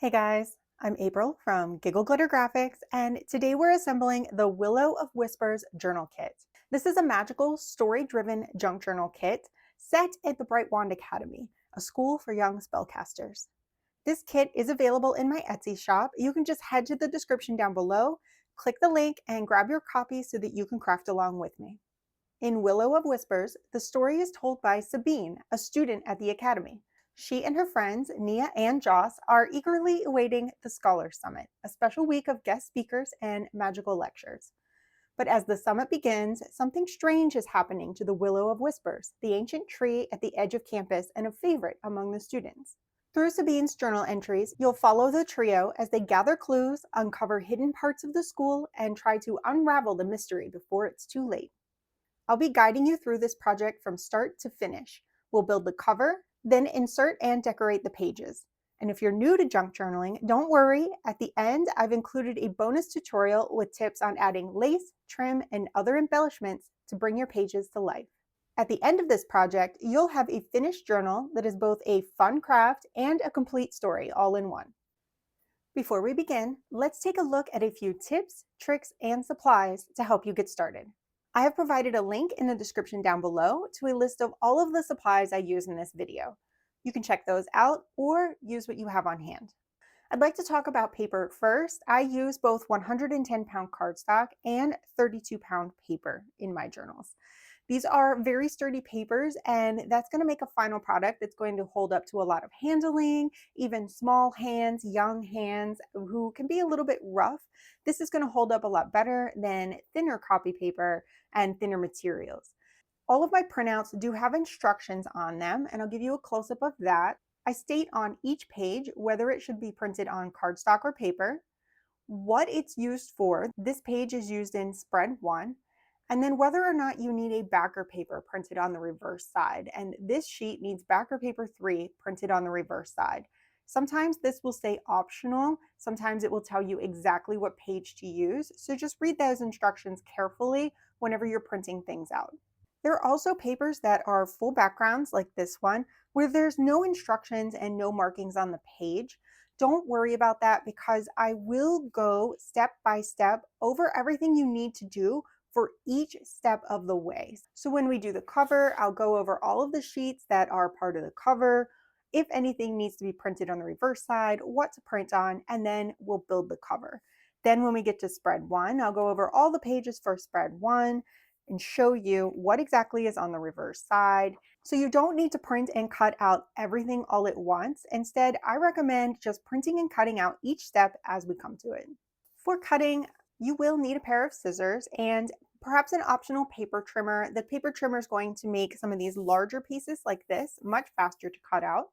Hey guys, I'm April from Giggle Glitter Graphics, and today we're assembling the Willow of Whispers journal kit. This is a magical, story-driven junk journal kit set at the Brightwand Academy, a school for young spellcasters. This kit is available in my Etsy shop. You can just head to the description down below, click the link, and grab your copy so that you can craft along with me. In Willow of Whispers, the story is told by Sabine, a student at the Academy. She and her friends, Nia and Joss, are eagerly awaiting the Scholars Summit, a special week of guest speakers and magical lectures. But as the summit begins, something strange is happening to the Willow of Whispers, the ancient tree at the edge of campus and a favorite among the students. Through Sabine's journal entries, you'll follow the trio as they gather clues, uncover hidden parts of the school, and try to unravel the mystery before it's too late. I'll be guiding you through this project from start to finish. We'll build the cover, then insert and decorate the pages. And if you're new to junk journaling, don't worry. At the end, I've included a bonus tutorial with tips on adding lace, trim, and other embellishments to bring your pages to life. At the end of this project, you'll have a finished journal that is both a fun craft and a complete story all in one. Before we begin, let's take a look at a few tips, tricks, and supplies to help you get started. I have provided a link in the description down below to a list of all of the supplies I use in this video. You can check those out or use what you have on hand. I'd like to talk about paper first. I use both 110-pound cardstock and 32-pound paper in my journals. These are very sturdy papers, and that's going to make a final product that's going to hold up to a lot of handling, even small hands, young hands who can be a little bit rough. This is going to hold up a lot better than thinner copy paper and thinner materials. All of my printouts do have instructions on them, and I'll give you a close-up of that. I state on each page whether it should be printed on cardstock or paper, what it's used for. This page is used in spread 1, and then whether or not you need a backer paper printed on the reverse side. And this sheet needs backer paper 3 printed on the reverse side. Sometimes this will say optional, sometimes it will tell you exactly what page to use, so just read those instructions carefully whenever you're printing things out. There are also papers that are full backgrounds like this one, where there's no instructions and no markings on the page. Don't worry about that because I will go step by step over everything you need to do for each step of the way. So when we do the cover, I'll go over all of the sheets that are part of the cover, if anything needs to be printed on the reverse side, what to print on, and then we'll build the cover. Then when we get to spread 1, I'll go over all the pages for spread 1 and show you what exactly is on the reverse side. So you don't need to print and cut out everything all at once. Instead, I recommend just printing and cutting out each step as we come to it. For cutting, you will need a pair of scissors and perhaps an optional paper trimmer. The paper trimmer is going to make some of these larger pieces like this much faster to cut out.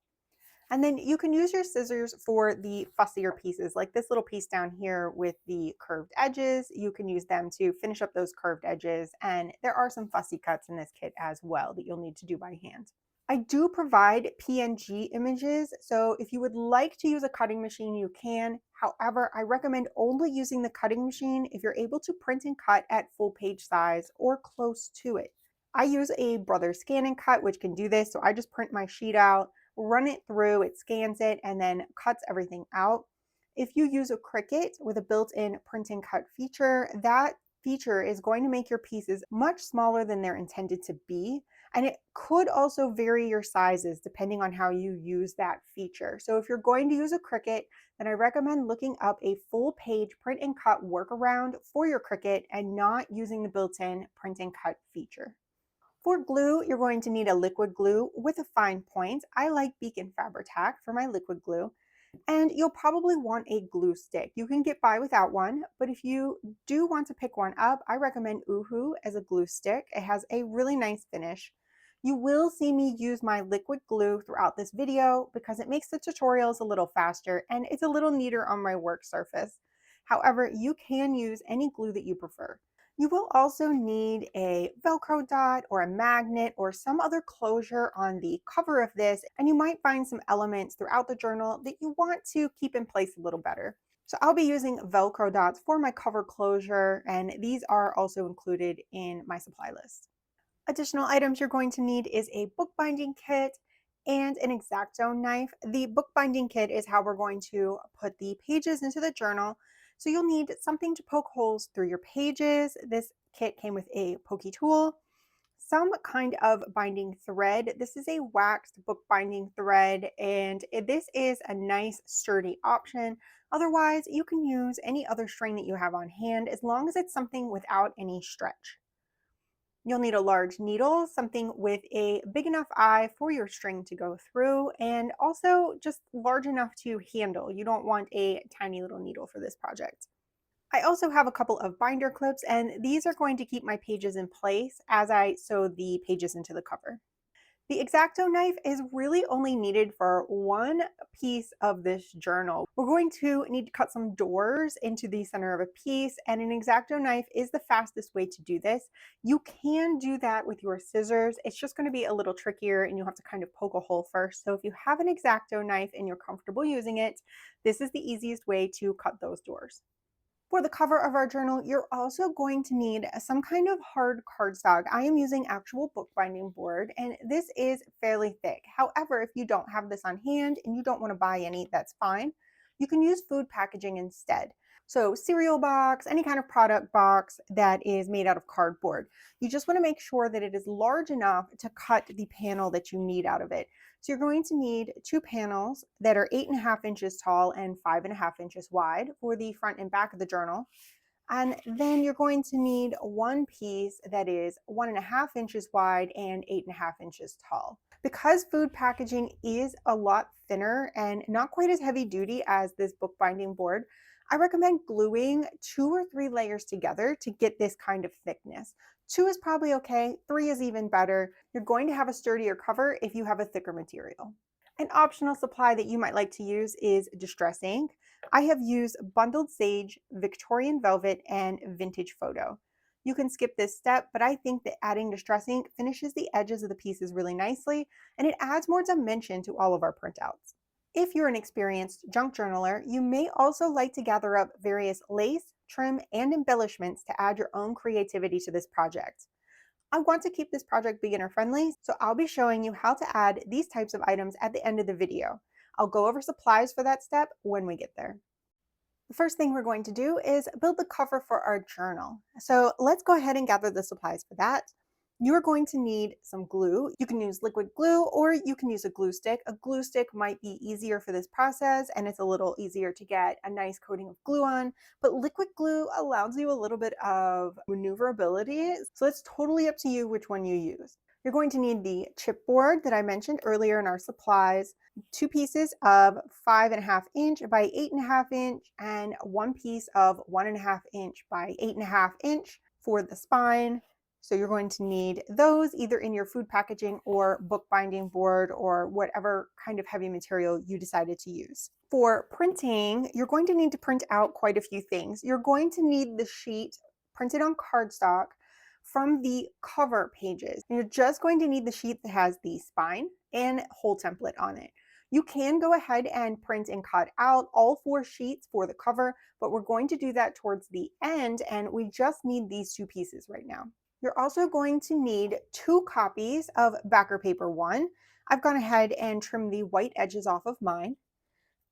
And then you can use your scissors for the fussier pieces, like this little piece down here with the curved edges. You can use them to finish up those curved edges. And there are some fussy cuts in this kit as well that you'll need to do by hand. I do provide PNG images, so if you would like to use a cutting machine, you can. However, I recommend only using the cutting machine if you're able to print and cut at full page size or close to it. I use a Brother Scan and Cut, which can do this, so I just print my sheet out, run it through, it scans it, and then cuts everything out. If you use a Cricut with a built-in print and cut feature, that feature is going to make your pieces much smaller than they're intended to be. And it could also vary your sizes depending on how you use that feature. So if you're going to use a Cricut, then I recommend looking up a full page print and cut workaround for your Cricut and not using the built-in print and cut feature. For glue, you're going to need a liquid glue with a fine point. I like Beacon Fabri-Tac for my liquid glue. And you'll probably want a glue stick. You can get by without one, but if you do want to pick one up, I recommend Uhu as a glue stick. It has a really nice finish. You will see me use my liquid glue throughout this video because it makes the tutorials a little faster and it's a little neater on my work surface. However, you can use any glue that you prefer. You will also need a Velcro dot or a magnet or some other closure on the cover of this, and you might find some elements throughout the journal that you want to keep in place a little better. So I'll be using Velcro dots for my cover closure, and these are also included in my supply list. Additional items you're going to need is a bookbinding kit, and an X-Acto knife. The bookbinding kit is how we're going to put the pages into the journal. So you'll need something to poke holes through your pages. This kit came with a pokey tool, some kind of binding thread. This is a waxed bookbinding thread, and this is a nice sturdy option. Otherwise, you can use any other string that you have on hand as long as it's something without any stretch. You'll need a large needle, something with a big enough eye for your string to go through, and also just large enough to handle. You don't want a tiny little needle for this project. I also have a couple of binder clips, and these are going to keep my pages in place as I sew the pages into the cover. The X-Acto knife is really only needed for one piece of this journal. We're going to need to cut some doors into the center of a piece, and an X-Acto knife is the fastest way to do this. You can do that with your scissors. It's just going to be a little trickier, and you'll have to kind of poke a hole first. So if you have an X-Acto knife and you're comfortable using it, this is the easiest way to cut those doors. For the cover of our journal, you're also going to need some kind of hard cardstock. I am using actual bookbinding board, and this is fairly thick. However, if you don't have this on hand and you don't want to buy any, that's fine. You can use food packaging instead. So cereal box, any kind of product box that is made out of cardboard. You just want to make sure that it is large enough to cut the panel that you need out of it. So you're going to need two panels that are 8.5 inches tall and 5.5 inches wide for the front and back of the journal. And then you're going to need one piece that is 1.5 inches wide and 8.5 inches tall. Because food packaging is a lot thinner and not quite as heavy duty as this bookbinding board, I recommend gluing 2 or 3 layers together to get this kind of thickness. 2 is probably okay, 3 is even better. You're going to have a sturdier cover if you have a thicker material. An optional supply that you might like to use is distress ink. I have used bundled sage, Victorian velvet, and vintage photo. You can skip this step, but I think that adding distress ink finishes the edges of the pieces really nicely, and it adds more dimension to all of our printouts. If you're an experienced junk journaler, you may also like to gather up various lace, trim, and embellishments to add your own creativity to this project. I want to keep this project beginner friendly, so I'll be showing you how to add these types of items at the end of the video. I'll go over supplies for that step when we get there. The first thing we're going to do is build the cover for our journal. So let's go ahead and gather the supplies for that. You're going to need some glue. You can use liquid glue or you can use a glue stick. A glue stick might be easier for this process and it's a little easier to get a nice coating of glue on, but liquid glue allows you a little bit of maneuverability. So it's totally up to you which one you use. You're going to need the chipboard that I mentioned earlier in our supplies, 2 pieces of 5.5 inch by 8.5 inch, and 1 piece of 1.5 inch by 8.5 inch for the spine. So you're going to need those either in your food packaging or bookbinding board or whatever kind of heavy material you decided to use. For printing, you're going to need to print out quite a few things. You're going to need the sheet printed on cardstock from the cover pages. You're just going to need the sheet that has the spine and whole template on it. You can go ahead and print and cut out all 4 sheets for the cover, but we're going to do that towards the end, and we just need these 2 pieces right now. You're also going to need 2 copies of backer paper 1. I've gone ahead and trimmed the white edges off of mine.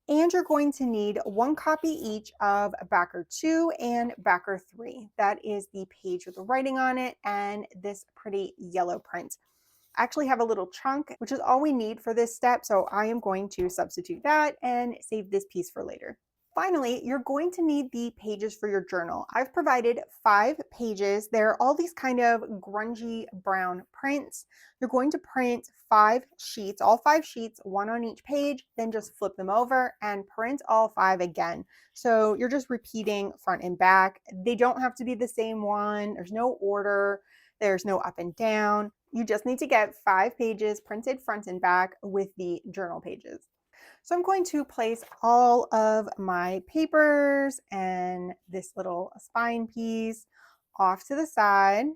And you're going to need 1 copy each of backer 2 and backer 3. That is the page with the writing on it and this pretty yellow print. I actually have a little chunk, which is all we need for this step, so I am going to substitute that and save this piece for later. Finally, you're going to need the pages for your journal. I've provided 5 pages. They're all these kind of grungy brown prints. You're going to print 5 sheets, all 5 sheets, 1 on each page, then just flip them over and print all 5 again. So you're just repeating front and back. They don't have to be the same one. There's no order. There's no up and down. You just need to get 5 pages printed front and back with the journal pages. So I'm going to place all of my papers and this little spine piece off to the side.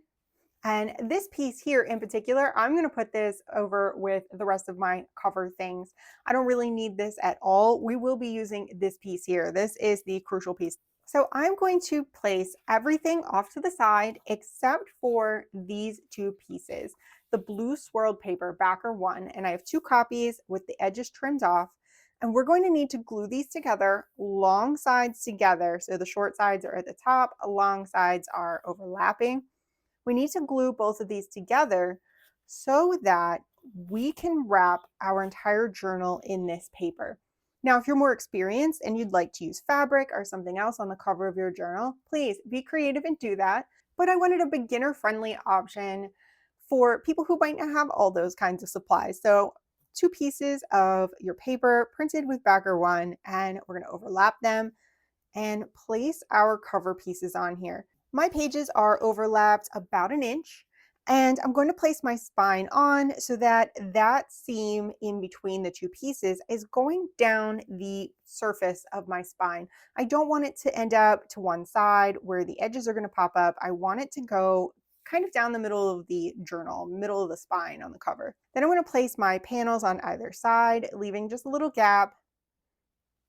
And this piece here in particular, I'm going to put this over with the rest of my cover things. I don't really need this at all. We will be using this piece here. This is the crucial piece. So I'm going to place everything off to the side except for these 2 pieces. the blue swirled paper, backer 1, and I have 2 copies with the edges trimmed off. And we're going to need to glue these together, long sides together. So the short sides are at the top, long sides are overlapping. We need to glue both of these together so that we can wrap our entire journal in this paper. Now, if you're more experienced and you'd like to use fabric or something else on the cover of your journal, please be creative and do that. But I wanted a beginner-friendly option for people who might not have all those kinds of supplies. So 2 pieces of your paper printed with backer 1, and we're going to overlap them and place our cover pieces on here. My pages are overlapped about 1 inch, and I'm going to place my spine on so that that seam in between the 2 pieces is going down the surface of my spine. I don't want it to end up to one side where the edges are going to pop up. I want it to go kind of down the middle of the journal, middle of the spine on the cover. Then I'm going to place my panels on either side, leaving just a little gap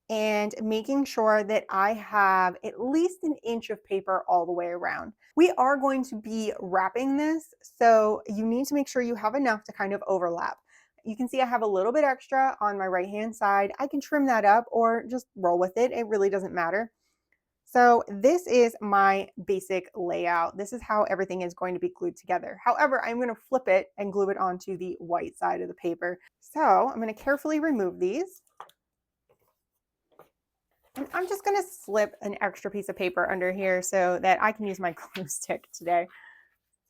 and making sure that I have at least 1 inch of paper all the way around. We are going to be wrapping this, so you need to make sure you have enough to kind of overlap. You can see I have a little bit extra on my right-hand side. I can trim that up or just roll with it. It really doesn't matter. So this is my basic layout. This is how everything is going to be glued together. However, I'm going to flip it and glue it onto the white side of the paper. So I'm going to carefully remove these. And I'm just going to slip an extra piece of paper under here so that I can use my glue stick today.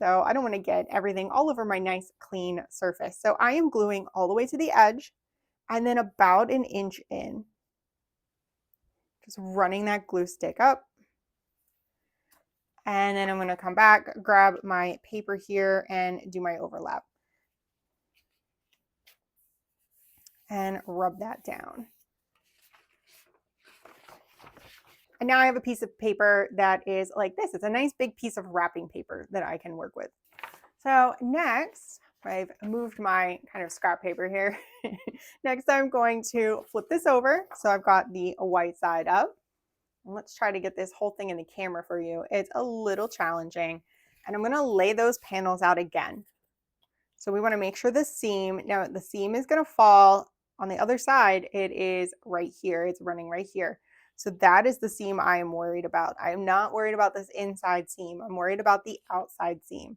So I don't want to get everything all over my nice clean surface. So I am gluing all the way to the edge and then about 1 inch in. Just running that glue stick up. And then I'm going to come back, grab my paper here and do my overlap. And rub that down. And now I have a piece of paper that is like this. It's a nice big piece of wrapping paper that I can work with. So next, I've moved my kind of scrap paper here. Next, I'm going to flip this over. So I've got the white side up. And let's try to get this whole thing in the camera for you. It's a little challenging. And I'm going to lay those panels out again. So we want to make sure the seam, now the seam is going to fall on the other side. It is right here. It's running right here. So that is the seam I am worried about. I am not worried about this inside seam. I'm worried about the outside seam.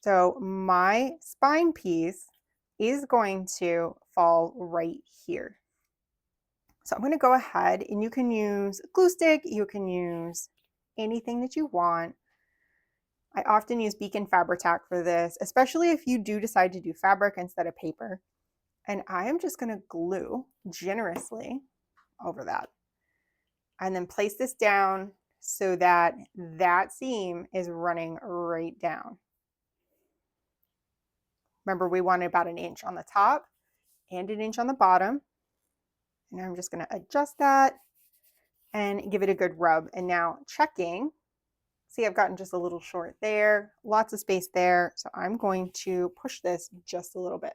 So my spine piece is going to fall right here. So I'm going to go ahead and you can use a glue stick. You can use anything that you want. I often use Beacon Fabri-Tac for this, especially if you do decide to do fabric instead of paper. And I am just going to glue generously over that. And then place this down so that that seam is running right down. Remember, we wanted about 1 inch on the top and 1 inch on the bottom. And I'm just going to adjust that and give it a good rub. And now checking, see, I've gotten just a little short there, lots of space there. So I'm going to push this just a little bit.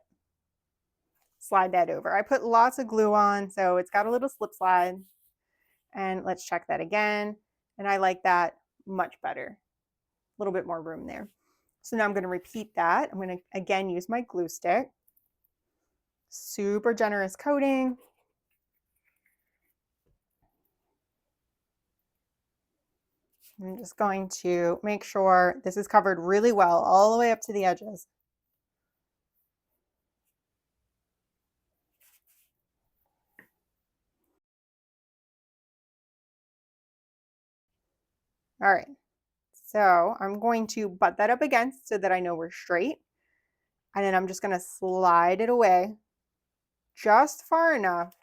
Slide that over. I put lots of glue on, so it's got a little slip slide. And let's check that again. And I like that much better. A little bit more room there. So now I'm going to repeat that. I'm going to again use my glue stick. Super generous coating. I'm just going to make sure this is covered really well all the way up to the edges. All right, so I'm going to butt that up against so that I know we're straight. And then I'm just going to slide it away just far enough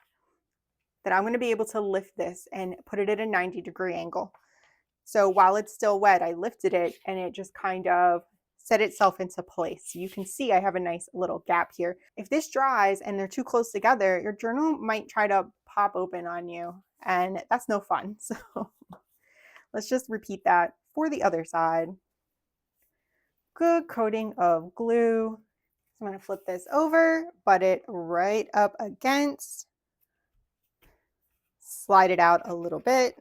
that I'm going to be able to lift this and put it at a 90-degree angle. So while it's still wet, I lifted it and it just kind of set itself into place. So you can see I have a nice little gap here. If this dries and they're too close together, your journal might try to pop open on you, and that's no fun. So let's just repeat that for the other side. Good coating of glue. So I'm going to flip this over, butt it right up against, slide it out a little bit.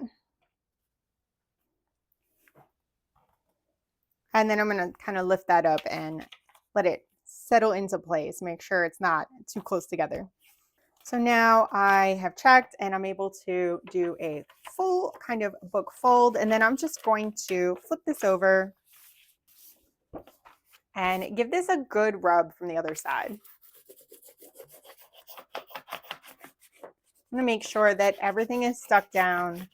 And then I'm going to kind of lift that up and let it settle into place. Make sure it's not too close together. So now I have checked and I'm able to do a full kind of book fold, and then I'm just going to flip this over and give this a good rub from the other side. I'm going to make sure that everything is stuck down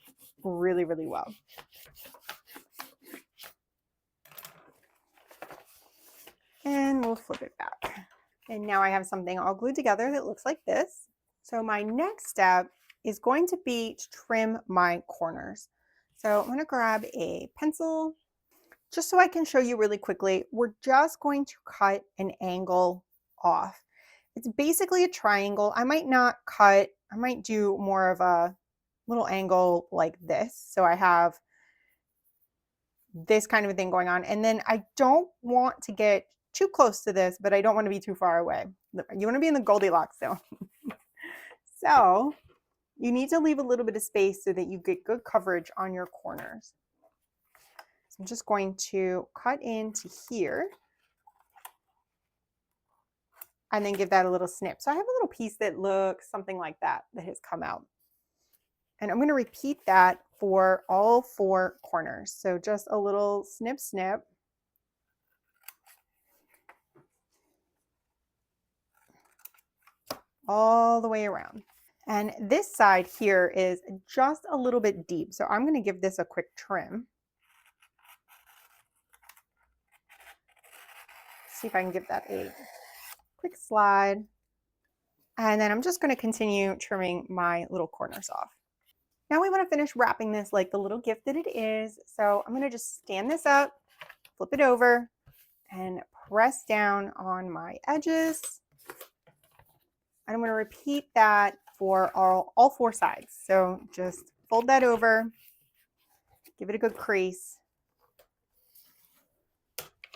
really, really well. And we'll flip it back. And now I have something all glued together that looks like this. So my next step is going to be to trim my corners. So I'm going to grab a pencil just so I can show you really quickly. We're just going to cut an angle off. It's basically a triangle. I might not cut, I might do more of a little angle like this. So I have this kind of a thing going on. And then I don't want to get too close to this, but I don't want to be too far away. You want to be in the Goldilocks zone. So you need to leave a little bit of space so that you get good coverage on your corners. So I'm just going to cut into here and then give that a little snip. So I have a little piece that looks something like that has come out. And I'm going to repeat that for all 4 corners. So just a little snip, snip. All the way around. And this side here is just a little bit deep. So I'm going to give this a quick trim. See if I can give that a quick slide. And then I'm just going to continue trimming my little corners off. Now we want to finish wrapping this like the little gift that it is. So I'm going to just stand this up, flip it over, and press down on my edges. And I'm going to repeat that for all 4 sides. So just fold that over, give it a good crease,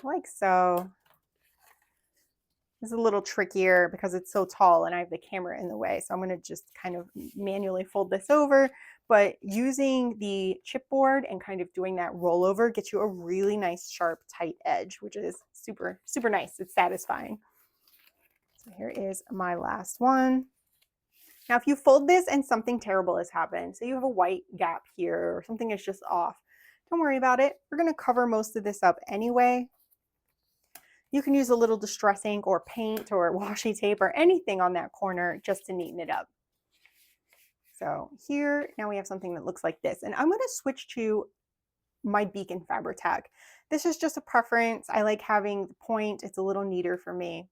like so. This is a little trickier because it's so tall and I have the camera in the way. So I'm going to just kind of manually fold this over. But using the chipboard and kind of doing that rollover gets you a really nice, sharp, tight edge, which is super, super nice. It's satisfying. So here is my last one. Now, if you fold this and something terrible has happened, so you have a white gap here or something is just off, don't worry about it. We're going to cover most of this up anyway. You can use a little distress ink or paint or washi tape or anything on that corner just to neaten it up. So here, now we have something that looks like this. And I'm going to switch to my beacon Fabri-Tac. This is just a preference. I like having the point. It's a little neater for me.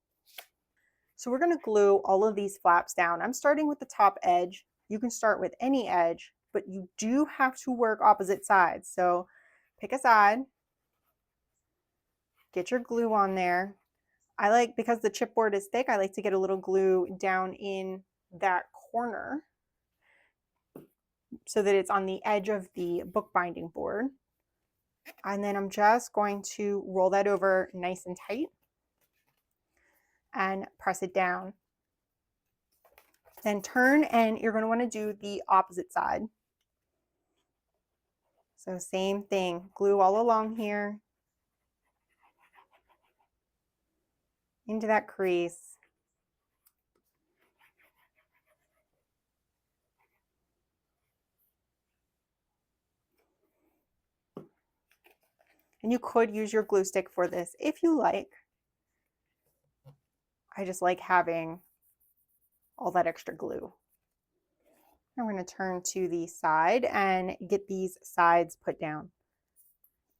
So we're going to glue all of these flaps down. I'm starting with the top edge. You can start with any edge, but you do have to work opposite sides. So pick a side, get your glue on there. I like, because the chipboard is thick, I like to get a little glue down in that corner so that it's on the edge of the bookbinding board. And then I'm just going to roll that over nice and tight and press it down. Then turn and you're going to want to do the opposite side. So same thing, glue all along here into that crease. And you could use your glue stick for this if you like. I just like having all that extra glue. Now we're going to turn to the side and get these sides put down.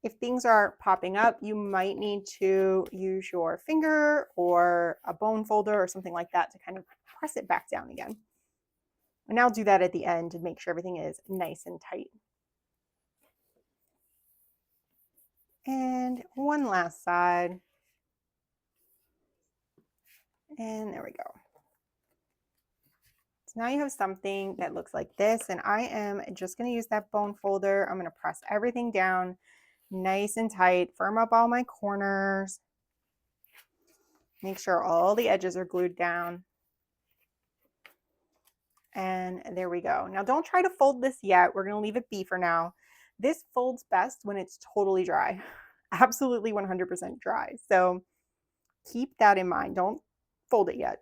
If things are popping up, you might need to use your finger or a bone folder or something like that to kind of press it back down again. And I'll do that at the end to make sure everything is nice and tight. And one last side. And there we go. So now you have something that looks like this, and I am just going to use that bone folder. I'm going to press everything down nice and tight, firm up all my corners, make sure all the edges are glued down. And there we go. Now don't try to fold this yet. We're going to leave it be for now. This folds best when it's totally dry, absolutely 100% dry. So keep that in mind. Don't fold it yet.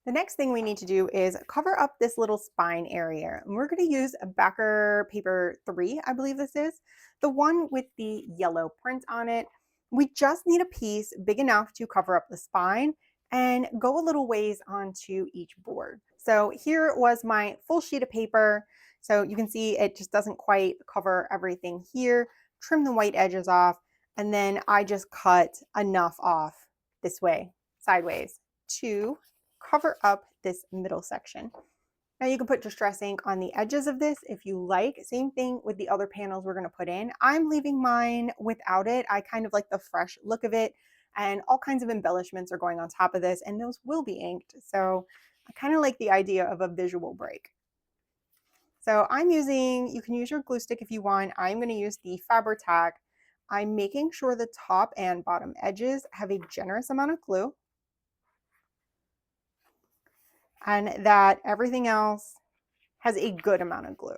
The next thing we need to do is cover up this little spine area. And we're going to use a Backer paper 3, I believe this is, the one with the yellow print on it. We just need a piece big enough to cover up the spine and go a little ways onto each board. So here was my full sheet of paper. So you can see it just doesn't quite cover everything here. Trim the white edges off, and then I just cut enough off this way, sideways, to cover up this middle section. Now you can put distress ink on the edges of this if you like. Same thing with the other panels we're going to put in. I'm leaving mine without it. I kind of like the fresh look of it, and all kinds of embellishments are going on top of this, and those will be inked. So I kind of like the idea of a visual break. So I'm using, you can use your glue stick if you want. I'm going to use the Faber-Tac. I'm making sure the top and bottom edges have a generous amount of glue, and that everything else has a good amount of glue.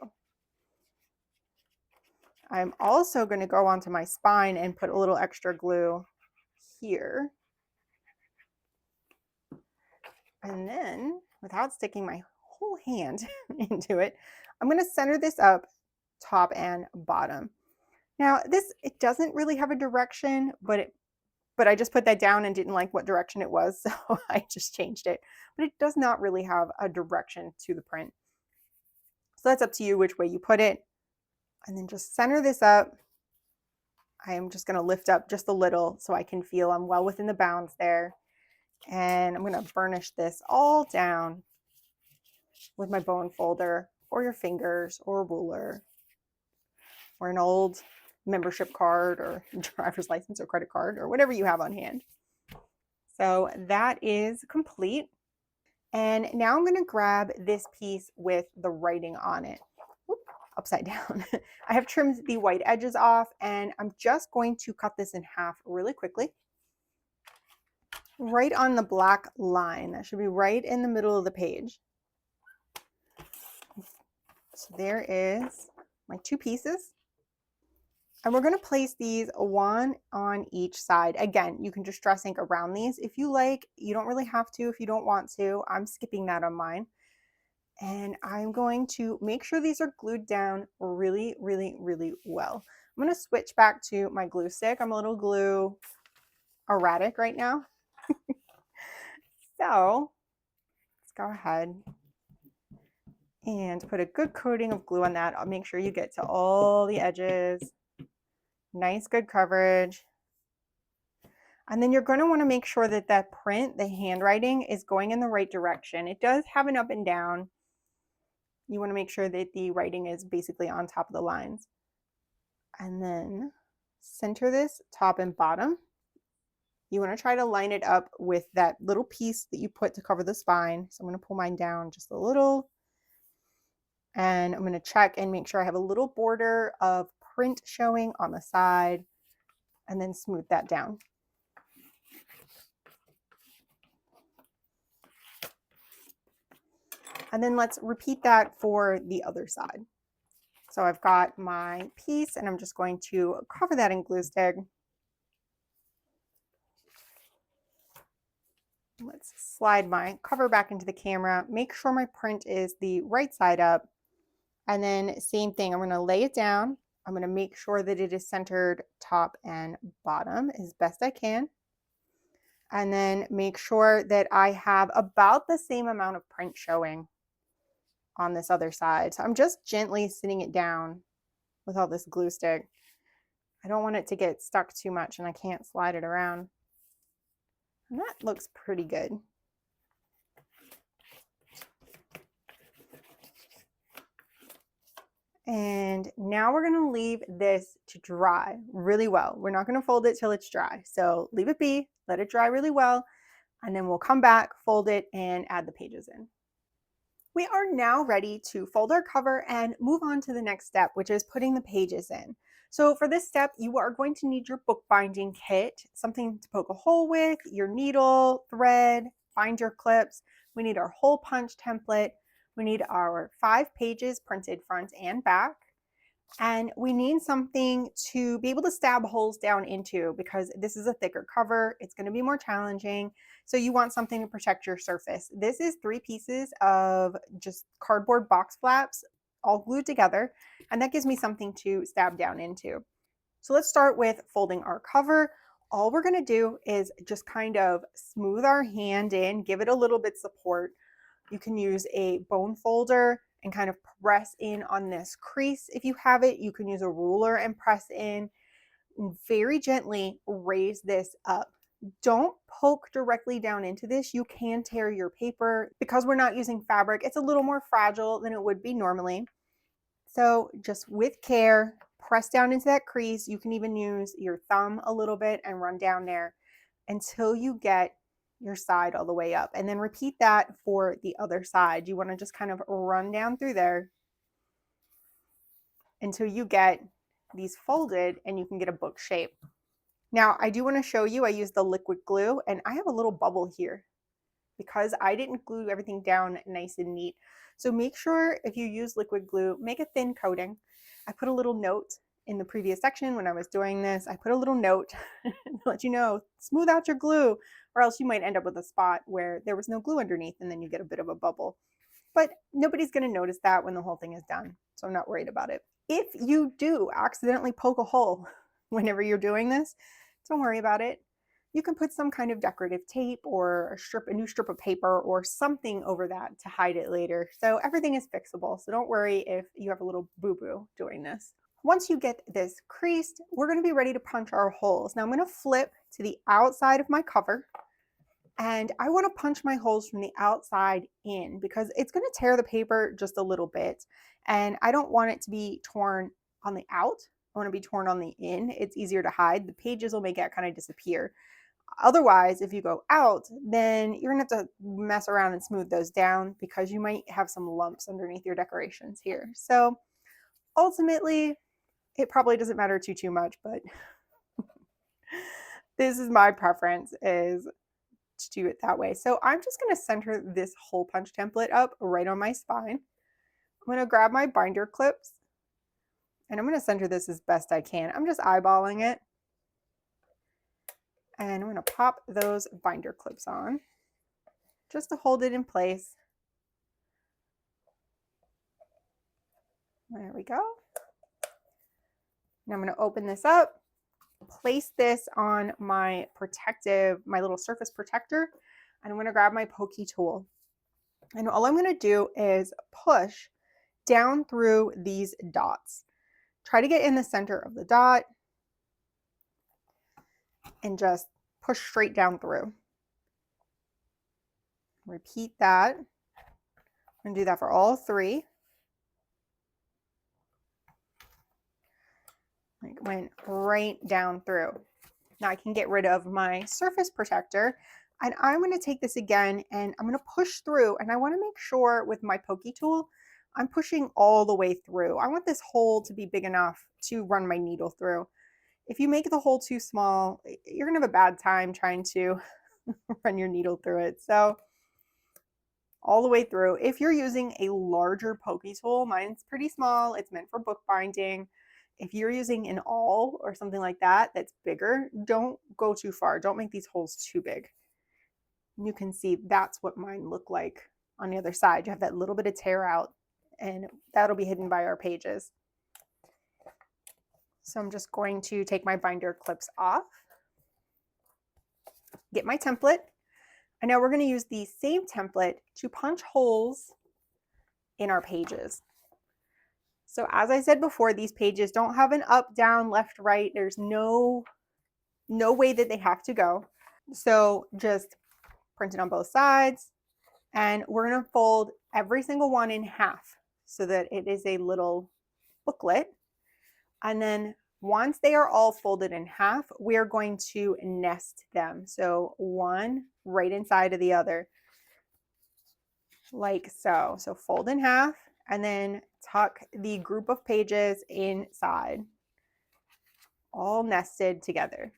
I'm also going to go onto my spine and put a little extra glue here. And then, without sticking my whole hand into it, I'm going to center this up top and bottom. Now this, it doesn't really have a direction, but I just put that down and didn't like what direction it was, so I just changed it. But it does not really have a direction to the print. So that's up to you which way you put it. And then just center this up. I am just going to lift up just a little so I can feel I'm well within the bounds there. And I'm going to burnish this all down with my bone folder, or your fingers, or a ruler, or an old membership card, or driver's license, or credit card, or whatever you have on hand. So that is complete. And now I'm going to grab this piece with the writing on it. Whoop, upside down. I have trimmed the white edges off, and I'm just going to cut this in half really quickly. Right on the black line. That should be right in the middle of the page. So there is my two pieces. And we're going to place these one on each side. Again, you can just distress ink around these if you like. You don't really have to if you don't want to. I'm skipping that on mine. And I'm going to make sure these are glued down really, really, really well. I'm going to switch back to my glue stick. I'm a little glue erratic right now. So let's go ahead and put a good coating of glue on that. I'll make sure you get to all the edges. Nice, good coverage. And then you're going to want to make sure that that print, the handwriting, is going in the right direction. It does have an up and down. You want to make sure that the writing is basically on top of the lines. And then center this top and bottom. You want to try to line it up with that little piece that you put to cover the spine. So I'm going to pull mine down just a little. And I'm going to check and make sure I have a little border of print showing on the side, and then smooth that down. And then let's repeat that for the other side. So I've got my piece, and I'm just going to cover that in glue stick. Let's slide my cover back into the camera. Make sure my print is the right side up. And then same thing, I'm going to lay it down. I'm going to make sure that it is centered top and bottom as best I can. And then make sure that I have about the same amount of print showing on this other side. So I'm just gently sitting it down with all this glue stick. I don't want it to get stuck too much, and I can't slide it around. And that looks pretty good. And now we're going to leave this to dry really well. We're not going to fold it till it's dry. So leave it be, let it dry really well, and then we'll come back, fold it, and add the pages in. We are now ready to fold our cover and move on to the next step, which is putting the pages in. So for this step, you are going to need your bookbinding kit, something to poke a hole with, your needle, thread, find your clips. We need our hole punch template. We need our 5 pages printed front and back. And we need something to be able to stab holes down into because this is a thicker cover. It's going to be more challenging. So you want something to protect your surface. This is 3 pieces of just cardboard box flaps all glued together. And that gives me something to stab down into. So let's start with folding our cover. All we're going to do is just kind of smooth our hand in, give it a little bit support. You can use a bone folder and kind of press in on this crease. If you have it, you can use a ruler and press in and very gently raise this up. Don't poke directly down into this. You can tear your paper. Because we're not using fabric, it's a little more fragile than it would be normally. So just with care, press down into that crease. You can even use your thumb a little bit and run down there until you get your side all the way up. And then repeat that for the other side. You want to just kind of run down through there until you get these folded and you can get a book shape. Now, I do want to show you, I used the liquid glue and I have a little bubble here because I didn't glue everything down nice and neat. So make sure if you use liquid glue, make a thin coating. I put a little note in the previous section when I was doing this. I put a little note to let you know, smooth out your glue, or else you might end up with a spot where there was no glue underneath and then you get a bit of a bubble. But nobody's going to notice that when the whole thing is done, so I'm not worried about it. If you do accidentally poke a hole whenever you're doing this, don't worry about it. You can put some kind of decorative tape or a new strip of paper or something over that to hide it later. So everything is fixable. So don't worry if you have a little boo-boo doing this. Once you get this creased, we're going to be ready to punch our holes. Now I'm going to flip to the outside of my cover and I want to punch my holes from the outside in because it's going to tear the paper just a little bit. And I don't want it to be torn on the out. I want to be torn on the in. It's easier to hide. The pages will make it kind of disappear. Otherwise, if you go out, then you're gonna have to mess around and smooth those down because you might have some lumps underneath your decorations here. So ultimately, it probably doesn't matter too much, but this is my preference, is to do it that way. So I'm just gonna center this hole punch template up right on my spine. I'm gonna grab my binder clips and I'm gonna center this as best I can. I'm just eyeballing it. And I'm going to pop those binder clips on just to hold it in place. There we go. Now I'm going to open this up, place this on my little surface protector, and I'm going to grab my pokey tool. And all I'm going to do is push down through these dots. Try to get in the center of the dot and just push straight down through. Repeat that. I'm going to do that for all 3. Like went right down through. Now I can get rid of my surface protector and I'm going to take this again and I'm going to push through, and I want to make sure with my pokey tool I'm pushing all the way through. I want this hole to be big enough to run my needle through. If you make the hole too small, you're going to have a bad time trying to run your needle through it. So all the way through. If you're using a larger pokey tool, mine's pretty small, it's meant for bookbinding. If you're using an awl or something like that that's bigger, don't go too far. Don't make these holes too big. You can see that's what mine look like on the other side. You have that little bit of tear out and that'll be hidden by our pages. So I'm just going to take my binder clips off, get my template, and now we're going to use the same template to punch holes in our pages. So as I said before, these pages don't have an up, down, left, right. There's no way that they have to go. So just print it on both sides, and we're going to fold every single one in half so that it is a little booklet. And then once they are all folded in half, we are going to nest them. So one right inside of the other, like so. So fold in half and then tuck the group of pages inside, all nested together.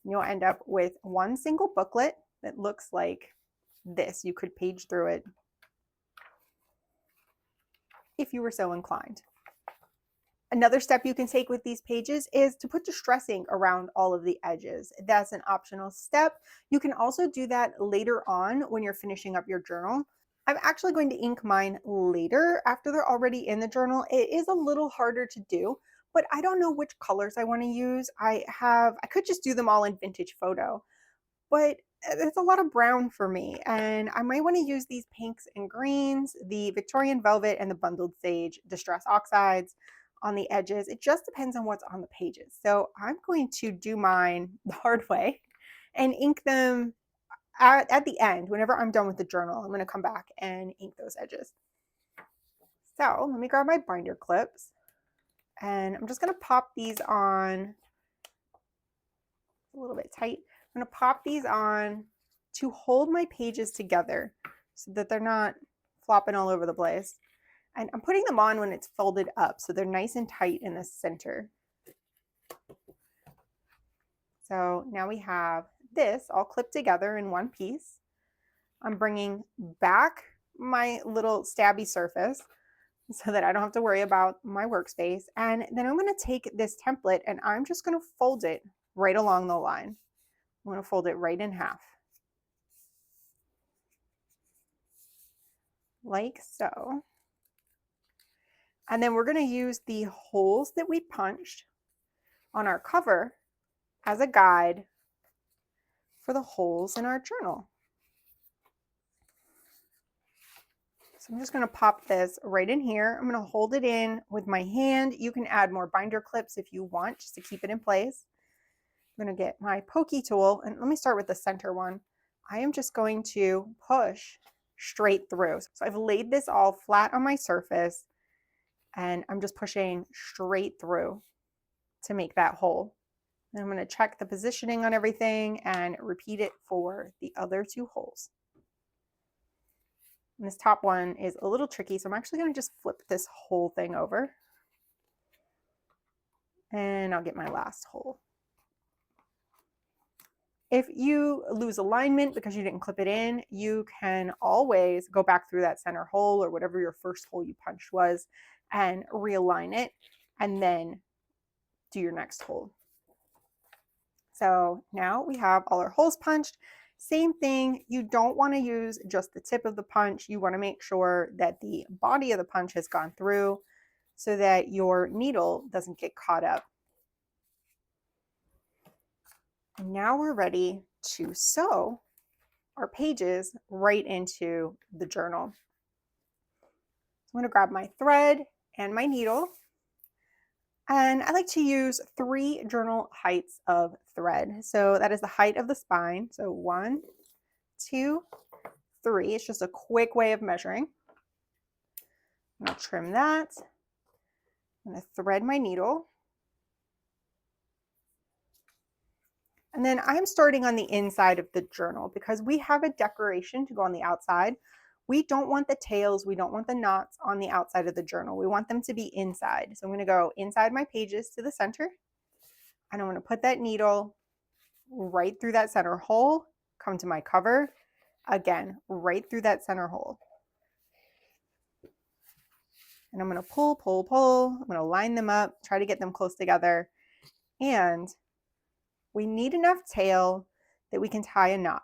You'll end up with one single booklet that looks like this. You could page through it if you were so inclined. Another step you can take with these pages is to put distressing around all of the edges. That's an optional step. You can also do that later on when you're finishing up your journal. I'm actually going to ink mine later after they're already in the journal. It is a little harder to do, but I don't know which colors I want to use. I could just do them all in vintage photo, but it's a lot of brown for me, and I might want to use these pinks and greens, the Victorian Velvet and the Bundled Sage Distress Oxides on the edges. It just depends on what's on the pages. So I'm going to do mine the hard way and ink them at the end. Whenever I'm done with the journal, I'm going to come back and ink those edges. So let me grab my binder clips, and I'm just going to pop these on a little bit tight. I'm going to pop these on to hold my pages together so that they're not flopping all over the place. And I'm putting them on when it's folded up so they're nice and tight in the center. So now we have this all clipped together in one piece. I'm bringing back my little stabby surface so that I don't have to worry about my workspace. And then I'm going to take this template and I'm just going to fold it right along the line. I'm going to fold it right in half. Like so. And then we're going to use the holes that we punched on our cover as a guide for the holes in our journal. So I'm just going to pop this right in here. I'm going to hold it in with my hand. You can add more binder clips if you want, just to keep it in place. I'm going to get my pokey tool, and let me start with the center one. I am just going to push straight through. So I've laid this all flat on my surface, and I'm just pushing straight through to make that hole. And I'm going to check the positioning on everything and repeat it for the other two holes. And this top one is a little tricky, so I'm actually going to just flip this whole thing over. And I'll get my last hole. If you lose alignment because you didn't clip it in, you can always go back through that center hole or whatever your first hole you punched was and realign it and then do your next hole. So now we have all our holes punched. Same thing, you don't want to use just the tip of the punch. You want to make sure that the body of the punch has gone through so that your needle doesn't get caught up. And now we're ready to sew our pages right into the journal. So I'm going to grab my thread and my needle. And I like to use 3 journal heights of thread. So that is the height of the spine. So 1, 2, 3. It's just a quick way of measuring. I'm going to trim that. I'm going to thread my needle. And then I'm starting on the inside of the journal because we have a decoration to go on the outside. We don't want the tails, we don't want the knots on the outside of the journal. We want them to be inside. So I'm going to go inside my pages to the center, and I'm going to put that needle right through that center hole, come to my cover, again, right through that center hole. And I'm going to pull, pull, pull. I'm going to line them up, try to get them close together. And we need enough tail that we can tie a knot.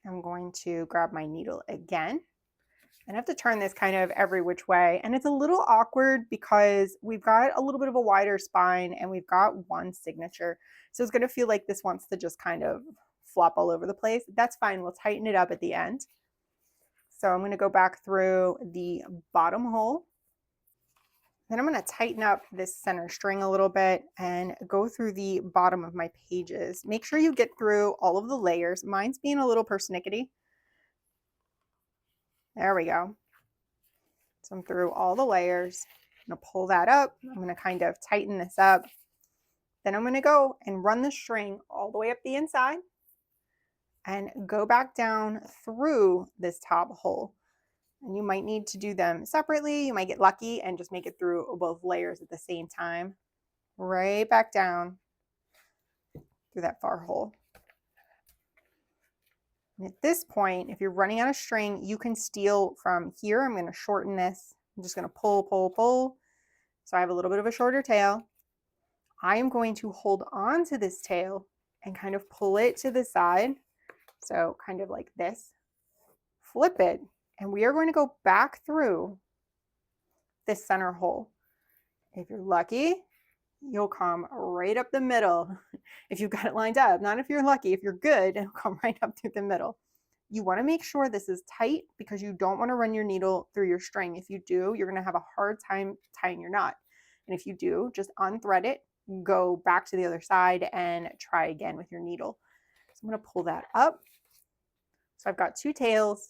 I'm going to grab my needle again. And I have to turn this kind of every which way. And it's a little awkward because we've got a little bit of a wider spine and we've got one signature. So it's going to feel like this wants to just kind of flop all over the place. That's fine. We'll tighten it up at the end. So I'm going to go back through the bottom hole. Then I'm going to tighten up this center string a little bit and go through the bottom of my pages. Make sure you get through all of the layers. Mine's being a little persnickety. There we go. So I'm through all the layers. I'm going to pull that up. I'm going to kind of tighten this up. Then I'm going to go and run the string all the way up the inside and go back down through this top hole. And you might need to do them separately. You might get lucky and just make it through both layers at the same time. Right back down through that far hole. And at this point, if you're running out of string, you can steal from here. I'm going to shorten this I'm just going to pull, pull, pull. So I have a little bit of a shorter tail. I am going to hold on to this tail and kind of pull it to the side. So kind of like this. Flip it. And we are going to go back through this center hole. If you're lucky, you'll come right up the middle. If you've got it lined up, not if you're lucky, if you're good, it'll come right up through the middle. You want to make sure this is tight because you don't want to run your needle through your string. If you do, you're going to have a hard time tying your knot. And if you do, just unthread it, go back to the other side and try again with your needle. So I'm going to pull that up. So I've got two tails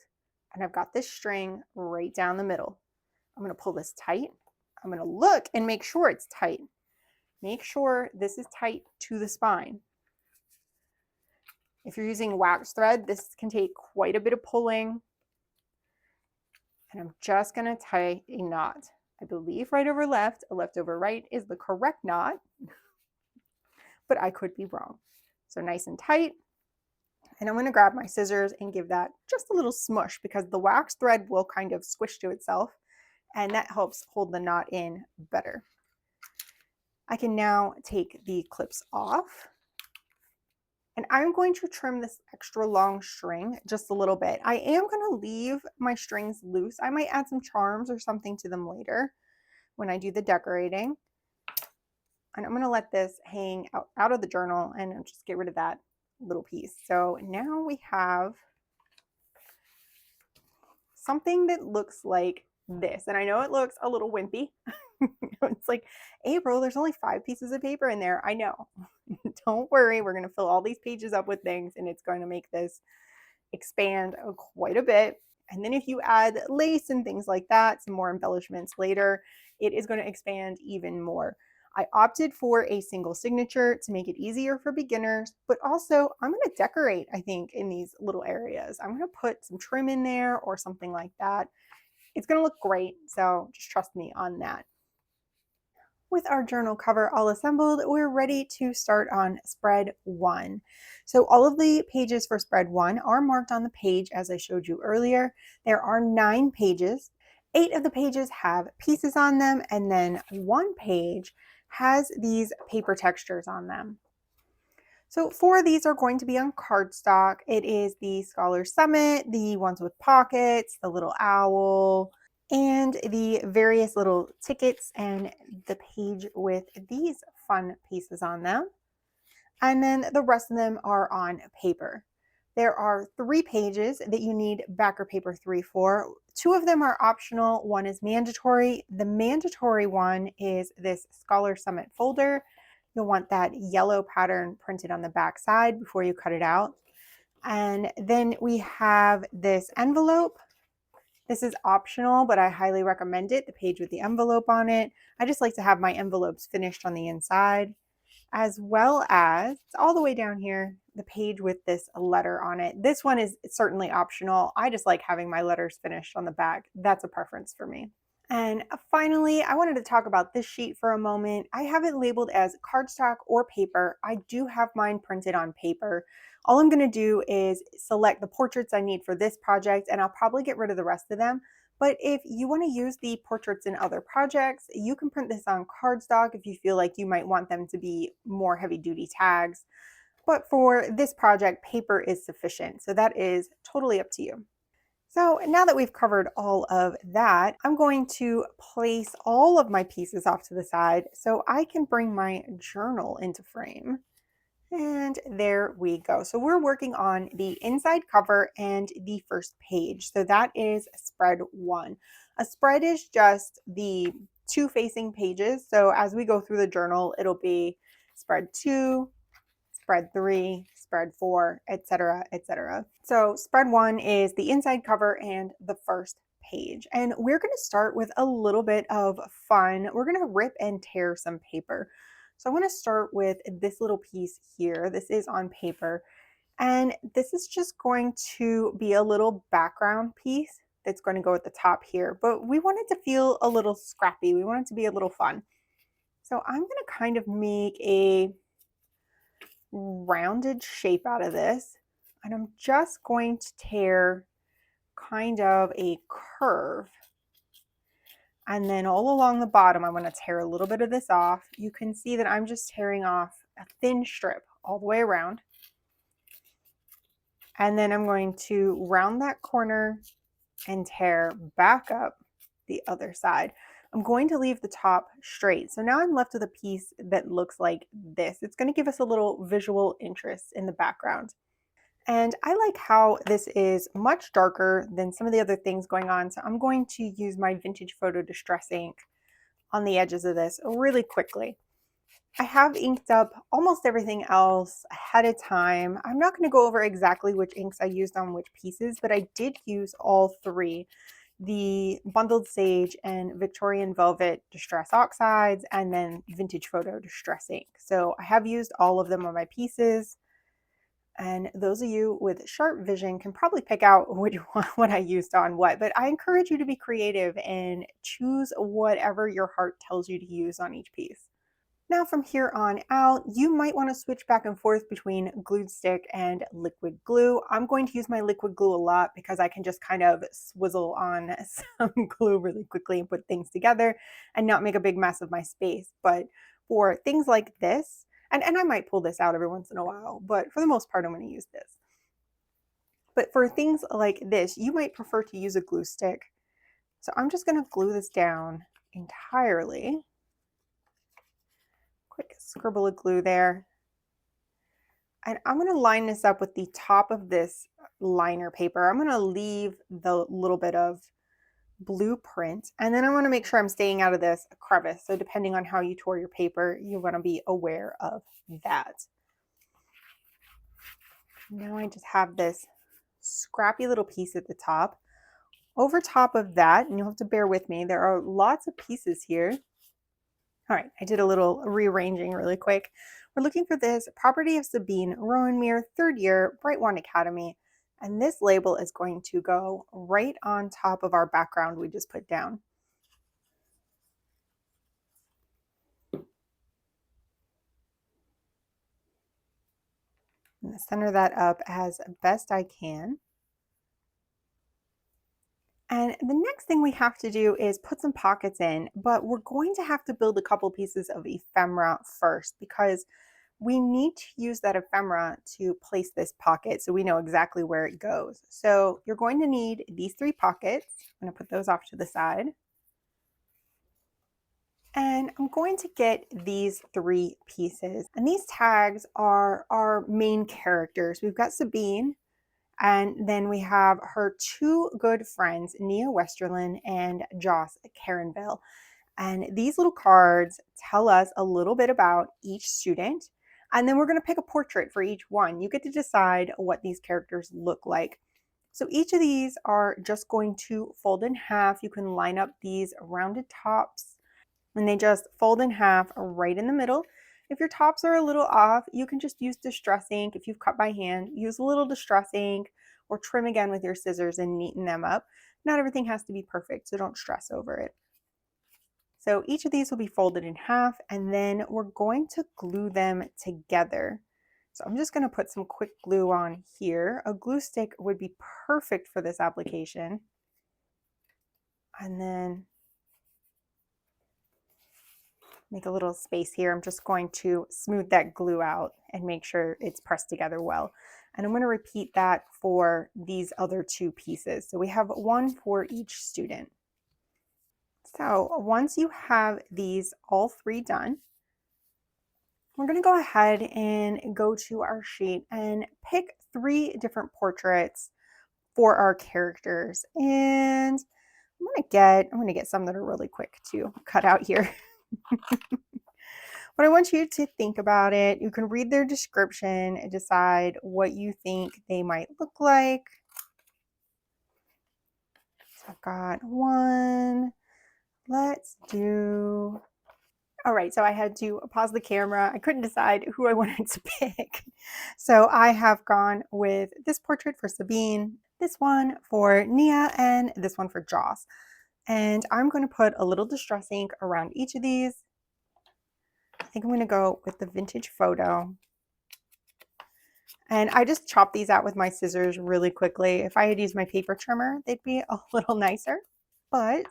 and I've got this string right down the middle. I'm going to pull this tight. I'm going to look and make sure it's tight. Make sure this is tight to the spine. If you're using wax thread, this can take quite a bit of pulling. And I'm just going to tie a knot. I believe right over left, a left over right is the correct knot, but I could be wrong. So nice and tight. And I'm going to grab my scissors and give that just a little smush because the wax thread will kind of squish to itself and that helps hold the knot in better. I can now take the clips off. And I'm going to trim this extra long string just a little bit. I am going to leave my strings loose. I might add some charms or something to them later when I do the decorating. And I'm going to let this hang out of the journal and just get rid of that little piece. So now we have something that looks like this. And I know it looks a little wimpy. It's like, April, there's only 5 pieces of paper in there. I know. Don't worry. We're going to fill all these pages up with things and it's going to make this expand quite a bit. And then if you add lace and things like that, some more embellishments later, it is going to expand even more. I opted for a single signature to make it easier for beginners, but also I'm going to decorate, I think, in these little areas. I'm going to put some trim in there or something like that. It's going to look great, so just trust me on that. With our journal cover all assembled, we're ready to start on spread 1. So all of the pages for spread 1 are marked on the page as I showed you earlier. There are 9 pages. 8 of the pages have pieces on them, and then 1 page has these paper textures on them. So 4 of these are going to be on cardstock. It is the Scholar Summit, the ones with pockets, the little owl, and the various little tickets and the page with these fun pieces on them. And then the rest of them are on paper. There are 3 pages that you need backer paper 3 for. 2 of them are optional, 1 is mandatory. The mandatory one is this Scholar Summit folder. You'll want that yellow pattern printed on the back side before you cut it out. And then we have this envelope. This is optional, but I highly recommend it, the page with the envelope on it. I just like to have my envelopes finished on the inside, as well as, it's all the way down here, the page with this letter on it. This one is certainly optional. I just like having my letters finished on the back. That's a preference for me. And finally, I wanted to talk about this sheet for a moment. I have it labeled as cardstock or paper. I do have mine printed on paper. All I'm going to do is select the portraits I need for this project, and I'll probably get rid of the rest of them. But if you want to use the portraits in other projects, you can print this on cardstock if you feel like you might want them to be more heavy-duty tags. But for this project, paper is sufficient. So that is totally up to you. So now that we've covered all of that, I'm going to place all of my pieces off to the side so I can bring my journal into frame. And there we go. So we're working on the inside cover and the first page. So that is spread 1. A spread is just the 2 facing pages. So as we go through the journal, it'll be spread 2, spread 3, spread 4, etc., etc. So spread 1 is the inside cover and the first page. And we're going to start with a little bit of fun. We're going to rip and tear some paper. So I want to start with this little piece here. This is on paper. And this is just going to be a little background piece that's going to go at the top here. But we want it to feel a little scrappy. We want it to be a little fun. So I'm going to kind of make a rounded shape out of this, and I'm just going to tear kind of a curve, And then all along the bottom, I'm going to tear a little bit of this off. You can see that I'm just tearing off a thin strip all the way around. And then I'm going to round that corner and tear back up the other side. I'm going to leave the top straight. So now I'm left with a piece that looks like this. It's going to give us a little visual interest in the background. And I like how this is much darker than some of the other things going on. So I'm going to use my vintage photo distress ink on the edges of this really quickly. I have inked up almost everything else ahead of time. I'm not going to go over exactly which inks I used on which pieces, but I did use all three: the Bundled Sage and Victorian Velvet Distress Oxides, and then Vintage Photo Distress Ink. So I have used all of them on my pieces. And those of you with sharp vision can probably pick out which one, what I used on what, but I encourage you to be creative and choose whatever your heart tells you to use on each piece. Now from here on out, you might want to switch back and forth between glued stick and liquid glue. I'm going to use my liquid glue a lot because I can just kind of swizzle on some glue really quickly and put things together and not make a big mess of my space. But for things like this, and I might pull this out every once in a while, but for the most part, I'm going to use this. But for things like this, you might prefer to use a glue stick. So I'm just going to glue this down entirely. Quick scribble of glue there. And I'm going to line this up with the top of this liner paper. I'm going to leave the little bit of blueprint, and then I want to make sure I'm staying out of this crevice. So depending on how you tore your paper, you want to be aware of that. Now I just have this scrappy little piece at the top. Over top of that, and you'll have to bear with me, there are lots of pieces here. All right, I did a little rearranging really quick. We're looking for this Property of Sabine Rowanmere, 3rd year, Brightwand Academy. And this label is going to go right on top of our background we just put down. I'm going to center that up as best I can. And the next thing we have to do is put some pockets in, but we're going to have to build a couple pieces of ephemera first because we need to use that ephemera to place this pocket so we know exactly where it goes. So you're going to need these 3 pockets. I'm going to put those off to the side. And I'm going to get these 3 pieces. And these tags are our main characters. We've got Sabine, and then we have her 2 good friends, Nia Westerlin and Joss Caronville. And these little cards tell us a little bit about each student. And then we're going to pick a portrait for each one. You get to decide what these characters look like. So each of these are just going to fold in half. You can line up these rounded tops and they just fold in half right in the middle. If your tops are a little off, you can just use distress ink. If you've cut by hand, use a little distress ink or trim again with your scissors and neaten them up. Not everything has to be perfect, so don't stress over it. So each of these will be folded in half, and then we're going to glue them together. So I'm just going to put some quick glue on here. A glue stick would be perfect for this application. And then make a little space here. I'm just going to smooth that glue out and make sure it's pressed together well. And I'm going to repeat that for these other 2 pieces. So we have 1 for each student. So once you have these all 3 done, we're going to go ahead and go to our sheet and pick 3 different portraits for our characters. And I'm going to get some that are really quick to cut out here. But I want you to think about it. You can read their description and decide what you think they might look like. So I've got 1. Let's do... All right, so I had to pause the camera. I couldn't decide who I wanted to pick. So I have gone with this portrait for Sabine, this one for Nia, and this one for Joss. And I'm going to put a little distress ink around each of these. I think I'm going to go with the vintage photo. And I just chopped these out with my scissors really quickly. If I had used my paper trimmer, they'd be a little nicer. But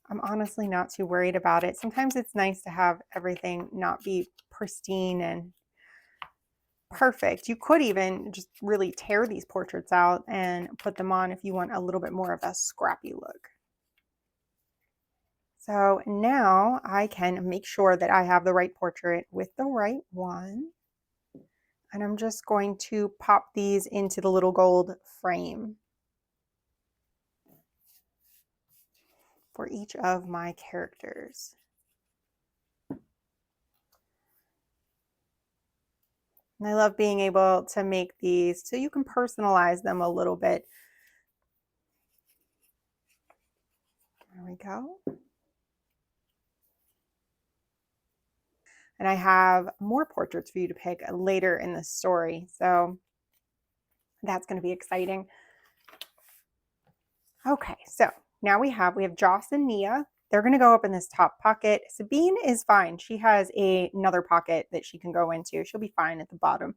I'm honestly not too worried about it. Sometimes it's nice to have everything not be pristine and perfect. You could even just really tear these portraits out and put them on if you want a little bit more of a scrappy look. So now I can make sure that I have the right portrait with the right one. And I'm just going to pop these into the little gold frame for each of my characters. And I love being able to make these so you can personalize them a little bit. There we go. And I have more portraits for you to pick later in the story. So that's going to be exciting. Okay, so now we have Joss and Nia. They're going to go up in this top pocket. Sabine is fine. She has another pocket that she can go into. She'll be fine at the bottom.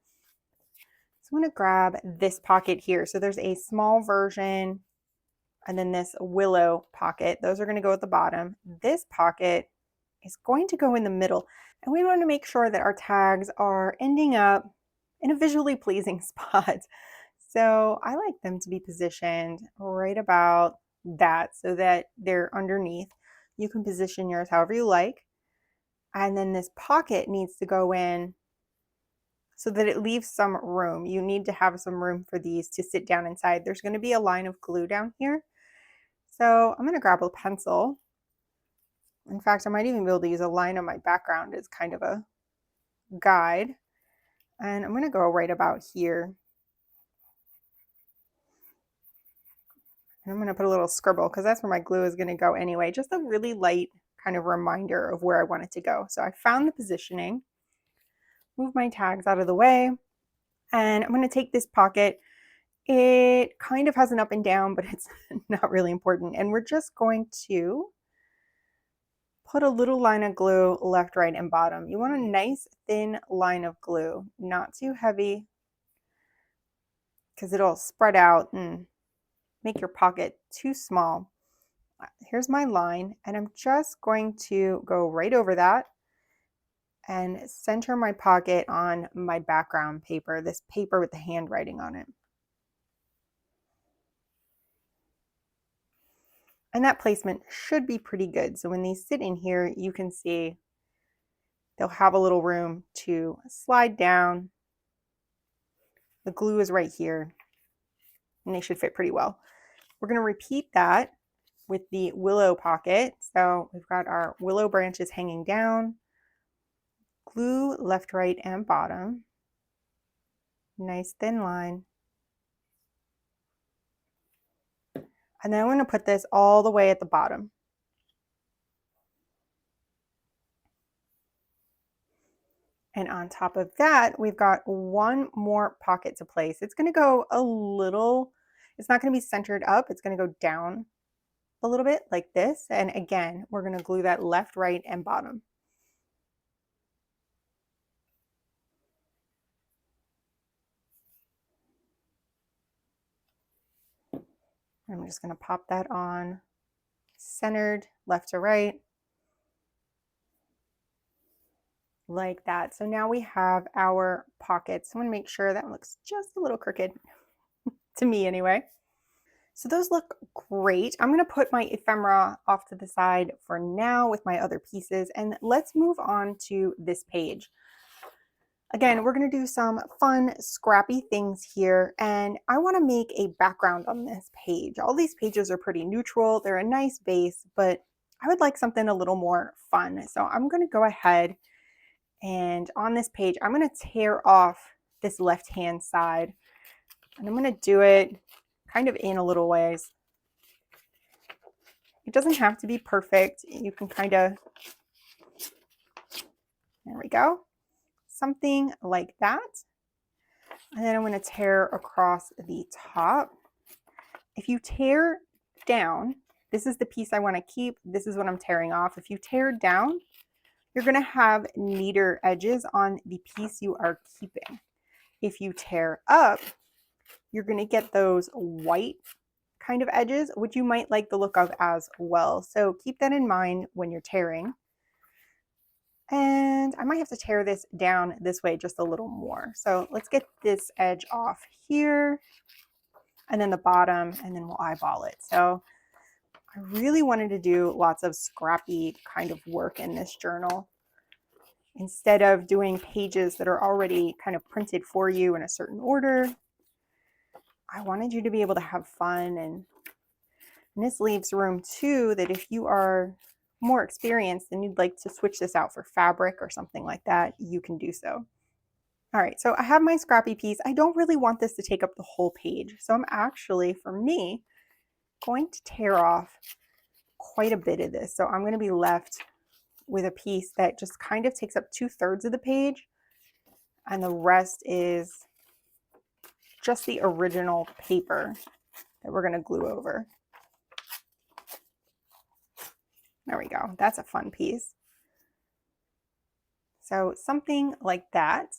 So I'm going to grab this pocket here. So there's a small version and then this Willow pocket. Those are going to go at the bottom. This pocket is going to go in the middle. And we want to make sure that our tags are ending up in a visually pleasing spot. So I like them to be positioned right about that so that they're underneath. You can position yours however you like. And then this pocket needs to go in so that it leaves some room. You need to have some room for these to sit down inside. There's going to be a line of glue down here. So I'm going to grab a pencil. In fact, I might even be able to use a line on my background as kind of a guide. And I'm going to go right about here. And I'm going to put a little scribble because that's where my glue is going to go anyway. Just a really light kind of reminder of where I want it to go. So I found the positioning, move my tags out of the way, and I'm going to take this pocket. It kind of has an up and down, but it's not really important. And we're just going to put a little line of glue left, right, and bottom. You want a nice thin line of glue, not too heavy, because it'll spread out and make your pocket too small. Here's my line, and I'm just going to go right over that and center my pocket on my background paper, this paper with the handwriting on it. And that placement should be pretty good. So when these sit in here, you can see they'll have a little room to slide down. The glue is right here, and they should fit pretty well. We're going to repeat that with the Willow pocket. So we've got our willow branches hanging down, glue left, right, and bottom. Nice thin line. And then I'm going to put this all the way at the bottom. And on top of that, we've got one more pocket to place. It's going to go a little, it's not going to be centered up. It's going to go down a little bit like this. And again, we're going to glue that left, right, and bottom. I'm just going to pop that on, centered left to right, like that. So now we have our pockets. I want to make sure that looks just a little crooked, to me anyway. So those look great. I'm going to put my ephemera off to the side for now with my other pieces, and let's move on to this page. Again, we're going to do some fun, scrappy things here, and I want to make a background on this page. All these pages are pretty neutral. They're a nice base, but I would like something a little more fun. So I'm going to go ahead and on this page, I'm going to tear off this left-hand side, and I'm going to do it kind of in a little ways. It doesn't have to be perfect. You can kind of, there we go. Something like that. And then I'm going to tear across the top. If you tear down, this is the piece I want to keep. This is what I'm tearing off. If you tear down, you're going to have neater edges on the piece you are keeping. If you tear up, you're going to get those white kind of edges, which you might like the look of as well. So keep that in mind when you're tearing. And I might have to tear this down this way just a little more. So let's get this edge off here and then the bottom, and then we'll eyeball it. So I really wanted to do lots of scrappy kind of work in this journal. Instead of doing pages that are already kind of printed for you in a certain order, I wanted you to be able to have fun. And this leaves room too, that if you are more experienced and you'd like to switch this out for fabric or something like that, you can do so. All right, so I have my scrappy piece. I don't really want this to take up the whole page. So I'm actually, for me, going to tear off quite a bit of this. So I'm going to be left with a piece that just kind of takes up 2/3 of the page, and the rest is just the original paper that we're going to glue over. There we go. That's a fun piece. So something like that.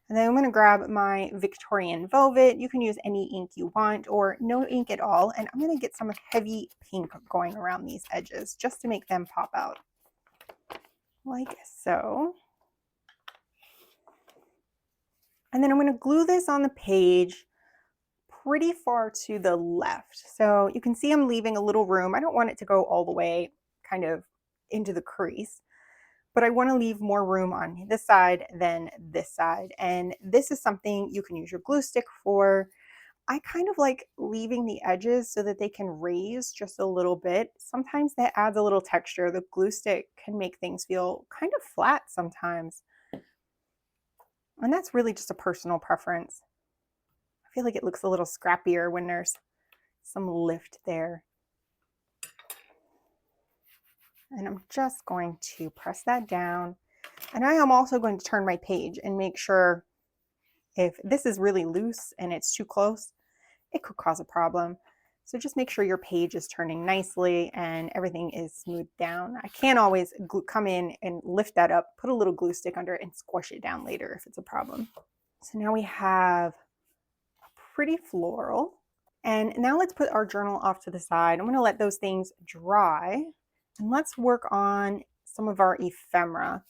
And then I'm going to grab my Victorian velvet. You can use any ink you want or no ink at all. And I'm going to get some heavy pink going around these edges just to make them pop out. Like so. And then I'm going to glue this on the page pretty far to the left. So you can see I'm leaving a little room. I don't want it to go all the way kind of into the crease, but I want to leave more room on this side than this side. And this is something you can use your glue stick for. I kind of like leaving the edges so that they can raise just a little bit. Sometimes that adds a little texture. The glue stick can make things feel kind of flat sometimes. And that's really just a personal preference. I feel like it looks a little scrappier when there's some lift there. And I'm just going to press that down. And I am also going to turn my page and make sure if this is really loose and it's too close, it could cause a problem. So just make sure your page is turning nicely and everything is smoothed down. I can't always come in and lift that up, put a little glue stick under it and squish it down later if it's a problem. So now we have a pretty floral. And now let's put our journal off to the side. I'm going to let those things dry and let's work on some of our ephemera.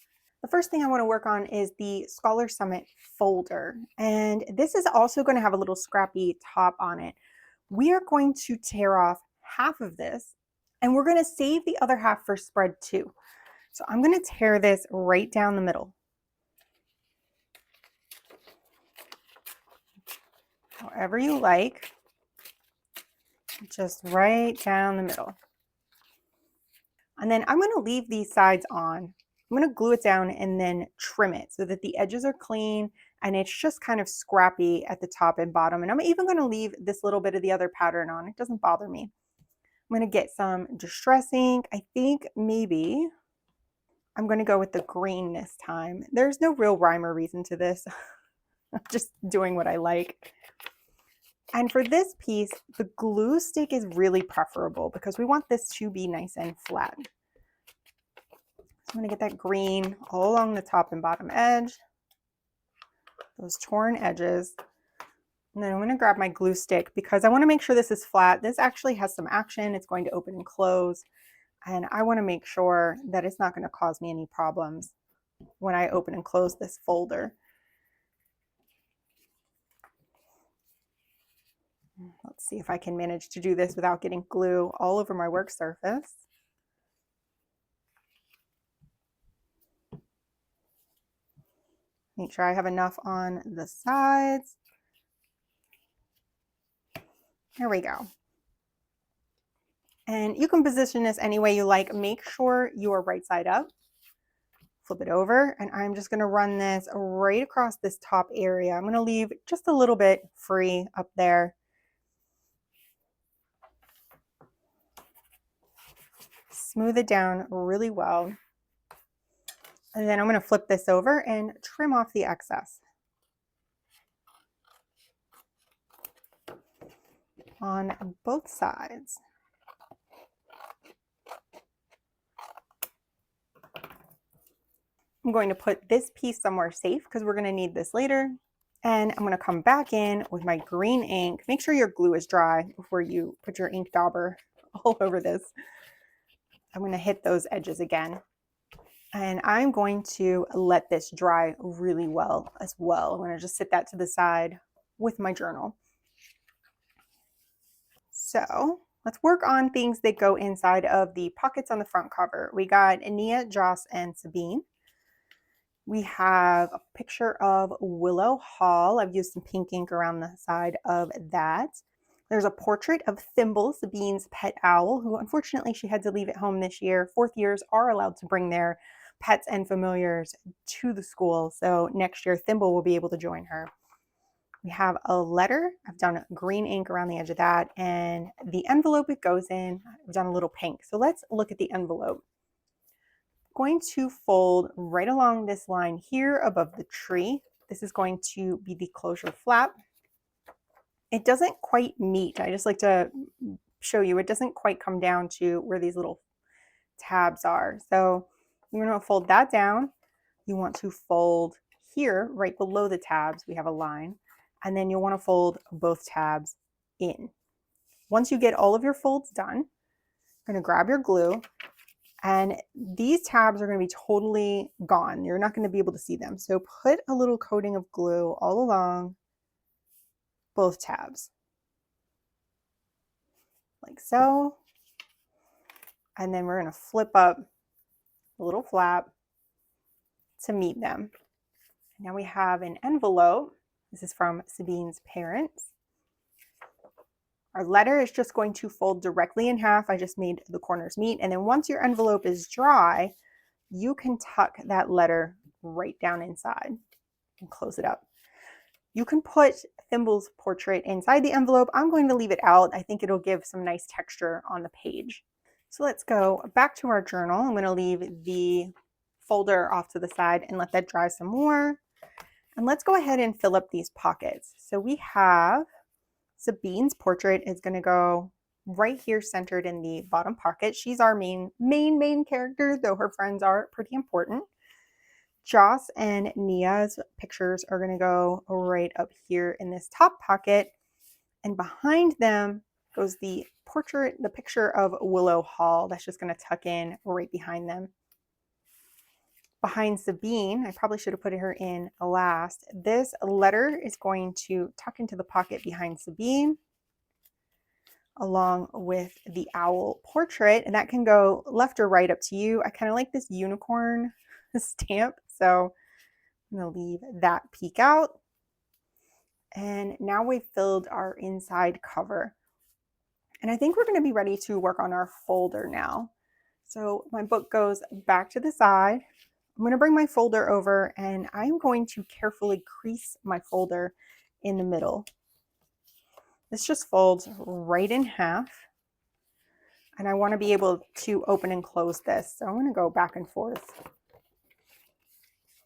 The first thing I want to work on is the Scholar Summit folder. And this is also going to have a little scrappy top on it. We are going to tear off half of this and we're going to save the other half for spread 2. So I'm going to tear this right down the middle. However you like, just right down the middle. And then I'm going to leave these sides on. I'm going to glue it down and then trim it so that the edges are clean and it's just kind of scrappy at the top and bottom. And I'm even going to leave this little bit of the other pattern on. It doesn't bother me. I'm going to get some distress ink. I think maybe I'm going to go with the green this time. There's no real rhyme or reason to this. I'm just doing what I like. And for this piece, the glue stick is really preferable because we want this to be nice and flat. I'm going to get that green all along the top and bottom edge, those torn edges. And then I'm going to grab my glue stick because I want to make sure this is flat. This actually has some action. It's going to open and close. And I want to make sure that it's not going to cause me any problems when I open and close this folder. Let's see if I can manage to do this without getting glue all over my work surface. Make sure I have enough on the sides. There we go. And you can position this any way you like. Make sure you are right side up. Flip it over, and I'm just going to run this right across this top area. I'm going to leave just a little bit free up there. Smooth it down really well. And then I'm going to flip this over and trim off the excess on both sides. I'm going to put this piece somewhere safe because we're going to need this later. And I'm going to come back in with my green ink. Make sure your glue is dry before you put your ink dauber all over this. I'm going to hit those edges again. And I'm going to let this dry really well as well. I'm going to just set that to the side with my journal. So let's work on things that go inside of the pockets on the front cover. We got Ania, Joss, and Sabine. We have a picture of Willow Hall. I've used some pink ink around the side of that. There's a portrait of Thimble, Sabine's pet owl, who unfortunately she had to leave at home this year. Fourth years are allowed to bring their pets and familiars to the school. So next year, Thimble will be able to join her. We have a letter. I've done green ink around the edge of that. And the envelope it goes in, I've done a little pink. So let's look at the envelope. Going to fold right along this line here above the tree. This is going to be the closure flap. It doesn't quite meet. I just like to show you, it doesn't quite come down to where these little tabs are. So you're going to fold that down. You want to fold here right below the tabs. We have a line. And then you'll want to fold both tabs in. Once you get all of your folds done, you're going to grab your glue. And these tabs are going to be totally gone. You're not going to be able to see them. So put a little coating of glue all along both tabs. Like so. And then we're going to flip up a little flap to meet them. Now we have an envelope. This is from Sabine's parents. Our letter is just going to fold directly in half. I just made the corners meet. And then once your envelope is dry, you can tuck that letter right down inside and close it up. You can put Thimble's portrait inside the envelope. I'm going to leave it out. I think it'll give some nice texture on the page. So let's go back to our journal. I'm going to leave the folder off to the side and let that dry some more. And let's go ahead and fill up these pockets. So we have Sabine's portrait is going to go right here centered in the bottom pocket. She's our main character, though her friends are pretty important. Joss and Nia's pictures are going to go right up here in this top pocket. And behind them goes the portrait, the picture of Willow Hall. That's just going to tuck in right behind them. Behind Sabine, I probably should have put her in last. This letter is going to tuck into the pocket behind Sabine, along with the owl portrait, and that can go left or right, up to you. I kind of like this unicorn stamp, so I'm going to leave that peek out. And now we've filled our inside cover. And I think we're going to be ready to work on our folder now. So my book goes back to the side. I'm going to bring my folder over and I'm going to carefully crease my folder in the middle. This just folds right in half. And I want to be able to open and close this. So I'm going to go back and forth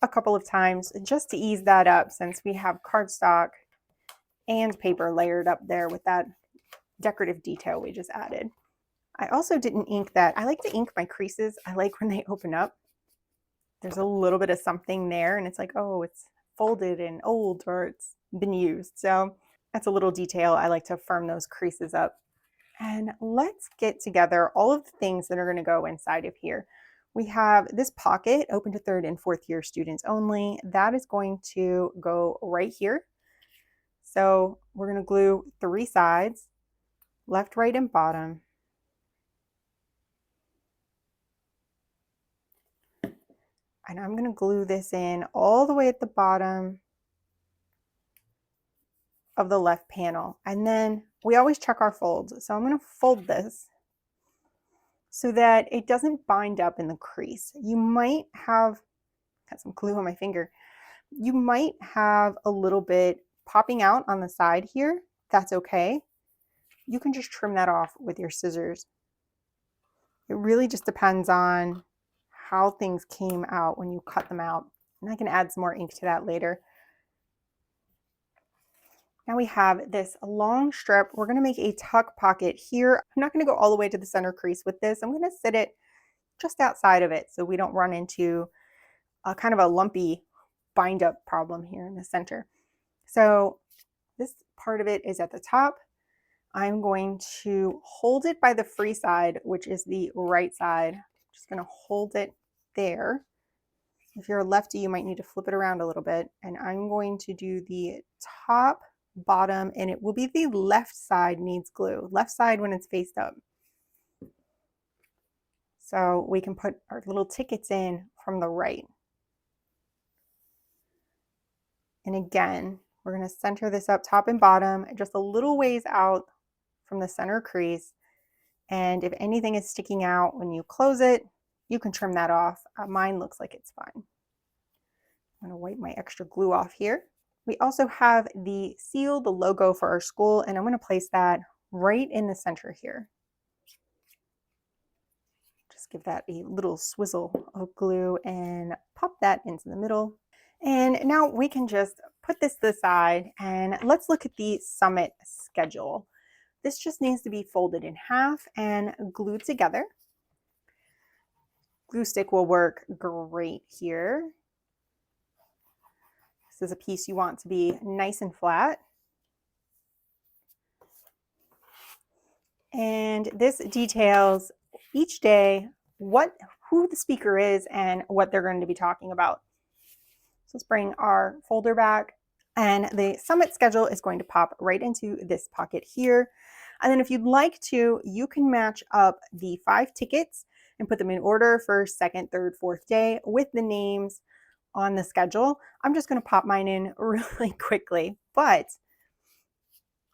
a couple of times just to ease that up, since we have cardstock and paper layered up there with that decorative detail we just added. I also didn't ink that. I like to ink my creases. I like when they open up. There's a little bit of something there and it's like, oh, it's folded and old, or it's been used. So that's a little detail. I like to firm those creases up. And let's get together all of the things that are going to go inside of here. We have this pocket open to 3rd and 4th year students only. That is going to go right here. So we're going to glue 3 sides, left, right, and bottom. And I'm going to glue this in all the way at the bottom of the left panel. And then we always check our folds. So I'm going to fold this so that it doesn't bind up in the crease. You might have, got some glue on my finger, you might have a little bit popping out on the side here. That's okay. You can just trim that off with your scissors. It really just depends on how things came out when you cut them out. And I can add some more ink to that later. Now we have this long strip. We're going to make a tuck pocket here. I'm not going to go all the way to the center crease with this. I'm going to sit it just outside of it so we don't run into a kind of a lumpy bind up problem here in the center. So this part of it is at the top. I'm going to hold it by the free side, which is the right side. I'm just going to hold it there. If you're a lefty, you might need to flip it around a little bit. And I'm going to do the top, bottom, and it will be the left side needs glue. Left side when it's faced up. So we can put our little tickets in from the right. And again, we're going to center this up top and bottom, just a little ways out from the center crease. And if anything is sticking out when you close it, you can trim that off. Mine looks like it's fine. I'm going to wipe my extra glue off here. We also have the seal, the logo for our school, and I'm going to place that right in the center here. Just give that a little swizzle of glue and pop that into the middle. And now we can just put this to the side and let's look at the summit schedule. This just needs to be folded in half and glued together. Glue stick will work great here. This is a piece you want to be nice and flat. And this details each day who the speaker is and what they're going to be talking about. So let's bring our folder back, and the summit schedule is going to pop right into this pocket here. And then if you'd like to, you can match up the 5 tickets and put them in order for second, third, fourth day with the names on the schedule. I'm just going to pop mine in really quickly, but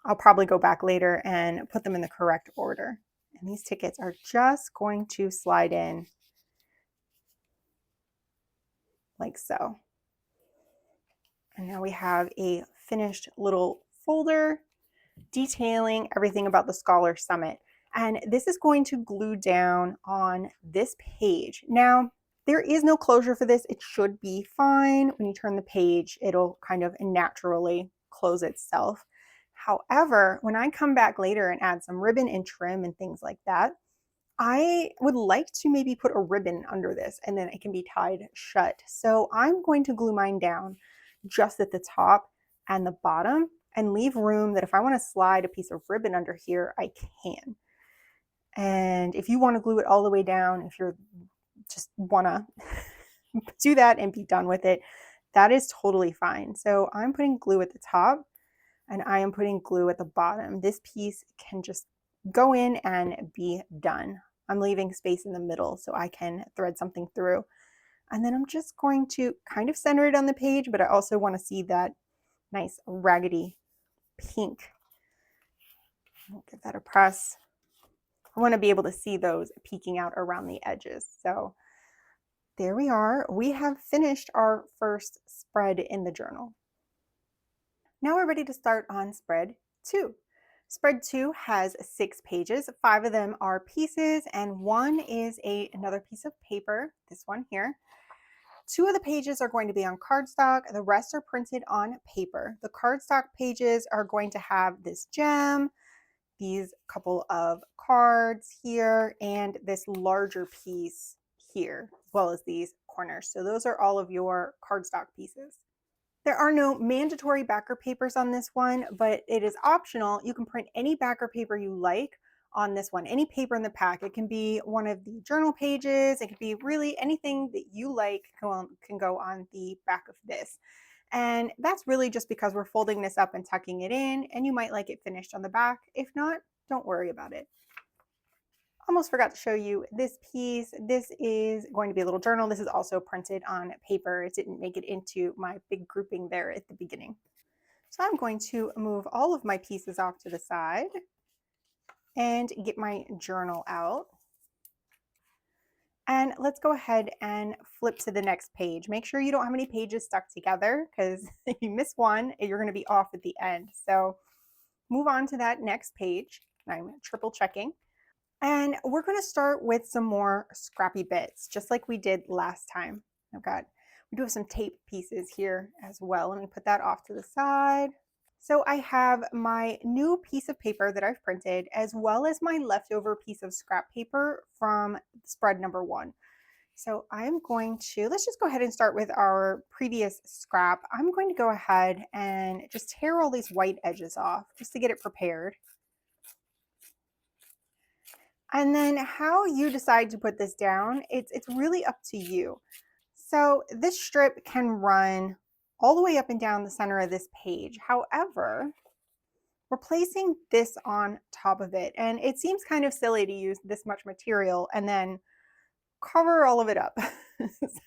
I'll probably go back later and put them in the correct order. And these tickets are just going to slide in like so. And now we have a finished little folder detailing everything about the Scholar Summit. And this is going to glue down on this page. Now, there is no closure for this. It should be fine. When you turn the page, it'll kind of naturally close itself. However, when I come back later and add some ribbon and trim and things like that, I would like to maybe put a ribbon under this and then it can be tied shut. So I'm going to glue mine down just at the top and the bottom and leave room that if I want to slide a piece of ribbon under here, I can. And if you want to glue it all the way down, if you're just want to do that and be done with it, that is totally fine. So I'm putting glue at the top and I am putting glue at the bottom. This piece can just go in and be done. I'm leaving space in the middle so I can thread something through. And then I'm just going to kind of center it on the page, but I also want to see that nice raggedy pink. I'll give that a press. I want to be able to see those peeking out around the edges. So there we are. We have finished our first spread in the journal. Now we're ready to start on spread 2. Spread 2 has 6 pages. 5 of them are pieces and 1 is another piece of paper, this one here. 2 of the pages are going to be on cardstock. The rest are printed on paper. The cardstock pages are going to have this gem, these couple of cards here, and this larger piece here, as well as these corners. So those are all of your cardstock pieces. There are no mandatory backer papers on this one, but it is optional. You can print any backer paper you like on this one, any paper in the pack. It can be one of the journal pages. It could be really anything that you like can go on the back of this. And that's really just because we're folding this up and tucking it in, and you might like it finished on the back. If not, don't worry about it. Almost forgot to show you this piece. This is going to be a little journal. This is also printed on paper. It didn't make it into my big grouping there at the beginning. So I'm going to move all of my pieces off to the side and get my journal out. And let's go ahead and flip to the next page. Make sure you don't have any pages stuck together, because if you miss one, you're going to be off at the end. So move on to that next page. I'm triple checking. And we're going to start with some more scrappy bits, just like we did last time. We do have some tape pieces here as well. Let me put that off to the side. So I have my new piece of paper that I've printed, as well as my leftover piece of scrap paper from spread number 1. So I'm going to, let's just go ahead and start with our previous scrap. I'm going to go ahead and just tear all these white edges off just to get it prepared. And then how you decide to put this down, it's really up to you. So this strip can run all the way up and down the center of this page. However, we're placing this on top of it, and it seems kind of silly to use this much material and then cover all of it up.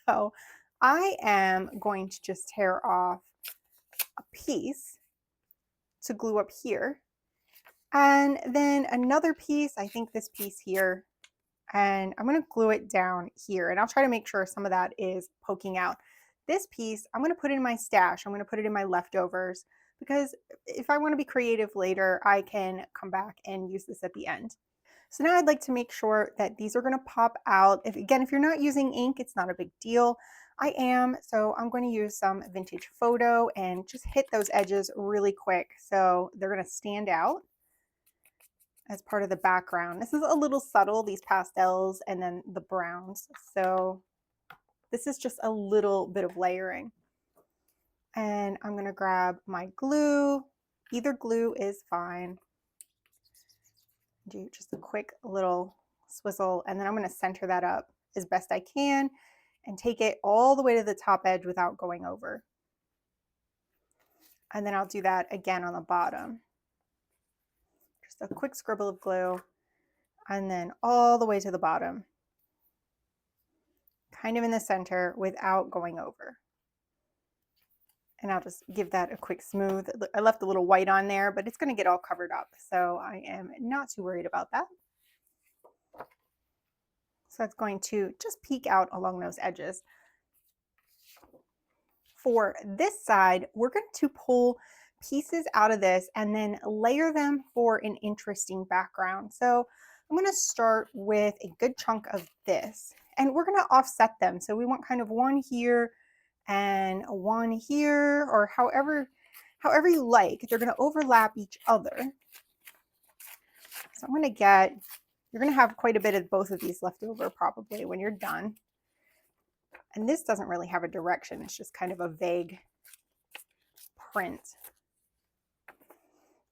So I am going to just tear off a piece to glue up here, and then another piece, I think this piece here, and I'm going to glue it down here, and I'll try to make sure some of that is poking out. This piece, I'm going to put in my stash. I'm going to put it in my leftovers because if I want to be creative later, I can come back and use this at the end. So now I'd like to make sure that these are going to pop out. If you're not using ink, it's not a big deal. I am, so I'm going to use some vintage photo and just hit those edges really quick so they're going to stand out as part of the background. This is a little subtle, these pastels and then the browns. So this is just a little bit of layering. And I'm going to grab my glue. Either glue is fine. Do just a quick little swizzle, and then I'm going to center that up as best I can and take it all the way to the top edge without going over. And then I'll do that again on the bottom. Just a quick scribble of glue, and then all the way to the bottom, kind of in the center without going over. And I'll just give that a quick smooth. I left a little white on there, but it's going to get all covered up, so I am not too worried about that. So that's going to just peek out along those edges. For this side, we're going to pull pieces out of this and then layer them for an interesting background. So I'm going to start with a good chunk of this, and we're going to offset them. So we want kind of one here and one here, or however you like. They're going to overlap each other. So I'm going to get, you're going to have quite a bit of both of these left over probably when you're done. And this doesn't really have a direction. It's just kind of a vague print.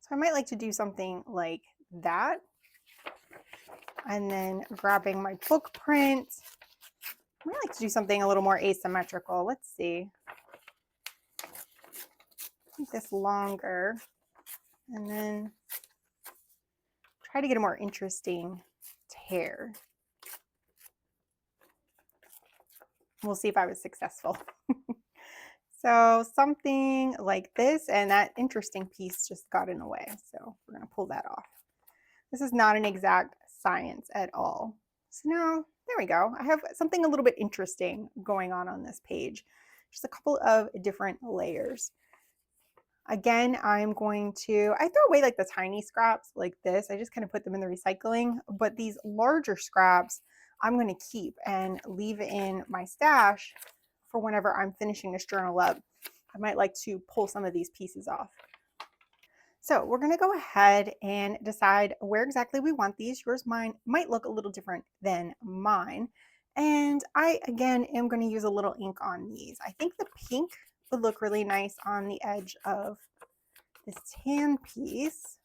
So I might like to do something like that. And then grabbing my book print, I might like to do something a little more asymmetrical. Let's see. Make this longer and then try to get a more interesting tear. We'll see if I was successful. So something like this, and that interesting piece just got in the way. So we're going to pull that off. This is not an exact science at all. So now, there we go. I have something a little bit interesting going on this page. Just a couple of different layers. Again, I'm going to, I throw away like the tiny scraps like this. I just kind of put them in the recycling, but these larger scraps I'm going to keep and leave in my stash for whenever I'm finishing this journal up. I might like to pull some of these pieces off. So we're going to go ahead and decide where exactly we want these. Mine might look a little different than mine. And I, again, am going to use a little ink on these. I think the pink would look really nice on the edge of this tan piece.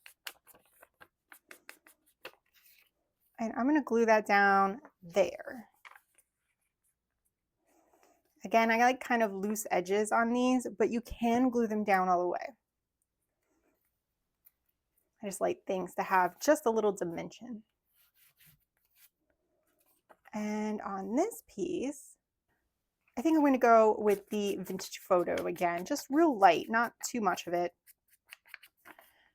And I'm going to glue that down there. Again, I like kind of loose edges on these, but you can glue them down all the way. I just like things to have just a little dimension. And on this piece, I think I'm going to go with the vintage photo again, just real light, not too much of it.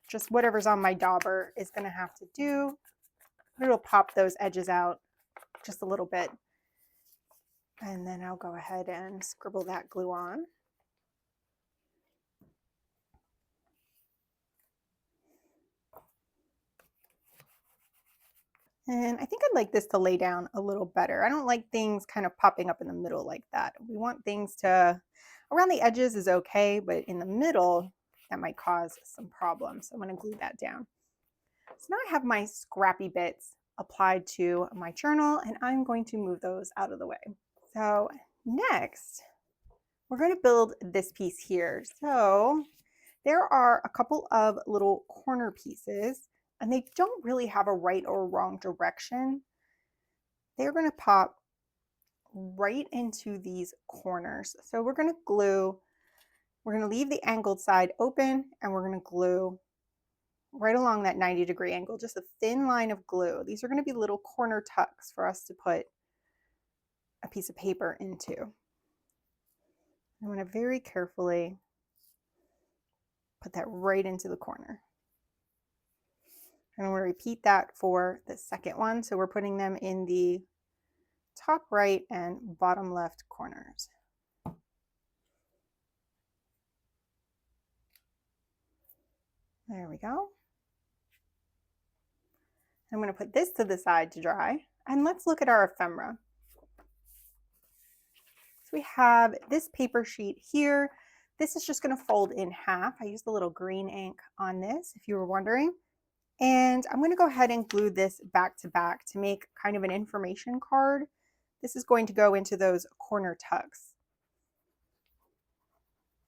Just whatever's on my dauber is going to have to do. It'll pop those edges out just a little bit. And then I'll go ahead and scribble that glue on. And I think I'd like this to lay down a little better. I don't like things kind of popping up in the middle like that. We want things to, around the edges is okay, but in the middle, that might cause some problems. So I'm going to glue that down. So now I have my scrappy bits applied to my journal, and I'm going to move those out of the way. So next, we're going to build this piece here. So there are a couple of little corner pieces, and they don't really have a right or wrong direction. They're going to pop right into these corners. So we're going to leave the angled side open, and we're going to glue right along that 90-degree angle, just a thin line of glue. These are going to be little corner tucks for us to put a piece of paper into. I'm going to very carefully put that right into the corner. And I'm going to repeat that for the second one. So we're putting them in the top right and bottom left corners. There we go. I'm going to put this to the side to dry, and let's look at our ephemera. So we have this paper sheet here. This is just going to fold in half. I used a little green ink on this, if you were wondering. And I'm going to go ahead and glue this back to back to make kind of an information card. This is going to go into those corner tucks.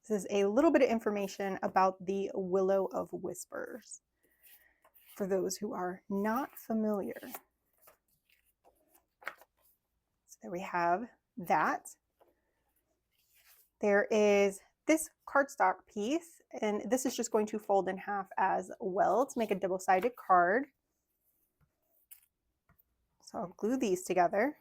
This is a little bit of information about the Willow of Whispers, for those who are not familiar. So there we have that. There is this cardstock piece, and this is just going to fold in half as well to make a double-sided card. So I'll glue these together.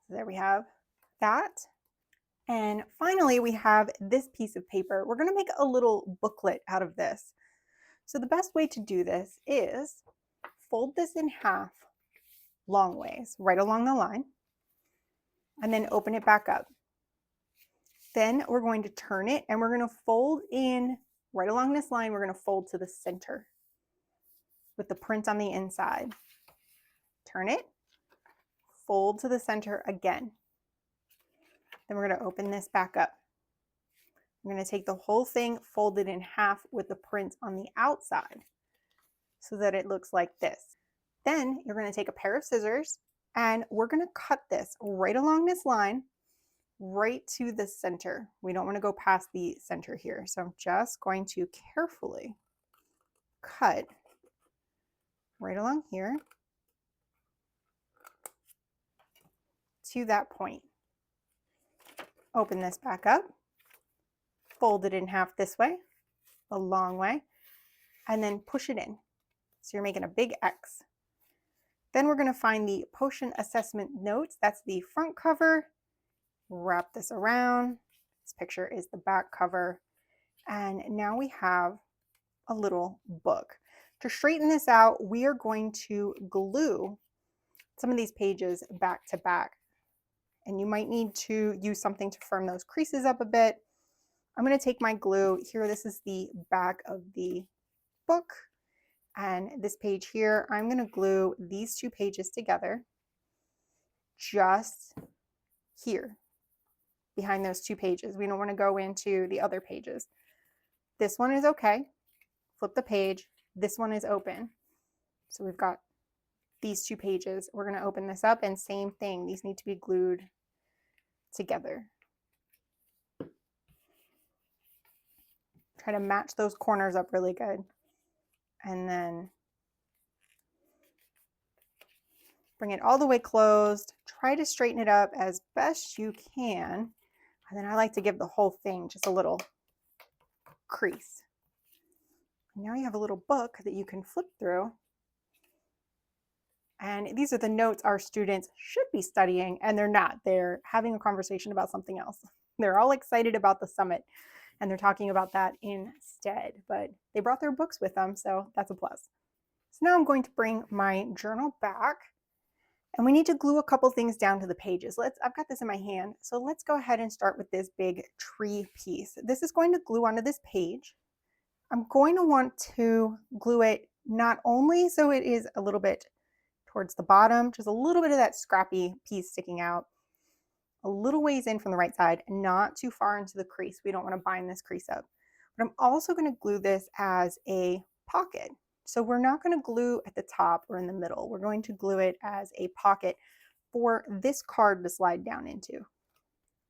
So there we have that. And finally, we have this piece of paper. We're going to make a little booklet out of this. So the best way to do this is fold this in half long ways, right along the line, and then open it back up. Then we're going to turn it, and we're going to fold in right along this line. We're going to fold to the center with the print on the inside. Turn it, fold to the center again. Then we're going to open this back up. I'm going to take the whole thing, fold it in half with the print on the outside so that it looks like this. Then you're going to take a pair of scissors, and we're going to cut this right along this line, right to the center. We don't want to go past the center here. So I'm just going to carefully cut right along here to that point. Open this back up, fold it in half this way, a long way, and then push it in. So you're making a big X. Then we're going to find the potion assessment notes. That's the front cover. Wrap this around. This picture is the back cover. And now we have a little book. To straighten this out, we are going to glue some of these pages back to back. And you might need to use something to firm those creases up a bit. I'm going to take my glue here. This is the back of the book. And this page here, I'm going to glue these two pages together just here behind those two pages. We don't want to go into the other pages. This one is okay. Flip the page. This one is open. So we've got these two pages. We're going to open this up, and same thing. These need to be glued together. Try to match those corners up really good. And then bring it all the way closed. Try to straighten it up as best you can. And then I like to give the whole thing just a little crease. And now you have a little book that you can flip through. And these are the notes our students should be studying, and they're not. They're having a conversation about something else. They're all excited about the summit, and they're talking about that instead. But they brought their books with them, so that's a plus. So now I'm going to bring my journal back, and we need to glue a couple things down to the pages. I've got this in my hand, so let's go ahead and start with this big tree piece. This is going to glue onto this page. I'm going to want to glue it not only so it is a little bit towards the bottom, just a little bit of that scrappy piece sticking out. a little ways in from the right side, not too far into the crease. We don't want to bind this crease up. But I'm also going to glue this as a pocket. So we're not going to glue at the top or in the middle. We're going to glue it as a pocket for this card to slide down into.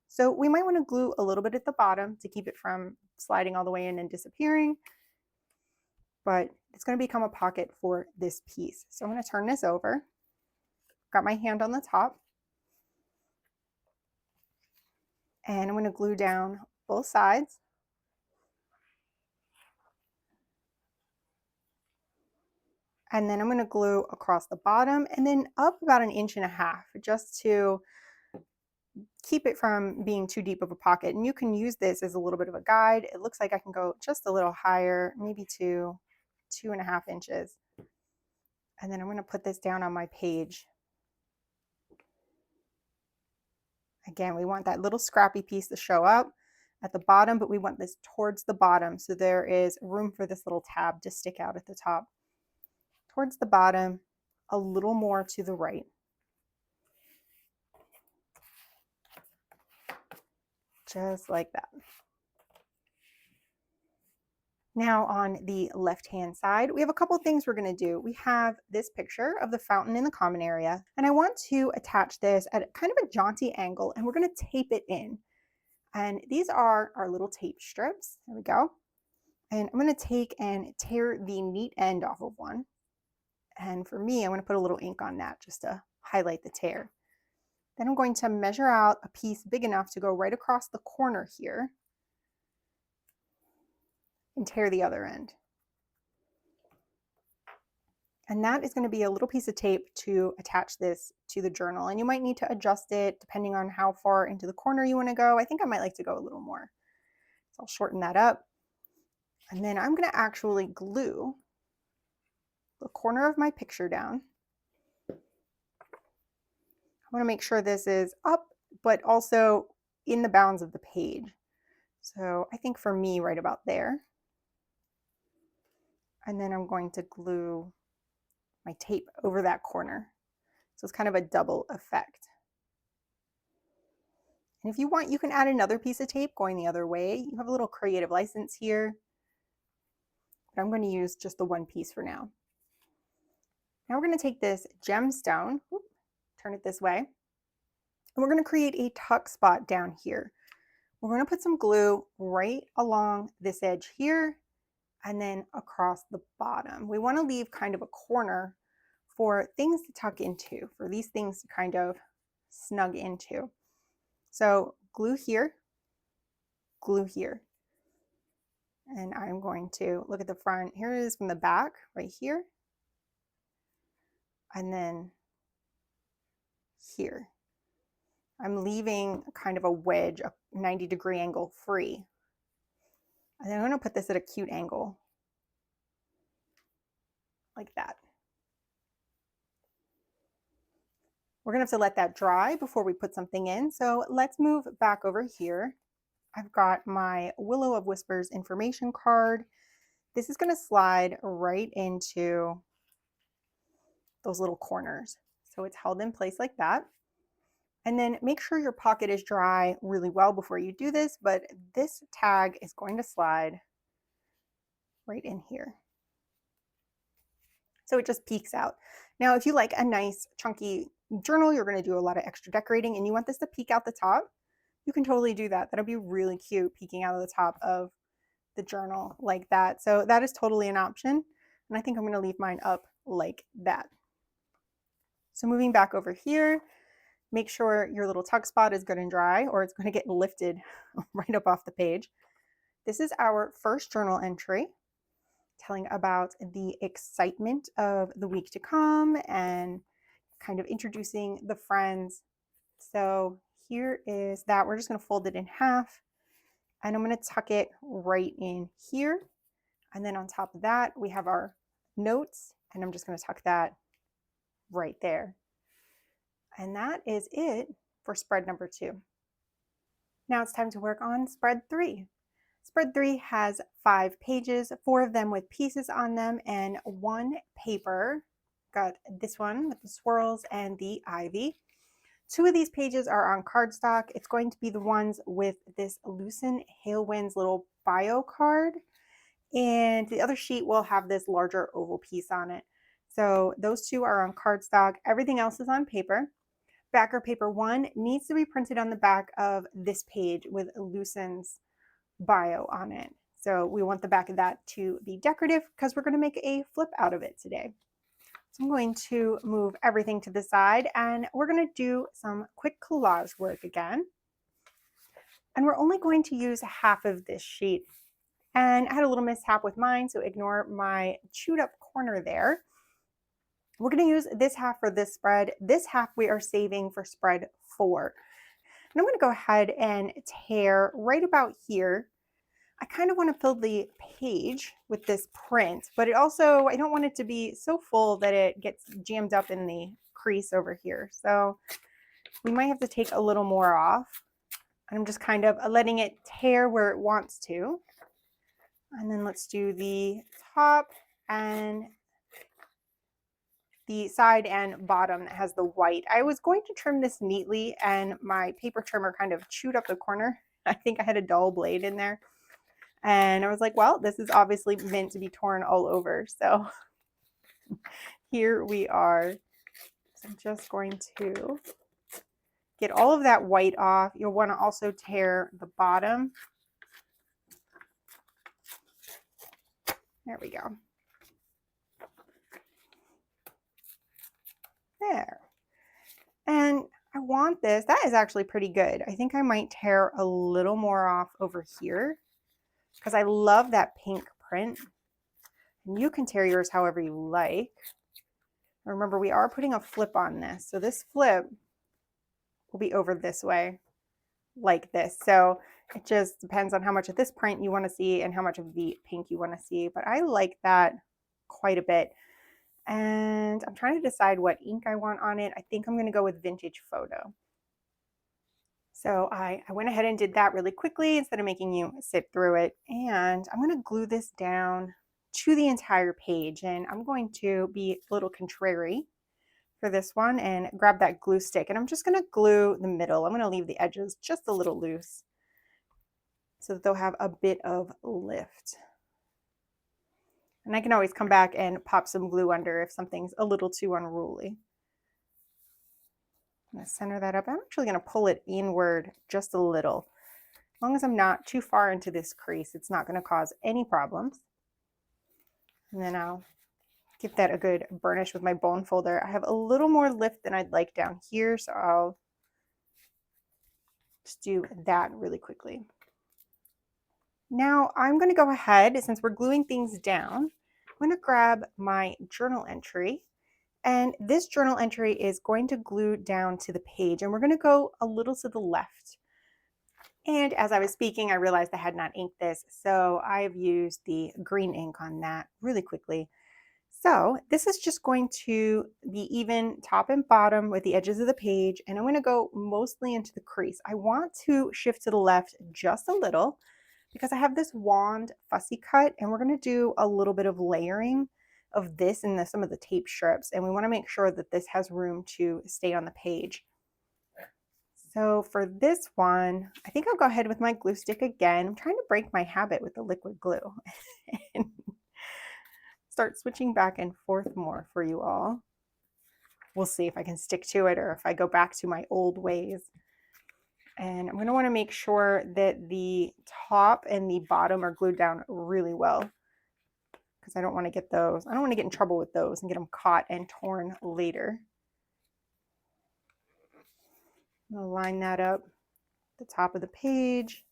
So we might want to glue a little bit at the bottom to keep it from sliding all the way in and disappearing, but it's going to become a pocket for this piece. So I'm going to turn this over. Got my hand on the top, and I'm going to glue down both sides. And then I'm going to glue across the bottom and then up about 1.5 inches just to keep it from being too deep of a pocket. And you can use this as a little bit of a guide. It looks like I can go just a little higher, maybe to 2.5 inches. And then I'm going to put this down on my page. Again, we want that little scrappy piece to show up at the bottom, but we want this towards the bottom. So there is room for this little tab to stick out at the top. Towards the bottom, a little more to the right. Just like that. Now on the left-hand side, we have a couple of things we're going to do. We have this picture of the fountain in the common area, and I want to attach this at kind of a jaunty angle, and we're going to tape it in. And these are our little tape strips. There we go. And I'm going to take and tear the neat end off of one. And for me, I'm going to put a little ink on that just to highlight the tear. Then I'm going to measure out a piece big enough to go right across the corner here and tear the other end. And that is going to be a little piece of tape to attach this to the journal. And you might need to adjust it depending on how far into the corner you want to go. I think I might like to go a little more. So I'll shorten that up. And then I'm going to actually glue the corner of my picture down. I want to make sure this is up, but also in the bounds of the page. So I think for me, right about there. And then I'm going to glue my tape over that corner. So it's kind of a double effect. And if you want, you can add another piece of tape going the other way. You have a little creative license here. But I'm going to use just the one piece for now. Now we're going to take this gemstone, turn it this way, and we're going to create a tuck spot down here. We're going to put some glue right along this edge here and then across the bottom. We want to leave kind of a corner for things to tuck into, for these things to kind of snug into. So glue here, and I'm going to look at the front. Here it is from the back, right here. And then here. I'm leaving kind of a wedge, a 90-degree angle free. And then I'm going to put this at a cute angle, like that. We're going to have to let that dry before we put something in. So let's move back over here. I've got my Willow of Whispers information card. This is going to slide right into those little corners. So it's held in place like that. And then make sure your pocket is dry really well before you do this, but this tag is going to slide right in here. So it just peeks out. Now, if you like a nice chunky journal, you're going to do a lot of extra decorating and you want this to peek out the top, you can totally do that. That'll be really cute, peeking out of the top of the journal like that. So that is totally an option. And I think I'm going to leave mine up like that. So moving back over here, make sure your little tuck spot is good and dry or it's going to get lifted right up off the page. This is our first journal entry, telling about the excitement of the week to come and kind of introducing the friends. So here is that. We're just going to fold it in half and I'm going to tuck it right in here. And then on top of that, we have our notes and I'm just going to tuck that right there. And that is it for spread number 2. Now it's time to work on spread 3. Spread 3 has 5 pages, 4 of them with pieces on them, and 1 paper. Got this one with the swirls and the ivy. 2 of these pages are on cardstock. It's going to be the ones with this Loosen Hailwinds little bio card, and the other sheet will have this larger oval piece on it. So those 2 are on cardstock. Everything else is on paper. Backer paper 1 needs to be printed on the back of this page with Loosen's bio on it. So we want the back of that to be decorative because we're going to make a flip out of it today. So I'm going to move everything to the side and we're going to do some quick collage work again. And we're only going to use half of this sheet. And I had a little mishap with mine, so ignore my chewed up corner there. We're going to use this half for this spread. This half we are saving for spread 4. And I'm going to go ahead and tear right about here. I kind of want to fill the page with this print, but it also, I don't want it to be so full that it gets jammed up in the crease over here. So we might have to take a little more off. I'm just kind of letting it tear where it wants to. And then let's do the top and the side and bottom that has the white. I was going to trim this neatly and my paper trimmer kind of chewed up the corner. I think I had a dull blade in there. And I was like, well, this is obviously meant to be torn all over. So here we are. So I'm just going to get all of that white off. You'll want to also tear the bottom. There we go. There. And I want this. That is actually pretty good. I think I might tear a little more off over here because I love that pink print. And you can tear yours however you like. Remember, we are putting a flip on this. So this flip will be over this way, like this. So it just depends on how much of this print you want to see and how much of the pink you want to see. But I like that quite a bit. And I'm trying to decide what ink I want on it. I think I'm going to go with Vintage Photo. So I went ahead and did that really quickly instead of making you sit through it. And I'm going to glue this down to the entire page. And I'm going to be a little contrary for this one and grab that glue stick. And I'm just going to glue the middle. I'm going to leave the edges just a little loose so that they'll have a bit of lift. And I can always come back and pop some glue under if something's a little too unruly. I'm going to center that up. I'm actually going to pull it inward just a little. As long as I'm not too far into this crease, it's not going to cause any problems. And then I'll give that a good burnish with my bone folder. I have a little more lift than I'd like down here, so I'll just do that really quickly. Now I'm going to go ahead, since we're gluing things down, I'm going to grab my journal entry. And this journal entry is going to glue down to the page, and we're going to go a little to the left. And as I was speaking, I realized I had not inked this, so I've used the green ink on that really quickly. So this is just going to be even top and bottom with the edges of the page, and I'm going to go mostly into the crease. I want to shift to the left just a little because I have this wand fussy cut, and we're going to do a little bit of layering of this in some of the tape strips, and we want to make sure that this has room to stay on the page. So for this one, I think I'll go ahead with my glue stick again. I'm trying to break my habit with the liquid glue and start switching back and forth more for you all. We'll see if I can stick to it or if I go back to my old ways. And I'm going to want to make sure that the top and the bottom are glued down really well, because I don't want to get those. I don't want to get in trouble with those and get them caught and torn later. I'll line that up at the top of the page.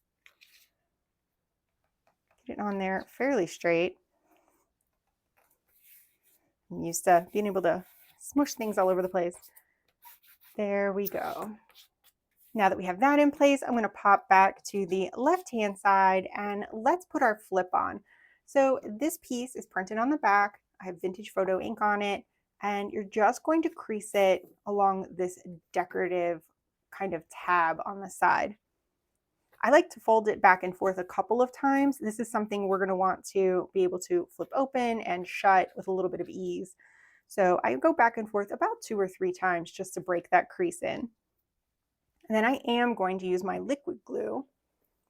Get it on there fairly straight. I'm used to being able to smush things all over the place. There we go. Now that we have that in place, I'm going to pop back to the left-hand side and let's put our flip on. So this piece is printed on the back. I have Vintage Photo ink on it, and you're just going to crease it along this decorative kind of tab on the side. I like to fold it back and forth a couple of times. This is something we're going to want to be able to flip open and shut with a little bit of ease. So I go back and forth about 2 or 3 times just to break that crease in. And then I am going to use my liquid glue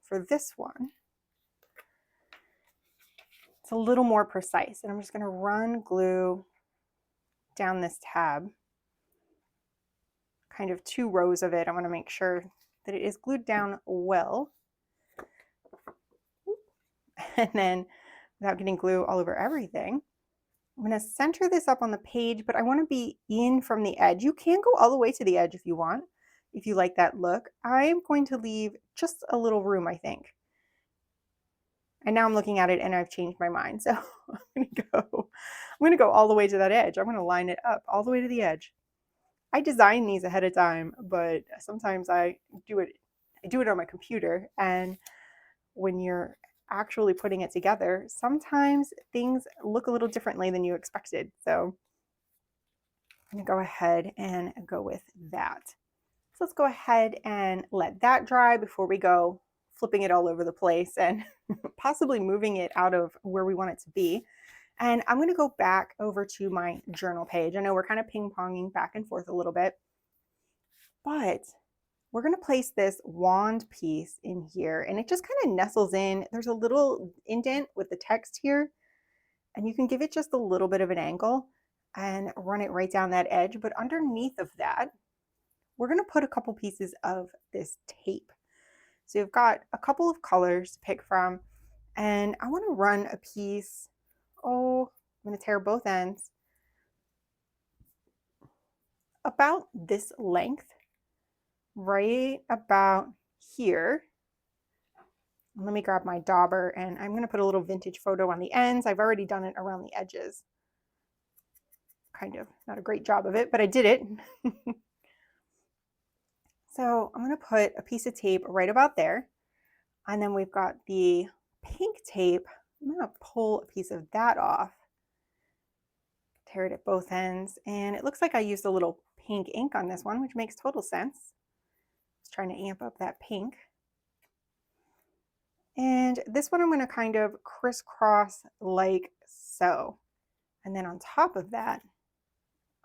for this one. It's a little more precise, and I'm just going to run glue down this tab, kind of 2 rows of it. I want to make sure that it is glued down well. And then, without getting glue all over everything, I'm going to center this up on the page, but I want to be in from the edge. You can go all the way to the edge if you want, if you like that look. I'm going to leave just a little room, I think. And now I'm looking at it and I've changed my mind. So I'm going to go all the way to that edge. I'm going to line it up all the way to the edge. I design these ahead of time, but sometimes I do it on my computer, and when you're actually putting it together, sometimes things look a little differently than you expected. So I'm going to go ahead and go with that. So let's go ahead and let that dry before we go flipping it all over the place and possibly moving it out of where we want it to be. And I'm going to go back over to my journal page. I know we're kind of ping-ponging back and forth a little bit, but we're going to place this wand piece in here, and it just kind of nestles in. There's a little indent with the text here, and you can give it just a little bit of an angle and run it right down that edge. But underneath of that, we're going to put a couple pieces of this tape. So you've got a couple of colors to pick from, and I want to run a piece. I'm going to tear both ends about this length, right about here. Let me grab my dauber, and I'm going to put a little vintage photo on the ends. I've already done it around the edges. Kind of not a great job of it, but I did it. So I'm going to put a piece of tape right about there. And then we've got the pink tape. I'm going to pull a piece of that off, tear it at both ends. And it looks like I used a little pink ink on this one, which makes total sense. I was trying to amp up that pink. And this one I'm going to kind of crisscross like so. And then on top of that,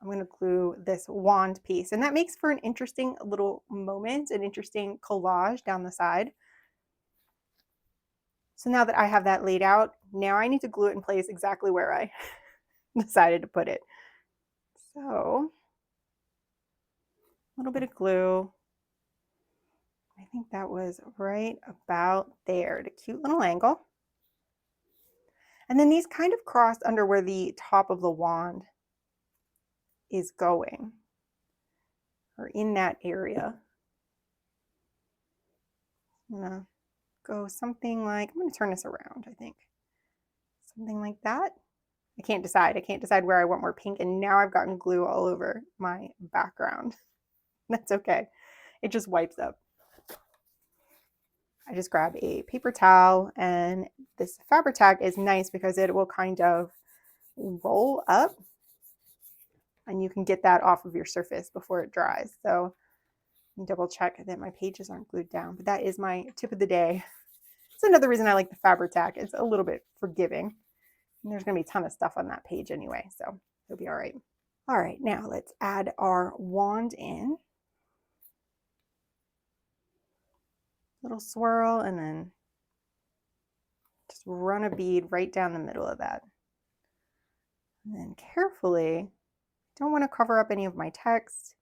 I'm going to glue this wand piece. And that makes for an interesting little moment, an interesting collage down the side. So now that I have that laid out, now I need to glue it in place exactly where I decided to put it. So a little bit of glue. I think that was right about there at a cute little angle. And then these kind of crossed under where the top of the wand is going, or in that area. I'm gonna go something like, I'm gonna turn this around, I think. Something like that. I can't decide where I want more pink, and now I've gotten glue all over my background. That's okay. It just wipes up. I just grab a paper towel, and this Fabri-Tac is nice because it will kind of roll up, and you can get that off of your surface before it dries. So double check that my pages aren't glued down, but that is my tip of the day. It's another reason I like the Fabri-Tac. It's a little bit forgiving. And there's going to be a ton of stuff on that page anyway, so it'll be all right. All right, now let's add our wand in. Little swirl, and then just run a bead right down the middle of that. And then carefully, don't want to cover up any of my text,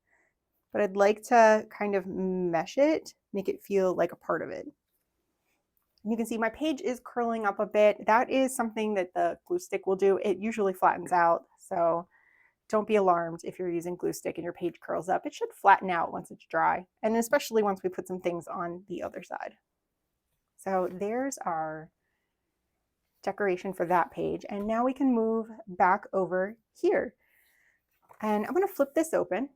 but I'd like to kind of mesh it, make it feel like a part of it. You can see my page is curling up a bit. That is something that the glue stick will do. It usually flattens out, so don't be alarmed if you're using glue stick and your page curls up. It should flatten out once it's dry, and especially once we put some things on the other side. So there's our decoration for that page, and now we can move back over here. And I'm going to flip this open,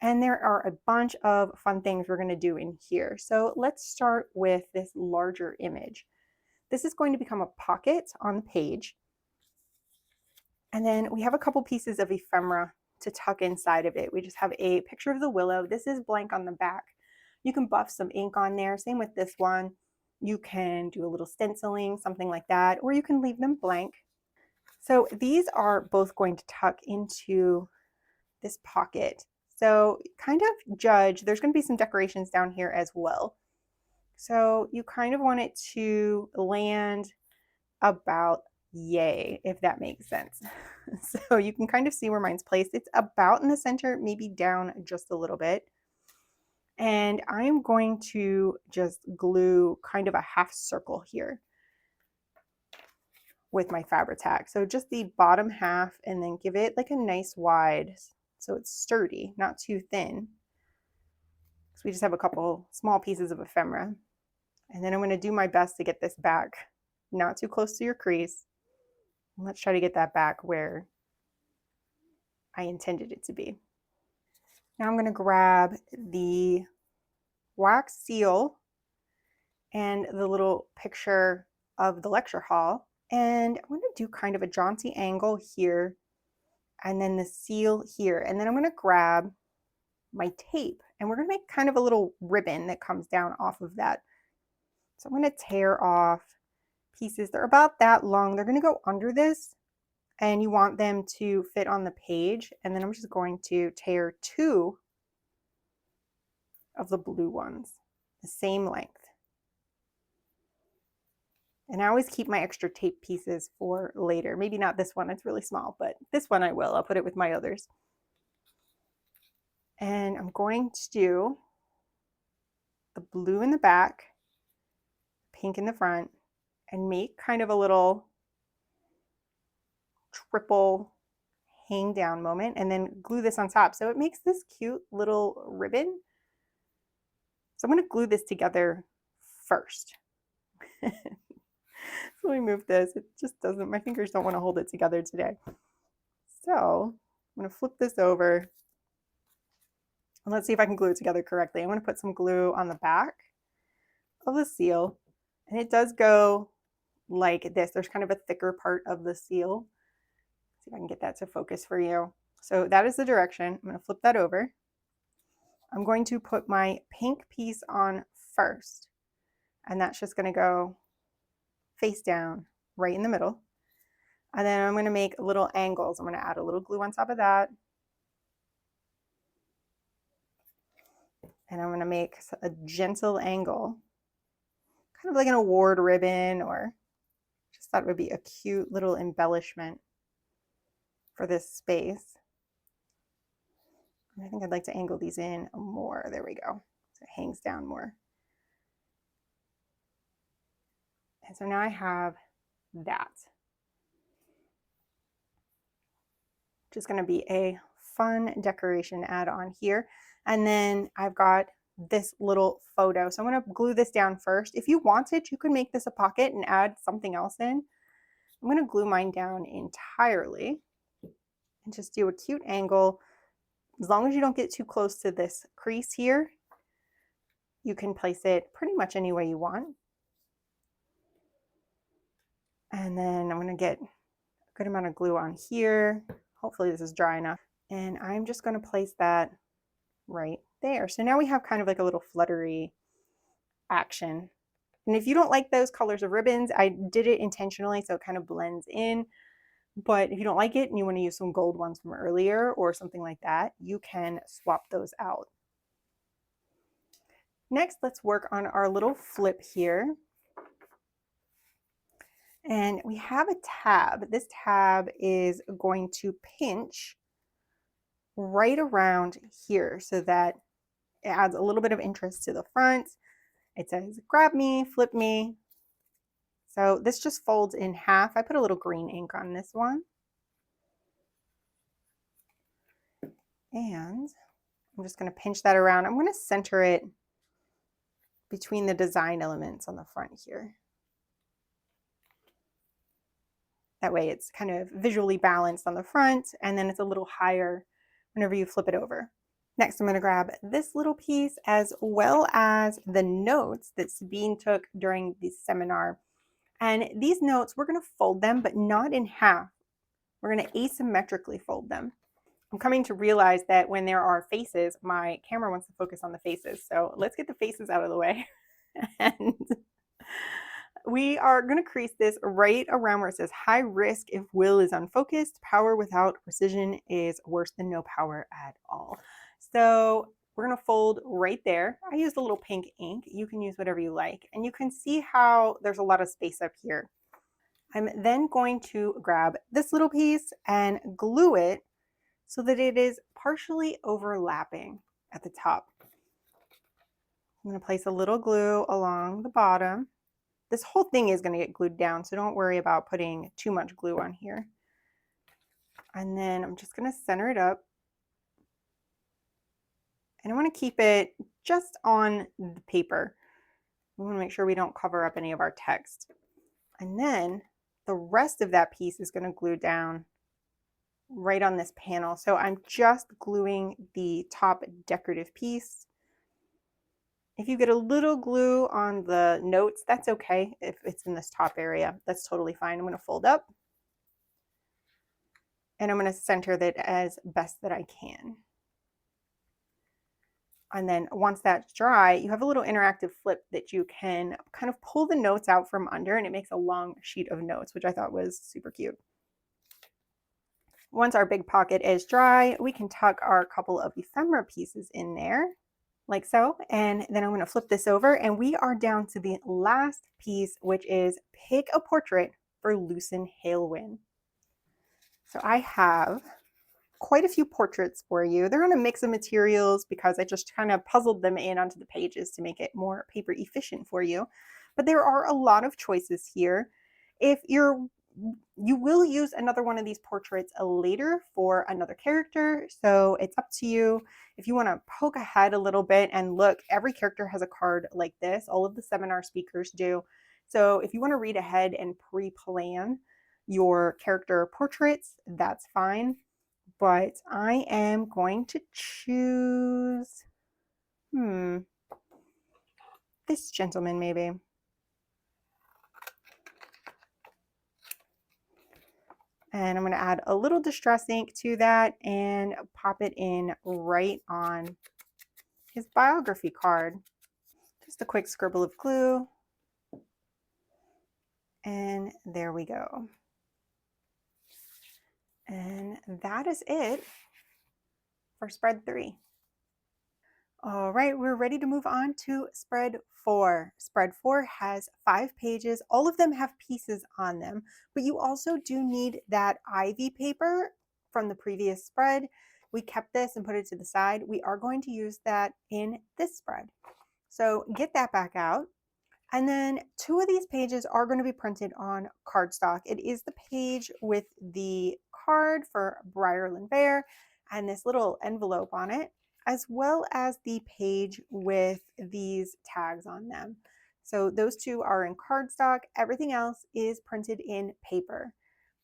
and there are a bunch of fun things we're going to do in here. So let's start with this larger image. This is going to become a pocket on the page. And then we have a couple pieces of ephemera to tuck inside of it. We just have a picture of the willow. This is blank on the back. You can buff some ink on there. Same with this one. You can do a little stenciling, something like that, or you can leave them blank. So these are both going to tuck into this pocket. So kind of judge, there's going to be some decorations down here as well. So you kind of want it to land about yay, if that makes sense. So you can kind of see where mine's placed. It's about in the center, maybe down just a little bit. And I'm going to just glue kind of a half circle here with my Fabri-Tac. So just the bottom half, and then give it like a nice wide so it's sturdy, not too thin. So we just have a couple small pieces of ephemera. And then I'm going to do my best to get this back not too close to your crease. Let's try to get that back where I intended it to be. Now I'm going to grab the wax seal and the little picture of the lecture hall, and I'm going to do kind of a jaunty angle here, and then the seal here, and then I'm going to grab my tape, and we're going to make kind of a little ribbon that comes down off of that. So I'm going to tear off pieces. They're about that long. They're going to go under this, and you want them to fit on the page. And then I'm just going to tear 2 of the blue ones, the same length. And I always keep my extra tape pieces for later. Maybe not this one, it's really small, but this one I will. I'll put it with my others. And I'm going to do the blue in the back, pink in the front, and make kind of a little triple hang down moment, and then glue this on top. So it makes this cute little ribbon. So I'm going to glue this together first. So let me move this. It just doesn't, my fingers don't want to hold it together today. So I'm going to flip this over. And let's see if I can glue it together correctly. I'm going to put some glue on the back of the seal. And it does go like this. There's kind of a thicker part of the seal. See if I can get that to focus for you. So that is the direction. I'm going to flip that over. I'm going to put my pink piece on first. And that's just going to go face down right in the middle. And then I'm going to make little angles. I'm going to add a little glue on top of that. And I'm going to make a gentle angle, kind of like an award ribbon, or just thought it would be a cute little embellishment for this space. And I think I'd like to angle these in more. There we go. So it hangs down more. And so now I have that. Just going to be a fun decoration add on here. And then I've got this little photo. So I'm going to glue this down first. If you wanted, you could make this a pocket and add something else in. I'm going to glue mine down entirely and just do a cute angle. As long as you don't get too close to this crease here, you can place it pretty much any way you want. And then I'm going to get a good amount of glue on here. Hopefully this is dry enough. And I'm just going to place that right there. So now we have kind of like a little fluttery action. And if you don't like those colors of ribbons, I did it intentionally so it kind of blends in. But if you don't like it and you want to use some gold ones from earlier or something like that, you can swap those out. Next, let's work on our little flip here. And we have a tab. This tab is going to pinch right around here so that it adds a little bit of interest to the front. It says, grab me, flip me. So this just folds in half. I put a little green ink on this one. And I'm just going to pinch that around. I'm going to center it between the design elements on the front here. That way it's kind of visually balanced on the front, and then it's a little higher whenever you flip it over. Next, I'm going to grab this little piece as well as the notes that Sabine took during the seminar. And these notes, we're going to fold them, but not in half. We're going to asymmetrically fold them. I'm coming to realize that when there are faces, my camera wants to focus on the faces. So let's get the faces out of the way. And we are going to crease this right around where it says high risk if will is unfocused. Power without precision is worse than no power at all. So we're going to fold right there. I used a little pink ink. You can use whatever you like. And you can see how there's a lot of space up here. I'm then going to grab this little piece and glue it so that it is partially overlapping at the top. I'm going to place a little glue along the bottom. This whole thing is going to get glued down, so don't worry about putting too much glue on here. And then I'm just going to center it up. And I want to keep it just on the paper. We want to make sure we don't cover up any of our text. And then the rest of that piece is going to glue down right on this panel. So I'm just gluing the top decorative piece. If you get a little glue on the notes, that's okay. If it's in this top area, that's totally fine. I'm going to fold up and I'm going to center that as best that I can. And then once that's dry, you have a little interactive flip that you can kind of pull the notes out from under, and it makes a long sheet of notes, which I thought was super cute. Once our big pocket is dry, we can tuck our couple of ephemera pieces in there, like so. And then I'm going to flip this over, and we are down to the last piece, which is pick a portrait for Lucen Halewind. So I have quite a few portraits for you. They're on a mix of materials because I just kind of puzzled them in onto the pages to make it more paper efficient for you. But there are a lot of choices here. If you will use another one of these portraits later for another character, so it's up to you. If you want to poke ahead a little bit and look, every character has a card like this. All of the seminar speakers do. So if you want to read ahead and pre-plan your character portraits, that's fine. But I am going to choose, this gentleman maybe. And I'm going to add a little distress ink to that and pop it in right on his biography card. Just a quick scribble of glue. And there we go. And that is it for spread 3. All right, we're ready to move on to spread 4. Spread 4 has 5 pages. All of them have pieces on them, but you also do need that ivy paper from the previous spread. We kept this and put it to the side. We are going to use that in this spread. So get that back out. And then 2 of these pages are going to be printed on cardstock. It is the page with the card for Briarland Bear and this little envelope on it, as well as the page with these tags on them. So those 2 are in cardstock. Everything else is printed in paper.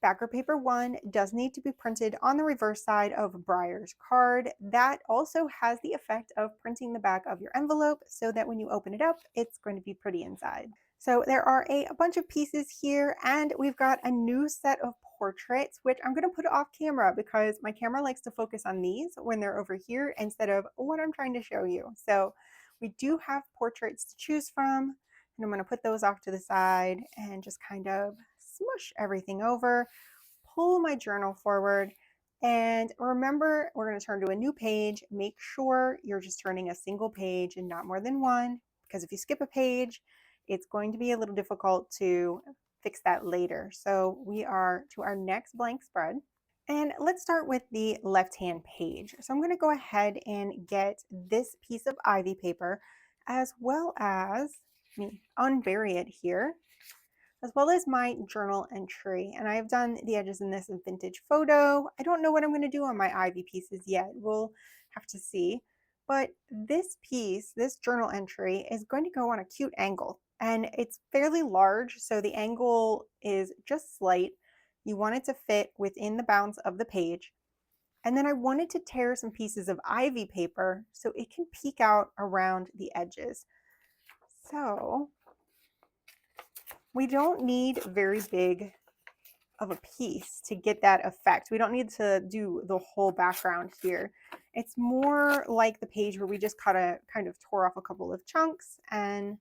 Backer paper 1 does need to be printed on the reverse side of Briar's card. That also has the effect of printing the back of your envelope so that when you open it up, it's going to be pretty inside. So there are a bunch of pieces here, and we've got a new set of portraits, which I'm going to put off camera because my camera likes to focus on these when they're over here instead of what I'm trying to show you. So we do have portraits to choose from, and I'm going to put those off to the side and just kind of smush everything over, pull my journal forward, and remember, we're going to turn to a new page. Make sure you're just turning a single page and not more than one, because if you skip a page, it's going to be a little difficult to fix that later. So we are to our next blank spread. And let's start with the left-hand page. So I'm going to go ahead and get this piece of ivy paper, as well as, let me unbury it here, as well as my journal entry. And I've done the edges in this in vintage photo. I don't know what I'm going to do on my ivy pieces yet. We'll have to see. But this piece, this journal entry, is going to go on a cute angle. And it's fairly large, so the angle is just slight. You want it to fit within the bounds of the page. And then I wanted to tear some pieces of ivy paper so it can peek out around the edges. So we don't need very big of a piece to get that effect. We don't need to do the whole background here. It's more like the page where we just kind of tore off a couple of chunks, and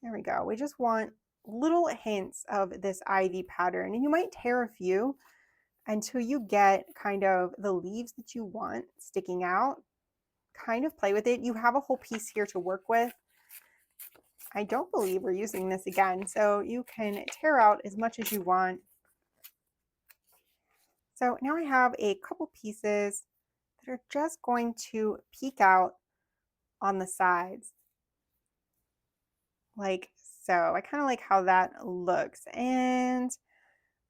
there we go. We just want little hints of this ivy pattern, and you might tear a few until you get kind of the leaves that you want sticking out, kind of play with it. You have a whole piece here to work with. I don't believe we're using this again, so you can tear out as much as you want. So now I have a couple pieces that are just going to peek out on the sides, like so. I kind of like how that looks, and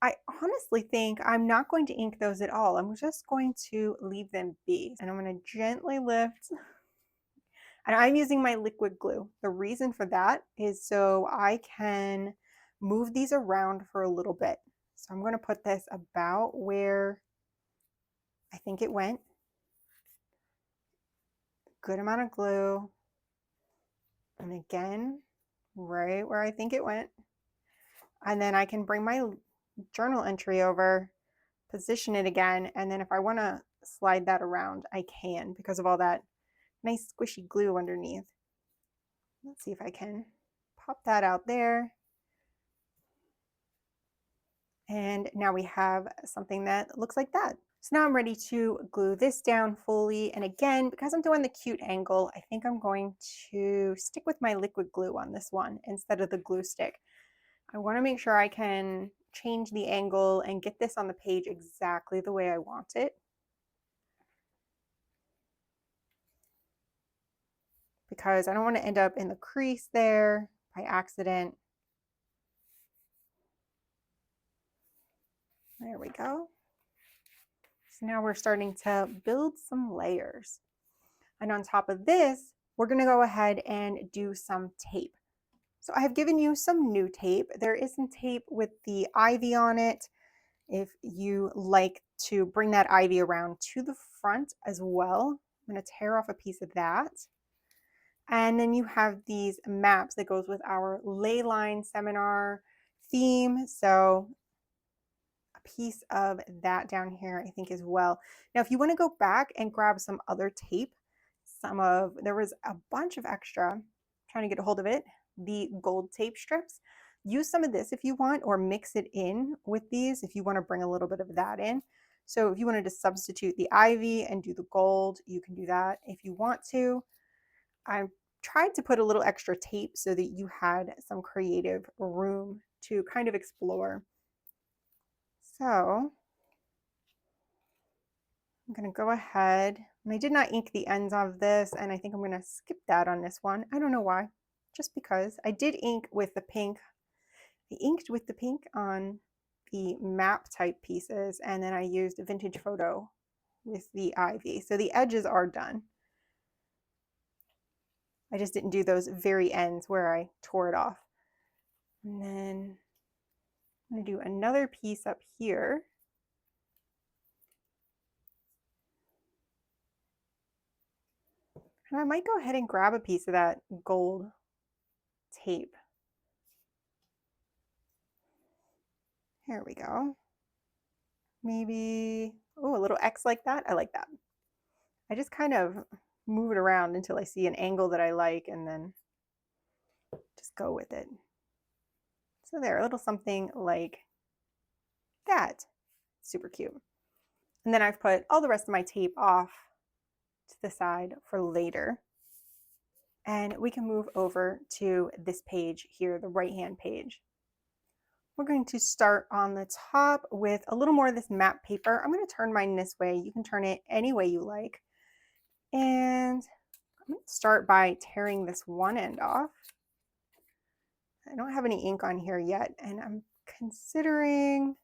I honestly think I'm not going to ink those at all. I'm just going to leave them be, and I'm going to gently lift. And I'm using my liquid glue. The reason for that is so I can move these around for a little bit. So I'm going to put this about where I think it went. Good amount of glue. And again, right where I think it went. And then I can bring my journal entry over, position it again, and then if I want to slide that around, I can because of all that nice squishy glue underneath. Let's see if I can pop that out there. And now we have something that looks like that. So now I'm ready to glue this down fully. And again, because I'm doing the cute angle, I think I'm going to stick with my liquid glue on this one instead of the glue stick. I want to make sure I can change the angle and get this on the page exactly the way I want it. Because I don't want to end up in the crease there by accident. There we go. So now we're starting to build some layers. And on top of this, we're going to go ahead and do some tape. So I have given you some new tape. There is some tape with the ivy on it. If you like to bring that ivy around to the front as well, I'm going to tear off a piece of that. And then you have these maps that goes with our ley line seminar theme. So a piece of that down here, I think, as well. Now, if you want to go back and grab some other tape, there was a bunch of extra, trying to get a hold of it, the gold tape strips. Use some of this if you want, or mix it in with these if you want to bring a little bit of that in. So if you wanted to substitute the ivy and do the gold, you can do that if you want to. I tried to put a little extra tape so that you had some creative room to kind of explore. So I'm going to go ahead, and I did not ink the ends of this, and I think I'm going to skip that on this one. I don't know why, just because. I did ink with the pink. I inked with the pink on the map type pieces, and then I used a vintage photo with the ivy. So the edges are done. I just didn't do those very ends where I tore it off. And then I'm going to do another piece up here. And I might go ahead and grab a piece of that gold tape. Here we go. Maybe, oh, a little X like that. I like that. I just kind of move it around until I see an angle that I like and then just go with it. So there, a little something like that. Super cute. And then I've put all the rest of my tape off to the side for later. And we can move over to this page here, the right-hand page. We're going to start on the top with a little more of this map paper. I'm going to turn mine this way. You can turn it any way you like. And I'm going to start by tearing this one end off. I don't have any ink on here yet, and I'm considering,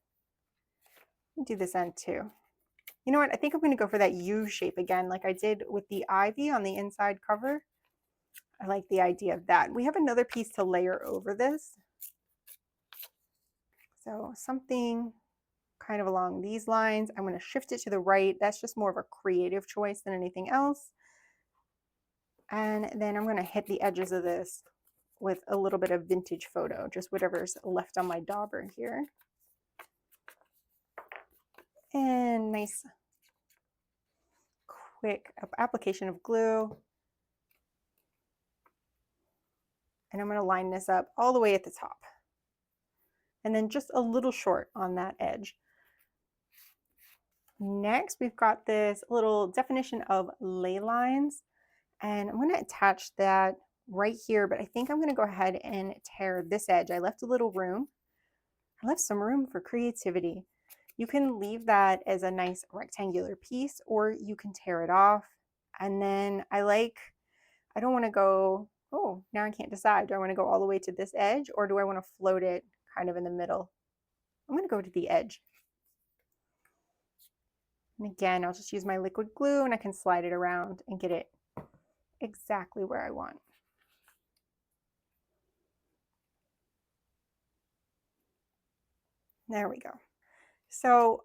do this end too. You know what? I think I'm going to go for that U shape again, like I did with the ivy on the inside cover. I like the idea of that. We have another piece to layer over this. So something kind of along these lines. I'm going to shift it to the right. That's just more of a creative choice than anything else. And then I'm going to hit the edges of this with a little bit of vintage photo, just whatever's left on my dauber here. And nice quick application of glue. And I'm going to line this up all the way at the top. And then just a little short on that edge. Next, we've got this little definition of ley lines. And I'm going to attach that right here, but I think I'm going to go ahead and tear this edge. I left a little room. I left some room for creativity. You can leave that as a nice rectangular piece, or you can tear it off. And then I don't want to go, oh, now I can't decide. Do I want to go all the way to this edge, or do I want to float it kind of in the middle? I'm going to go to the edge. And again, I'll just use my liquid glue and I can slide it around and get it exactly where I want. There we go. So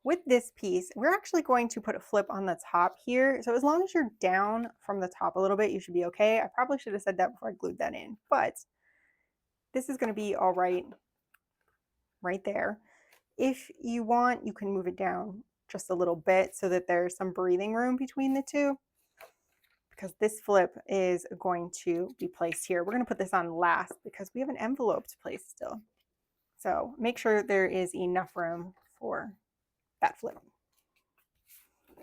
with this piece, we're actually going to put a flip on the top here. So as long as you're down from the top a little bit, you should be okay. I probably should have said that before I glued that in, but this is going to be all right there. If you want, you can move it down just a little bit so that there's some breathing room between the two, because this flip is going to be placed here. We're going to put this on last because we have an envelope to place still. So make sure there is enough room for that flip.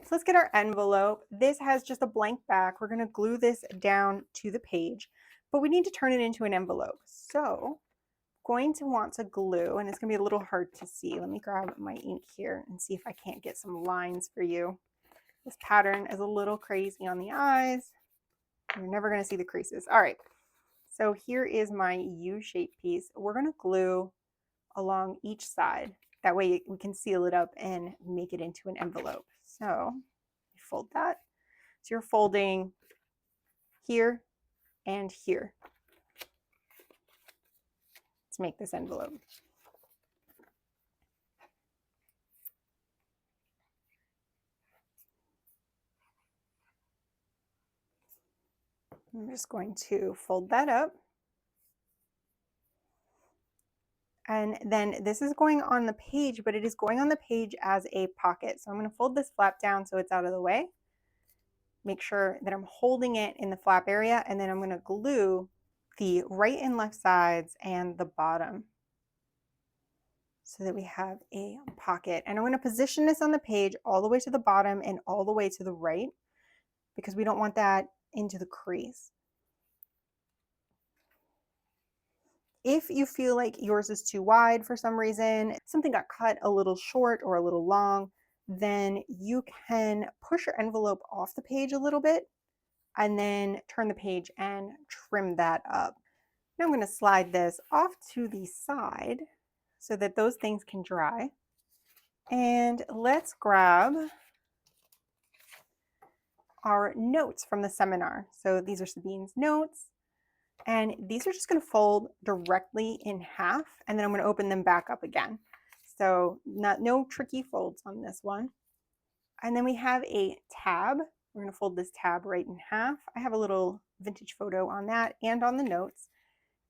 So let's get our envelope. This has just a blank back. We're going to glue this down to the page, but we need to turn it into an envelope. So going to want to glue, and it's going to be a little hard to see. Let me grab my ink here and see if I can't get some lines for you. This pattern is a little crazy on the eyes. You're never going to see the creases. All right, so here is my U-shaped piece. We're going to glue along each side. That way we can seal it up and make it into an envelope. So fold that. So you're folding here and here to make this envelope. I'm just going to fold that up. And then this is going on the page, but it is going on the page as a pocket. So I'm going to fold this flap down so it's out of the way. Make sure that I'm holding it in the flap area, and then I'm going to glue the right and left sides and the bottom so that we have a pocket. And I'm going to position this on the page all the way to the bottom and all the way to the right, because we don't want that into the crease. If you feel like yours is too wide for some reason, something got cut a little short or a little long, then you can push your envelope off the page a little bit and then turn the page and trim that up. Now I'm going to slide this off to the side so that those things can dry. And let's grab our notes from the seminar. So these are Sabine's notes. And these are just going to fold directly in half, and then I'm going to open them back up again. So no tricky folds on this one. And then we have a tab. We're going to fold this tab right in half. I have a little vintage photo on that and on the notes.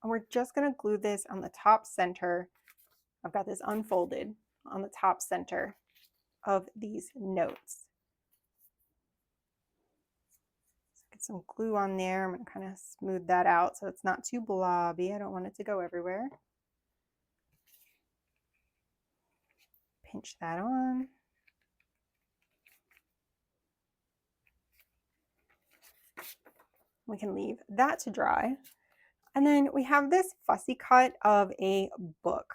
And we're just going to glue this on the top center. I've got this unfolded on the top center of these notes. Get some glue on there. I'm going to kind of smooth that out so it's not too blobby. I don't want it to go everywhere. Pinch that on. We can leave that to dry. And then we have this fussy cut of a book.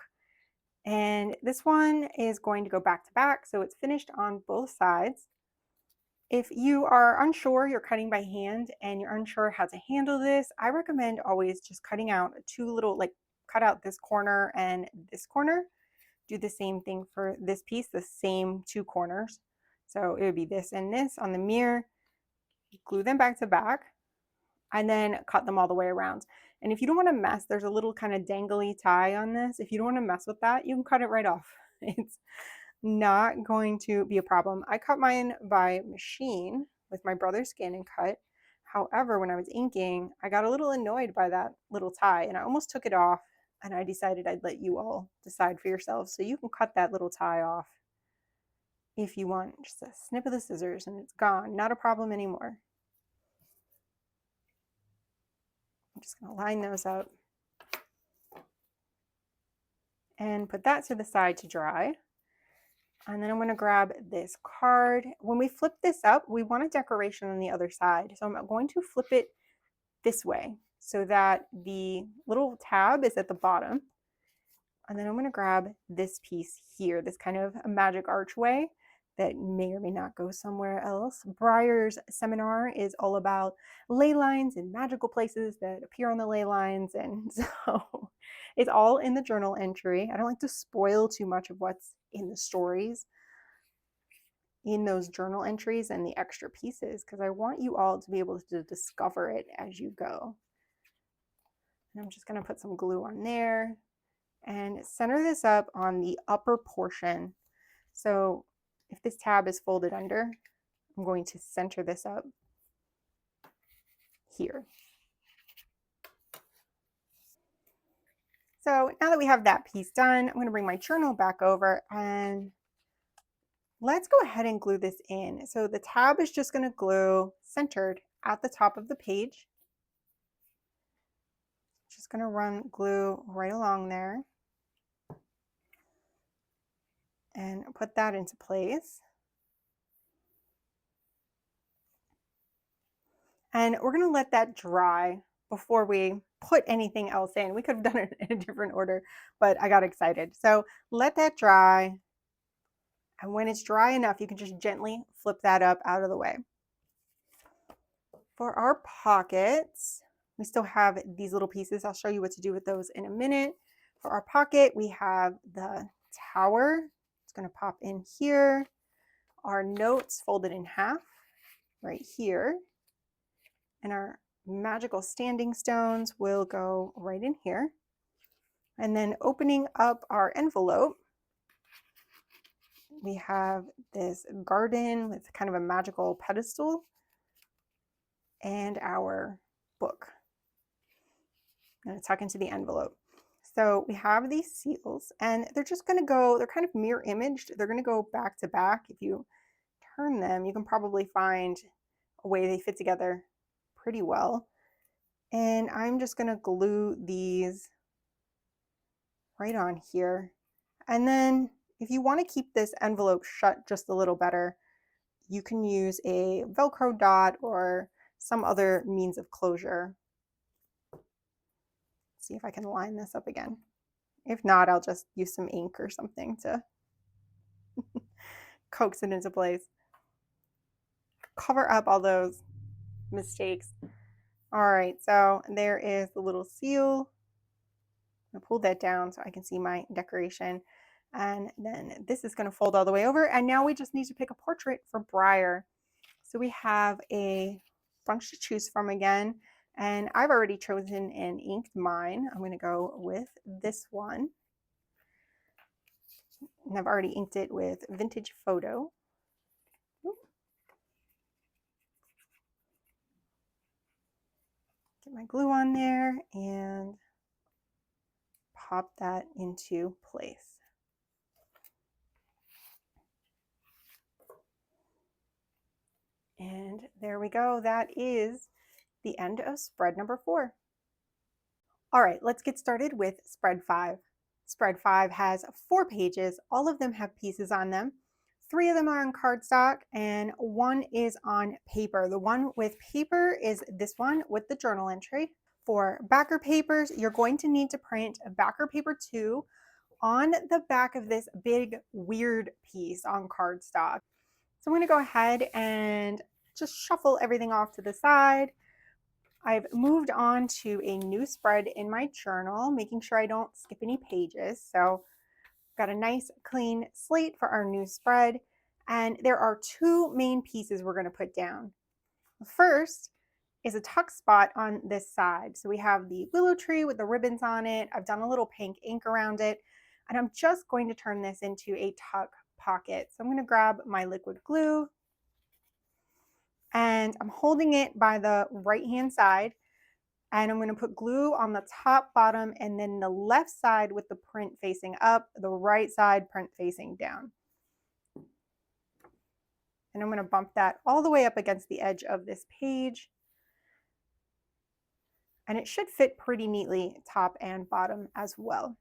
And this one is going to go back to back, so it's finished on both sides. If you are unsure, you're cutting by hand and you're unsure how to handle this, I recommend always just cutting out two little, like cut out this corner and this corner. Do the same thing for this piece, the same two corners. So it would be this and this on the mirror. Glue them back to back and then cut them all the way around. And if you don't want to mess, there's a little kind of dangly tie on this. If you don't want to mess with that, you can cut it right off. It's not going to be a problem. I cut mine by machine with my brother's skin and cut. However, when I was inking, I got a little annoyed by that little tie and I almost took it off, and I decided I'd let you all decide for yourselves. So you can cut that little tie off if you want. Just a snip of the scissors and it's gone. Not a problem anymore. I'm just going to line those up and put that to the side to dry. And then I'm going to grab this card. When we flip this up, we want a decoration on the other side. So I'm going to flip it this way so that the little tab is at the bottom. And then I'm going to grab this piece here, this kind of a magic archway that may or may not go somewhere else. Breyer's seminar is all about ley lines and magical places that appear on the ley lines. And so it's all in the journal entry. I don't like to spoil too much of what's in the stories in those journal entries and the extra pieces, because I want you all to be able to discover it as you go. And I'm just going to put some glue on there and center this up on the upper portion. So if this tab is folded under, I'm going to center this up here. So now that we have that piece done, I'm going to bring my journal back over and let's go ahead and glue this in. So the tab is just going to glue centered at the top of the page. Just going to run glue right along there and put that into place. And we're going to let that dry before we put anything else in. We could have done it in a different order, but I got excited. So let that dry. And when it's dry enough, you can just gently flip that up out of the way. For our pockets, we still have these little pieces. I'll show you what to do with those in a minute. For our pocket, we have the tower. It's going to pop in here. Our notes folded in half right here. And our magical standing stones will go right in here. And then opening up our envelope, we have this garden with kind of a magical pedestal and our book. I'm going to tuck into the envelope. So we have these seals and they're just going to go, they're kind of mirror imaged. They're going to go back to back. If you turn them, you can probably find a way they fit together pretty well. And I'm just going to glue these right on here. And then if you want to keep this envelope shut just a little better, you can use a Velcro dot or some other means of closure. Let's see if I can line this up again. If not, I'll just use some ink or something to coax it into place. Cover up all those mistakes. All right, so there is the little seal. I'm gonna pull that down so I can see my decoration. And then this is gonna fold all the way over. And now we just need to pick a portrait for Breyer. So we have a bunch to choose from again. And I've already chosen and inked mine. I'm gonna go with this one. And I've already inked it with Vintage Photo. Get my glue on there and pop that into place. And there we go. That is the end of spread number 4. All right, let's get started with spread 5. Spread 5 has 4 pages. All of them have pieces on them. 3 of them are on cardstock and 1 is on paper. The one with paper is this one with the journal entry. For backer papers, you're going to need to print a backer paper 2 on the back of this big weird piece on cardstock. So I'm going to go ahead and just shuffle everything off to the side. I've moved on to a new spread in my journal, making sure I don't skip any pages. So I've got a nice clean slate for our new spread. And there are 2 main pieces we're going to put down. The first is a tuck spot on this side. So we have the willow tree with the ribbons on it. I've done a little pink ink around it. And I'm just going to turn this into a tuck pocket. So I'm going to grab my liquid glue and I'm holding it by the right hand side and I'm going to put glue on the top, bottom, and then the left side with the print facing up, the right side print facing down. And I'm going to bump that all the way up against the edge of this page. And it should fit pretty neatly top and bottom as well.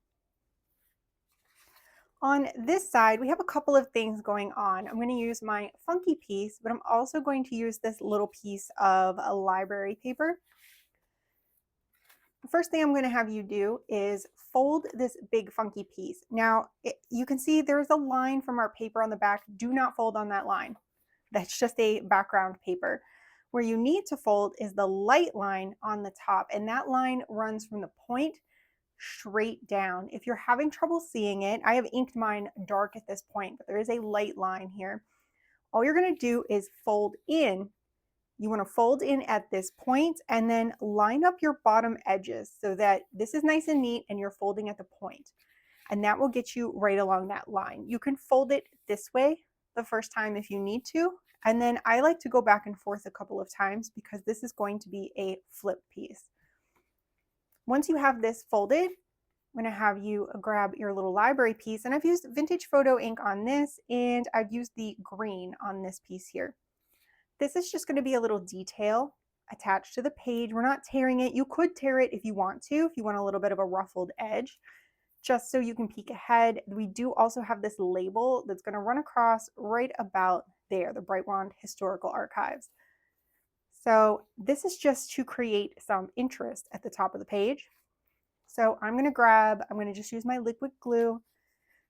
On this side, we have a couple of things going on. I'm going to use my funky piece, but I'm also going to use this little piece of a library paper. The first thing I'm going to have you do is fold this big funky piece. Now, you can see there's a line from our paper on the back. Do not fold on that line. That's just a background paper. Where you need to fold is the light line on the top, and that line runs from the point straight down. If you're having trouble seeing it, I have inked mine dark at this point, but there is a light line here. All you're going to do is fold in. You want to fold in at this point and then line up your bottom edges so that this is nice and neat and you're folding at the point. And that will get you right along that line. You can fold it this way the first time if you need to. And then I like to go back and forth a couple of times because this is going to be a flip piece. Once you have this folded, I'm going to have you grab your little library piece, and I've used vintage photo ink on this, and I've used the green on this piece here. This is just going to be a little detail attached to the page. We're not tearing it. You could tear it if you want a little bit of a ruffled edge, just so you can peek ahead. We do also have this label that's going to run across right about there, the Brightwand Historical Archives. So this is just to create some interest at the top of the page. So I'm going to just use my liquid glue.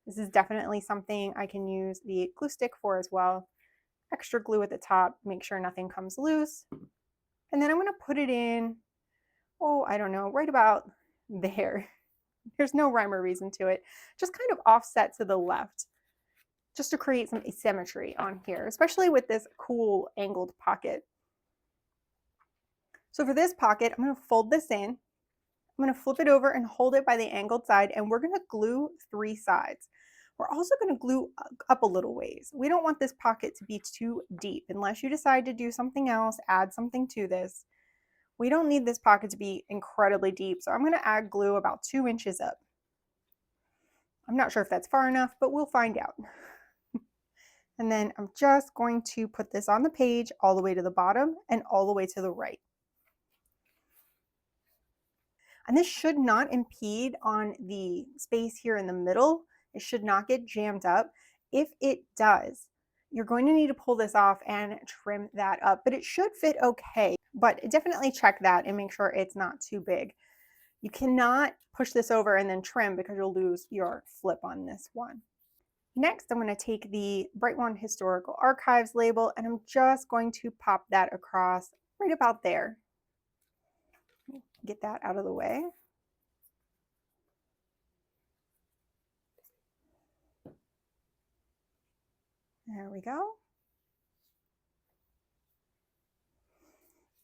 This is definitely something I can use the glue stick for as well. Extra glue at the top, make sure nothing comes loose. And then I'm going to put it in, I don't know, right about there. There's no rhyme or reason to it. Just kind of offset to the left, just to create some asymmetry on here, especially with this cool angled pocket. So for this pocket, I'm going to fold this in. I'm going to flip it over and hold it by the angled side, and we're going to glue 3 sides. We're also going to glue up a little ways. We don't want this pocket to be too deep unless you decide to do something else, add something to this. We don't need this pocket to be incredibly deep, so I'm going to add glue about 2 inches up. I'm not sure if that's far enough, but we'll find out. And then I'm just going to put this on the page all the way to the bottom and all the way to the right. And this should not impede on the space here in the middle. It should not get jammed up. If it does, you're going to need to pull this off and trim that up, but it should fit okay. But definitely check that and make sure it's not too big. You cannot push this over and then trim because you'll lose your flip on this one. Next, I'm going to take the Brightwand Historical Archives label, and I'm just going to pop that across right about there. Get that out of the way. There we go.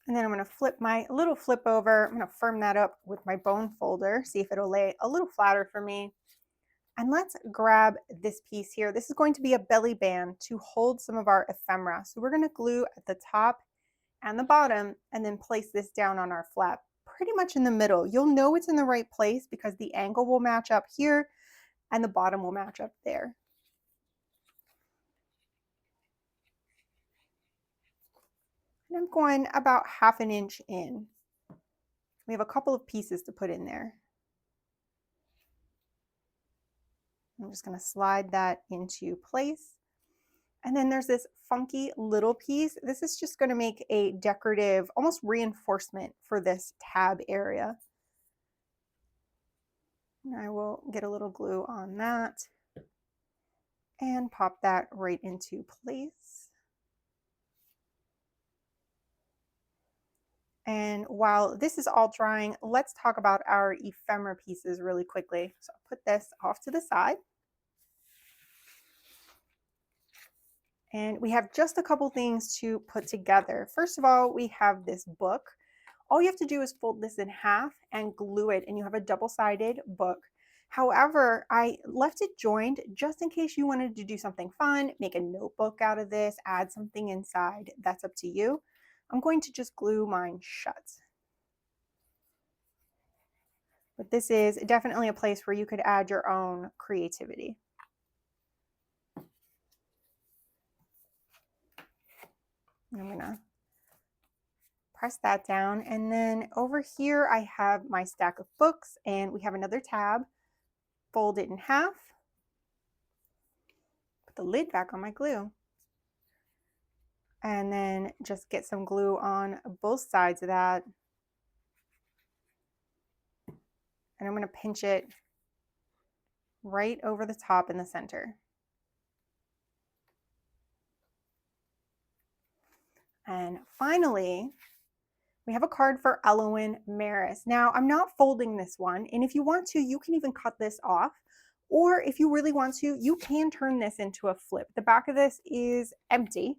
And then I'm going to flip my little flip over. I'm going to firm that up with my bone folder, see if it'll lay a little flatter for me. And let's grab this piece here. This is going to be a belly band to hold some of our ephemera. So we're going to glue at the top and the bottom and then place this down on our flap, pretty much in the middle. You'll know it's in the right place because the angle will match up here and the bottom will match up there. And I'm going about 1/2 inch in. We have a couple of pieces to put in there. I'm just going to slide that into place. And then there's this funky little piece. This is just going to make a decorative, almost reinforcement for this tab area. And I will get a little glue on that and pop that right into place. And while this is all drying, let's talk about our ephemera pieces really quickly. So I'll put this off to the side. And we have just a couple things to put together. First of all, we have this book. All you have to do is fold this in half and glue it, and you have a double-sided book. However, I left it joined just in case you wanted to do something fun, make a notebook out of this, add something inside. That's up to you. I'm going to just glue mine shut. But this is definitely a place where you could add your own creativity. I'm going to press that down, and then over here I have my stack of books, and we have another tab. Fold it in half, the lid back on my glue. And then just get some glue on both sides of that. And I'm going to pinch it right over the top in the center. And finally, we have a card for Elowen Maris. Now, I'm not folding this one, and if you want to, you can even cut this off, or if you really want to, you can turn this into a flip. The back of this is empty.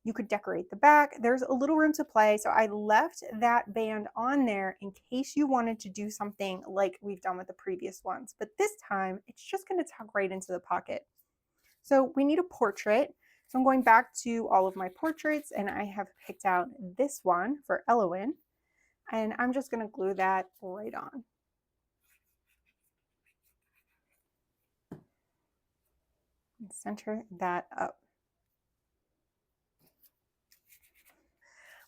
You could decorate the back. There's a little room to play, so I left that band on there in case you wanted to do something like we've done with the previous ones, but this time it's just going to tuck right into the pocket. So we need a portrait. So I'm going back to all of my portraits, and I have picked out this one for Elowen, and I'm just going to glue that right on. And center that up.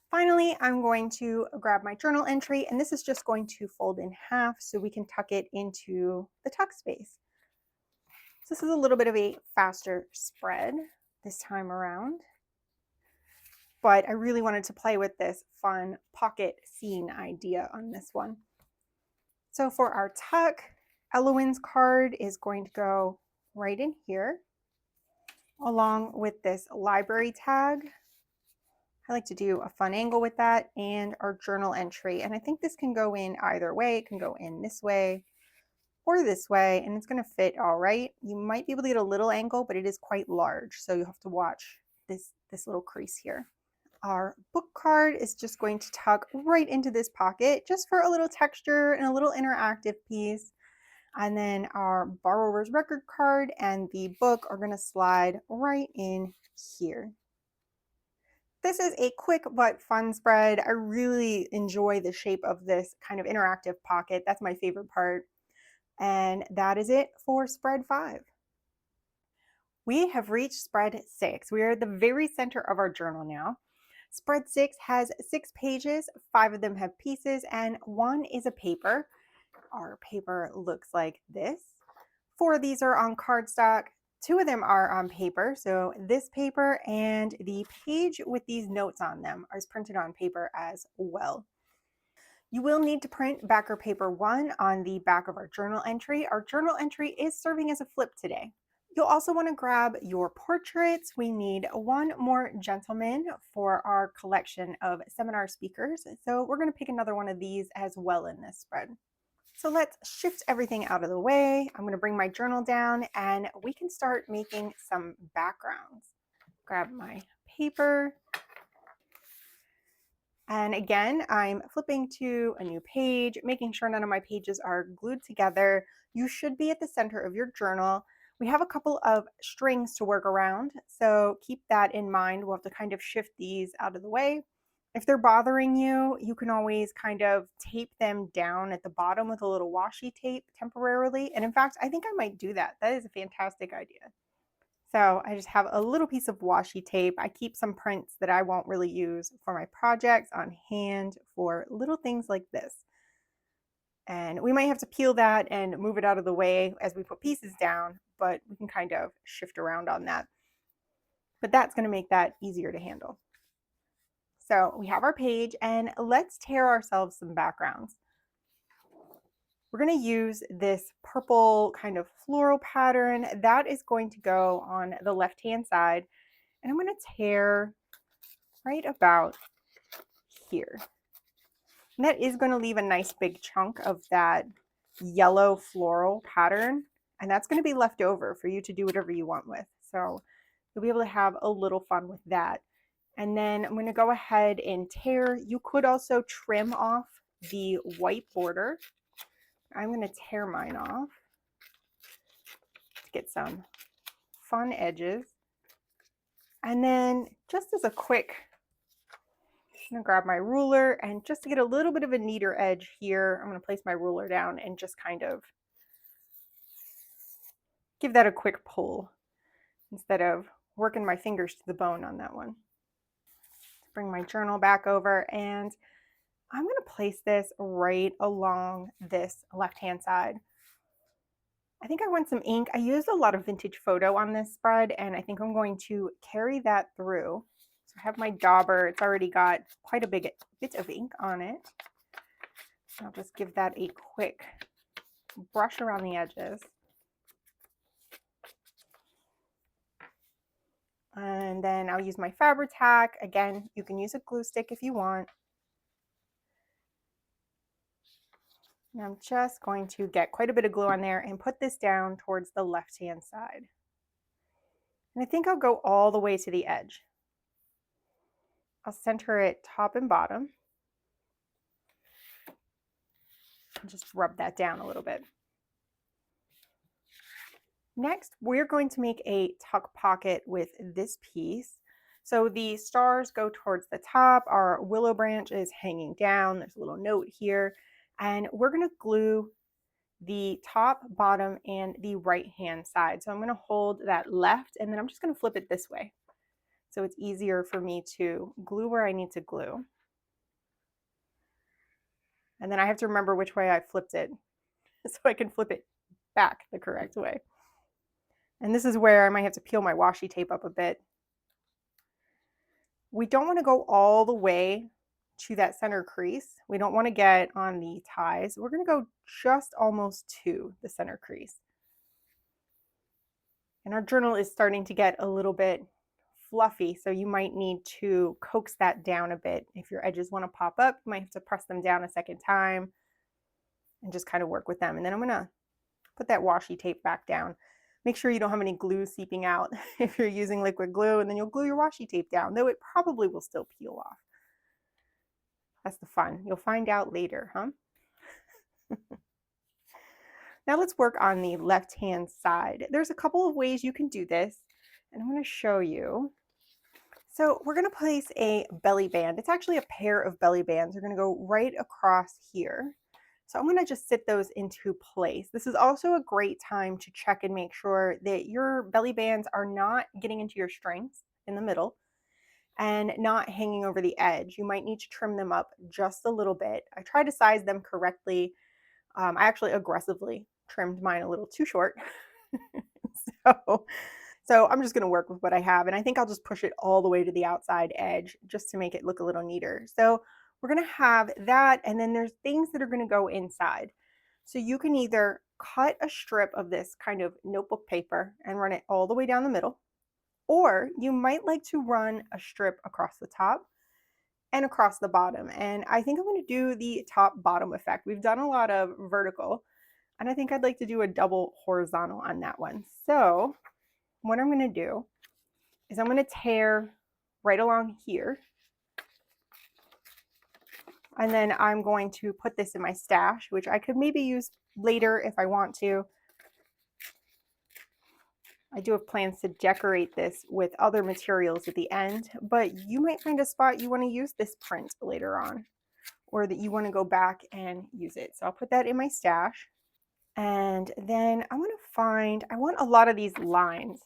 Finally, I'm going to grab my journal entry, and this is just going to fold in half so we can tuck it into the tuck space. So this is a little bit of a faster spread this time around, but I really wanted to play with this fun pocket scene idea on this one. So for our tuck, Elowen's card is going to go right in here, along with this library tag. I like to do a fun angle with that, and our journal entry. And I think this can go in either way. It can go in this way or this way, and it's going to fit all right. You might be able to get a little angle, but it is quite large, so you have to watch this little crease here. Our book card is just going to tuck right into this pocket just for a little texture and a little interactive piece. And then our borrower's record card and the book are going to slide right in here. This is a quick but fun spread. I really enjoy the shape of this kind of interactive pocket. That's my favorite part. And that is it for spread 5. We have reached spread 6. We are at the very center of our journal now. Spread 6 has 6 pages, 5 of them have pieces, and 1 is a paper. Our paper looks like this. 4 of these are on cardstock. 2 of them are on paper, so this paper and the page with these notes on them is printed on paper as well. You will need to print backer paper 1 on the back of our journal entry. Our journal entry is serving as a flip today. You'll also want to grab your portraits. We need 1 more gentleman for our collection of seminar speakers, so we're going to pick another one of these as well in this spread. So let's shift everything out of the way. I'm going to bring my journal down and we can start making some backgrounds. Grab my paper. And again, I'm flipping to a new page, making sure none of my pages are glued together. You should be at the center of your journal. We have a couple of strings to work around, so keep that in mind. We'll have to kind of shift these out of the way. If they're bothering you, you can always kind of tape them down at the bottom with a little washi tape temporarily. And in fact, I think I might do that. That is a fantastic idea. So I just have a little piece of washi tape. I keep some prints that I won't really use for my projects on hand for little things like this. And we might have to peel that and move it out of the way as we put pieces down, but we can kind of shift around on that. But that's going to make that easier to handle. So we have our page, and let's tear ourselves some backgrounds. We're going to use this purple kind of floral pattern that is going to go on the left-hand side, and I'm going to tear right about here. And that is going to leave a nice big chunk of that yellow floral pattern, and that's going to be left over for you to do whatever you want with. So you'll be able to have a little fun with that. And then I'm going to go ahead and tear. You could also trim off the white border. I'm going to tear mine off to get some fun edges. And then just as a quick, I'm going to grab my ruler, and just to get a little bit of a neater edge here, I'm going to place my ruler down and just kind of give that a quick pull instead of working my fingers to the bone on that one. Bring my journal back over, and I'm going to place this right along this left-hand side. I think I want some ink. I used a lot of vintage photo on this spread, and I think I'm going to carry that through. So I have my dauber. It's already got quite a bit of ink on it. I'll just give that a quick brush around the edges. And then I'll use my Fabri-Tac. Again, you can use a glue stick if you want. And I'm just going to get quite a bit of glue on there and put this down towards the left-hand side. And I think I'll go all the way to the edge. I'll center it top and bottom. And just rub that down a little bit. Next, we're going to make a tuck pocket with this piece. So the stars go towards the top, our willow branch is hanging down, there's a little note here, and we're going to glue the top, bottom, and the right hand side. So I'm going to hold that left, and then I'm just going to flip it this way. So it's easier for me to glue where I need to glue. And then I have to remember which way I flipped it so I can flip it back the correct way. And this is where I might have to peel my washi tape up a bit. We don't want to go all the way to that center crease. We don't want to get on the ties. We're going to go just almost to the center crease. And our journal is starting to get a little bit fluffy, so you might need to coax that down a bit. If your edges want to pop up, you might have to press them down a second time and just kind of work with them. And then I'm going to put that washi tape back down. Make sure you don't have any glue seeping out if you're using liquid glue, and then you'll glue your washi tape down, though it probably will still peel off. That's the fun. You'll find out later, huh? Now let's work on the left-hand side. There's a couple of ways you can do this, and I'm going to show you. So we're going to place a belly band. It's actually a pair of belly bands. We're going to go right across here. So I'm going to just sit those into place. This is also a great time to check and make sure that your belly bands are not getting into your strings in the middle and not hanging over the edge. You might need to trim them up just a little bit. I try to size them correctly. I actually aggressively trimmed mine a little too short. So I'm just going to work with what I have, and I think I'll just push it all the way to the outside edge just to make it look a little neater. So we're going to have that, and then there's things that are going to go inside. So you can either cut a strip of this kind of notebook paper and run it all the way down the middle, or you might like to run a strip across the top and across the bottom. And I think I'm going to do the top bottom effect. We've done a lot of vertical, and I think I'd like to do a double horizontal on that one. So what I'm going to do is I'm going to tear right along here, and then I'm going to put this in my stash, which I could maybe use later if I want to. I do have plans to decorate this with other materials at the end, but you might find a spot you want to use this print later on, or that you want to go back and use it. So I'll put that in my stash. And then I want a lot of these lines.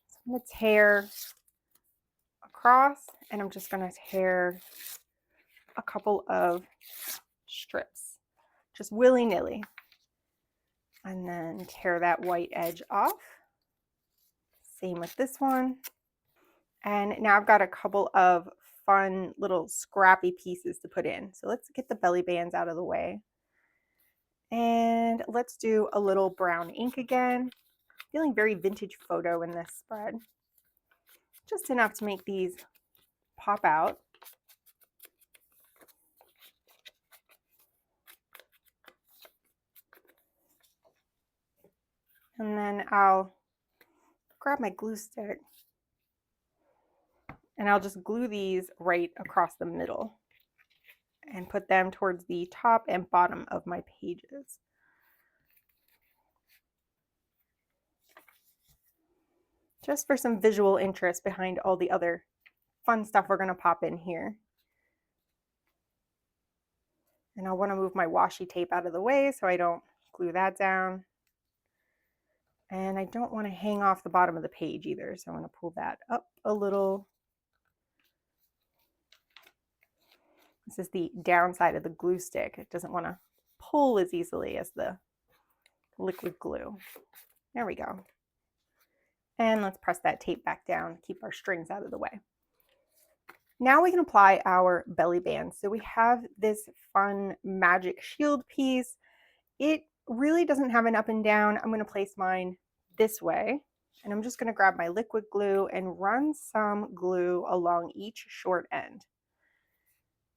So I'm going to tear across, and I'm just going to tear a couple of strips, just willy-nilly, and then tear that white edge off. Same with this one. And now I've got a couple of fun little scrappy pieces to put in. So let's get the belly bands out of the way. And let's do a little brown ink again. Feeling very vintage photo in this spread. Just enough to make these pop out. And then I'll grab my glue stick, and I'll just glue these right across the middle and put them towards the top and bottom of my pages. Just for some visual interest behind all the other fun stuff we're going to pop in here. And I'll want to move my washi tape out of the way so I don't glue that down. And I don't want to hang off the bottom of the page either, so I'm going to pull that up a little. This is the downside of the glue stick. It doesn't want to pull as easily as the liquid glue. There we go. And let's press that tape back down, keep our strings out of the way. Now we can apply our belly band. So we have this fun magic shield piece. It really doesn't have an up and down. I'm going to place mine this way, and I'm just going to grab my liquid glue and run some glue along each short end.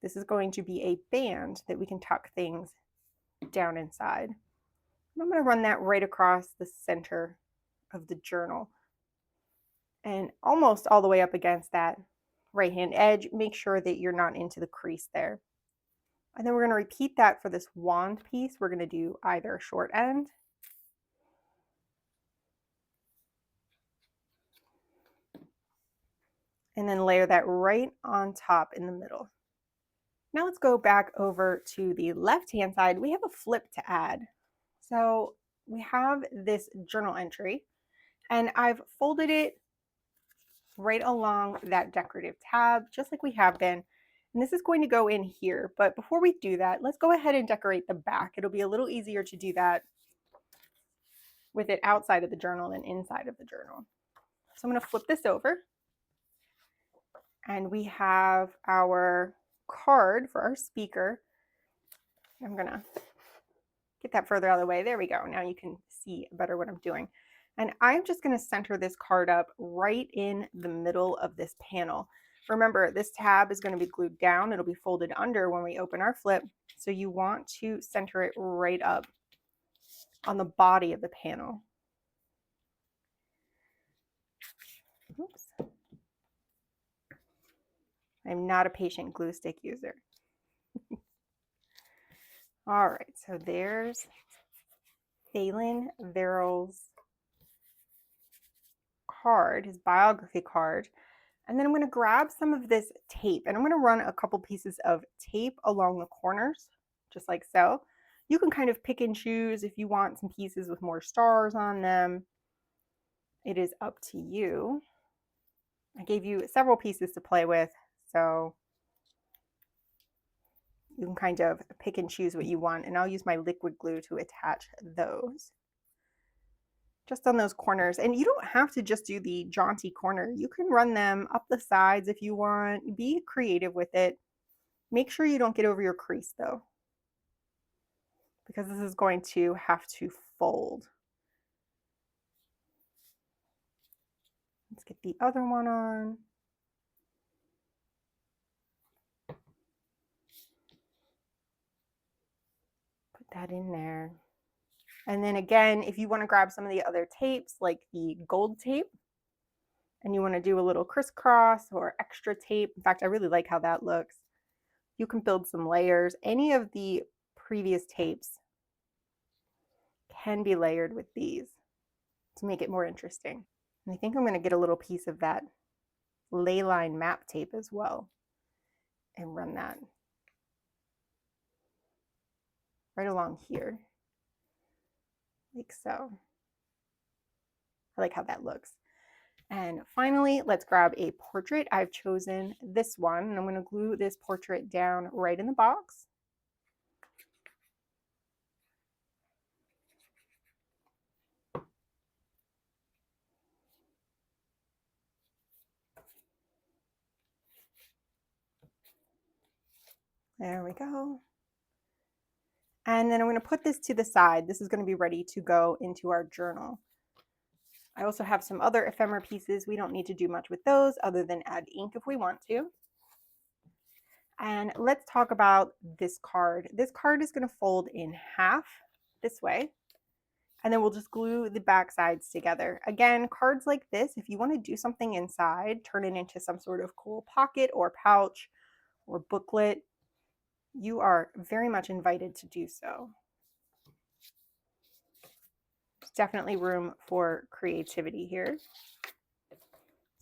This is going to be a band that we can tuck things down inside. And I'm going to run that right across the center of the journal and almost all the way up against that right hand edge. Make sure that you're not into the crease there. And then we're going to repeat that for this wand piece. We're going to do either short end and then layer that right on top in the middle. Now let's go back over to the left hand side. We have a flip to add. So we have this journal entry and I've folded it right along that decorative tab, just like we have been. And this is going to go in here. But before we do that, let's go ahead and decorate the back. It'll be a little easier to do that with it outside of the journal than inside of the journal. So I'm going to flip this over. And we have our card for our speaker. I'm going to get that further out of the way. There we go. Now you can see better what I'm doing. And I'm just going to center this card up right in the middle of this panel. Remember, this tab is going to be glued down. It'll be folded under when we open our flip. So you want to center it right up on the body of the panel. Oops. I'm not a patient glue stick user. All right, so there's Phelan Verrill's card, his biography card. And then I'm going to grab some of this tape and I'm going to run a couple pieces of tape along the corners, just like so. You can kind of pick and choose if you want some pieces with more stars on them. It is up to you. I gave you several pieces to play with, so you can kind of pick and choose what you want. And I'll use my liquid glue to attach those just on those corners. And you don't have to just do the jaunty corner. You can run them up the sides if you want. Be creative with it. Make sure you don't get over your crease though, because this is going to have to fold. Let's get the other one on. Put that in there. And then again, if you want to grab some of the other tapes, like the gold tape, and you want to do a little crisscross or extra tape. In fact, I really like how that looks. You can build some layers. Any of the previous tapes can be layered with these to make it more interesting. And I think I'm going to get a little piece of that ley line map tape as well and run that right along here, like so. I like how that looks. And finally, let's grab a portrait. I've chosen this one, and I'm going to glue this portrait down right in the box. There we go. And then I'm going to put this to the side. This is going to be ready to go into our journal. I also have some other ephemera pieces. We don't need to do much with those other than add ink if we want to. And let's talk about this card. This card is going to fold in half this way. And then we'll just glue the back sides together. Again, cards like this, if you want to do something inside, turn it into some sort of cool pocket or pouch or booklet, you are very much invited to do so. There's definitely room for creativity here.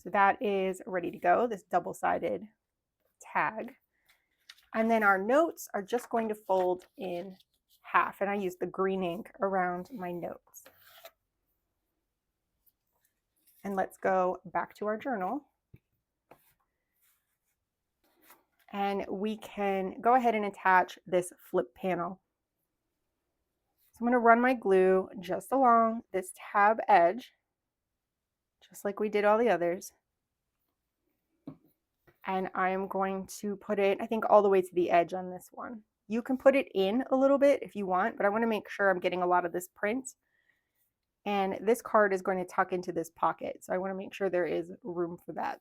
So that is ready to go, this double-sided tag. And then our notes are just going to fold in half, and I use the green ink around my notes. And let's go back to our journal. And we can go ahead and attach this flip panel. I'm going to run my glue just along this tab edge, just like we did all the others. And I am going to put it, I think, all the way to the edge on this one. You can put it in a little bit if you want, but I want to make sure I'm getting a lot of this print. And this card is going to tuck into this pocket, so I want to make sure there is room for that.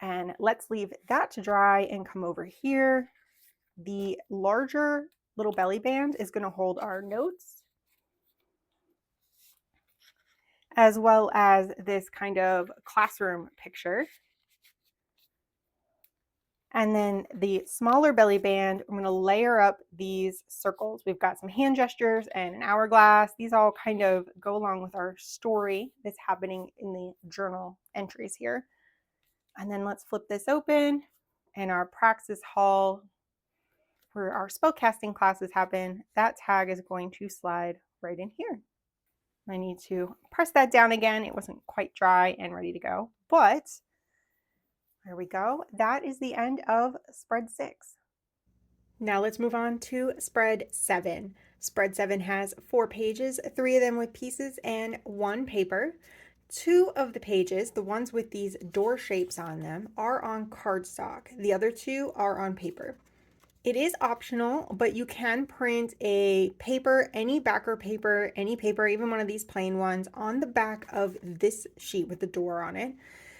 And let's leave that to dry and come over here. The larger little belly band is going to hold our notes, as well as this kind of classroom picture. And then the smaller belly band, I'm going to layer up these circles. We've got some hand gestures and an hourglass. These all kind of go along with our story that's happening in the journal entries here. And then let's flip this open, and our praxis hall where our spellcasting classes happen, that tag is going to slide right in here. I need to press that down again. It wasn't quite dry and ready to go, but there we go. That is the end of spread 6. Now let's move on to spread 7. Spread 7 has 4 pages, 3 of them with pieces and 1 paper. 2 of the pages, the ones with these door shapes on them, are on cardstock. The other 2 are on paper. It is optional, but you can print a paper, any backer paper, any paper, even one of these plain ones, on the back of this sheet with the door on it.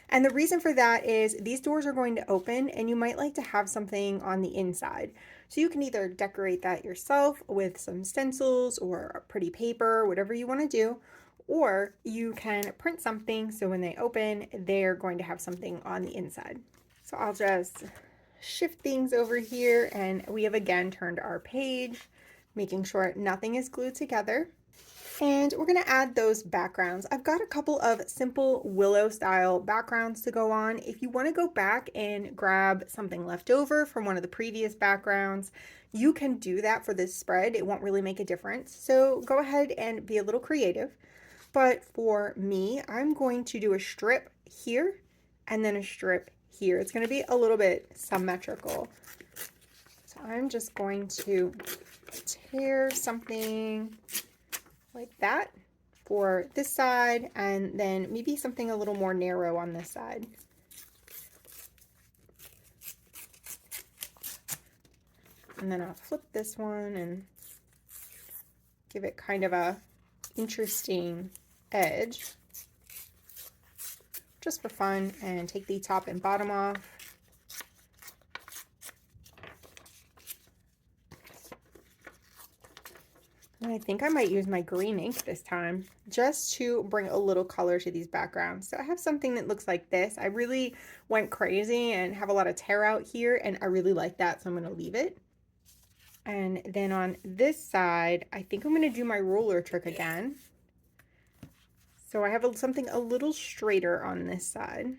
And the reason for that is these doors are going to open and you might like to have something on the inside. So you can either decorate that yourself with some stencils or a pretty paper, whatever you want to do, or you can print something so when they open, they're going to have something on the inside. So I'll just shift things over here, and we have again turned our page, making sure nothing is glued together. And we're going to add those backgrounds. I've got a couple of simple Willow style backgrounds to go on. If you want to go back and grab something left over from one of the previous backgrounds, you can do that for this spread. It won't really make a difference. So go ahead and be a little creative. But for me, I'm going to do a strip here and then a strip here. It's going to be a little bit symmetrical. So I'm just going to tear something like that for this side, and then maybe something a little more narrow on this side. And then I'll flip this one and give it kind of a interesting edge, just for fun, and take the top and bottom off. And I think I might use my green ink this time just to bring a little color to these backgrounds. So I have something that looks like this. I really went crazy and have a lot of tear out here, and I really like that, so I'm going to leave it. And then on this side, I think I'm going to do my ruler trick again. So I have something a little straighter on this side.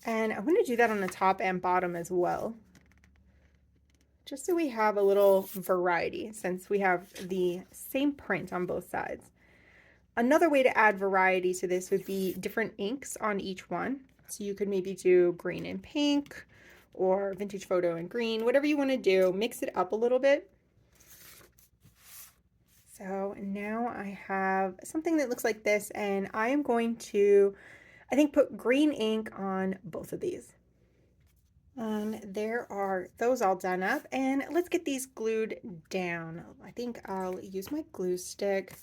And I'm going to do that on the top and bottom as well, just so we have a little variety since we have the same print on both sides. Another way to add variety to this would be different inks on each one. So you could maybe do green and pink, or vintage photo and green, whatever you want to do, mix it up a little bit. So now I have something that looks like this, and I am going to, I think, put green ink on both of these. And there are those all done up, and let's get these glued down. I think I'll use my glue stick.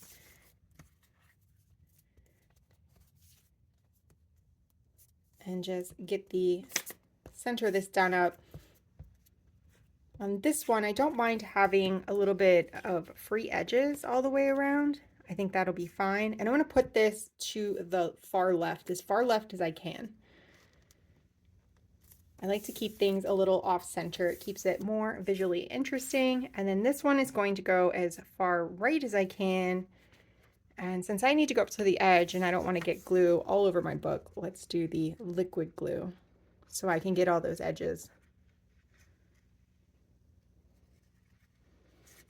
And just get the center of this done up. On this one, I don't mind having a little bit of free edges all the way around. I think that'll be fine. And I'm going to put this to the far left, as far left as I can. I like to keep things a little off center. It keeps it more visually interesting. And then this one is going to go as far right as I can. And since I need to go up to the edge and I don't want to get glue all over my book, let's do the liquid glue so I can get all those edges.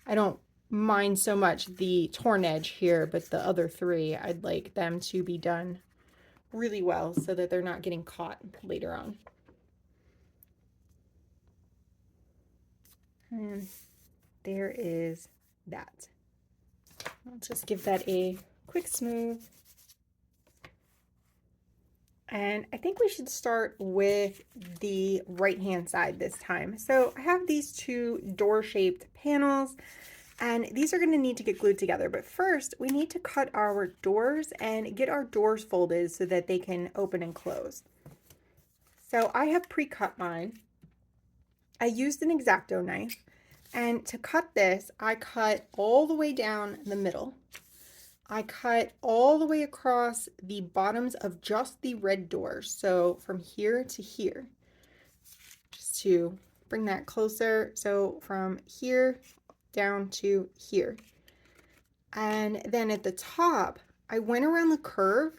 I don't mind so much the torn edge here, but the other 3, I'd like them to be done really well so that they're not getting caught later on. And there is that. I'll just give that a quick smooth. And I think we should start with the right-hand side this time. So I have these two door-shaped panels, and these are going to need to get glued together. But first, we need to cut our doors and get our doors folded so that they can open and close. So I have pre-cut mine. I used an X-Acto knife, and to cut this, I cut all the way down the middle. I cut all the way across the bottoms of just the red doors. So from here to here, just to bring that closer. So from here down to here. And then at the top, I went around the curve,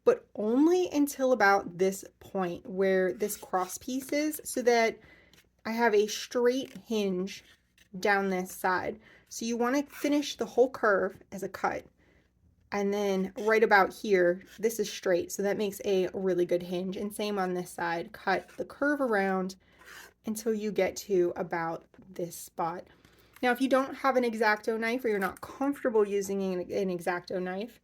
but only until about this point where this cross piece is, so that I have a straight hinge down this side. So you want to finish the whole curve as a cut. And then right about here, this is straight, so that makes a really good hinge. And same on this side, cut the curve around until you get to about this spot. Now, if you don't have an X-Acto knife or you're not comfortable using an X-Acto knife,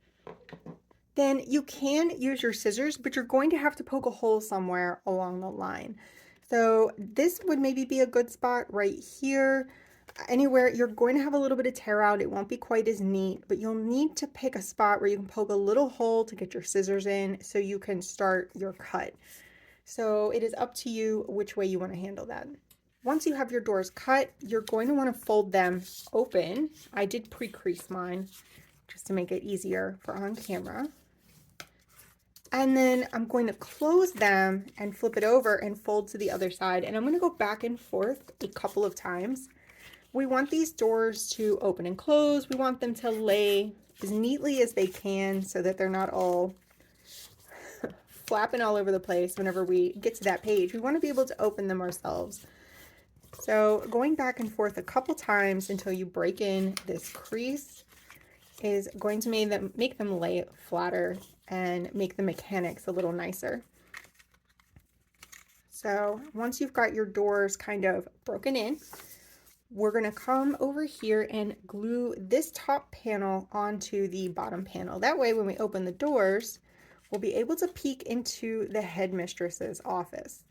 then you can use your scissors, but you're going to have to poke a hole somewhere along the line. So this would maybe be a good spot right here. Anywhere you're going to have a little bit of tear out, it won't be quite as neat, but you'll need to pick a spot where you can poke a little hole to get your scissors in so you can start your cut. So it is up to you which way you want to handle that. Once you have your doors cut, you're going to want to fold them open. I did pre-crease mine just to make it easier for on camera. And then I'm going to close them and flip it over and fold to the other side. And I'm going to go back and forth a couple of times. We want these doors to open and close. We want them to lay as neatly as they can so that they're not all flapping all over the place whenever we get to that page. We want to be able to open them ourselves. So going back and forth a couple times until you break in this crease is going to make them lay flatter and make the mechanics a little nicer. So once you've got your doors kind of broken in, we're going to come over here and glue this top panel onto the bottom panel. That way, when we open the doors, we'll be able to peek into the headmistress's office.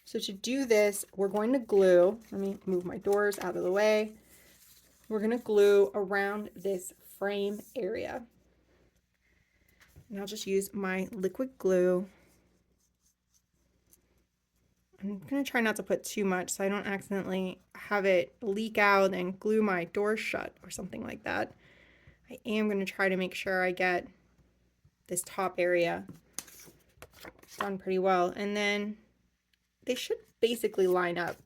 So to do this, we're going to glue, let me move my doors out of the way. We're going to glue around this frame area. And I'll just use my liquid glue. I'm going to try not to put too much so I don't accidentally have it leak out and glue my door shut or something like that. I am going to try to make sure I get this top area done pretty well. And then they should basically line up.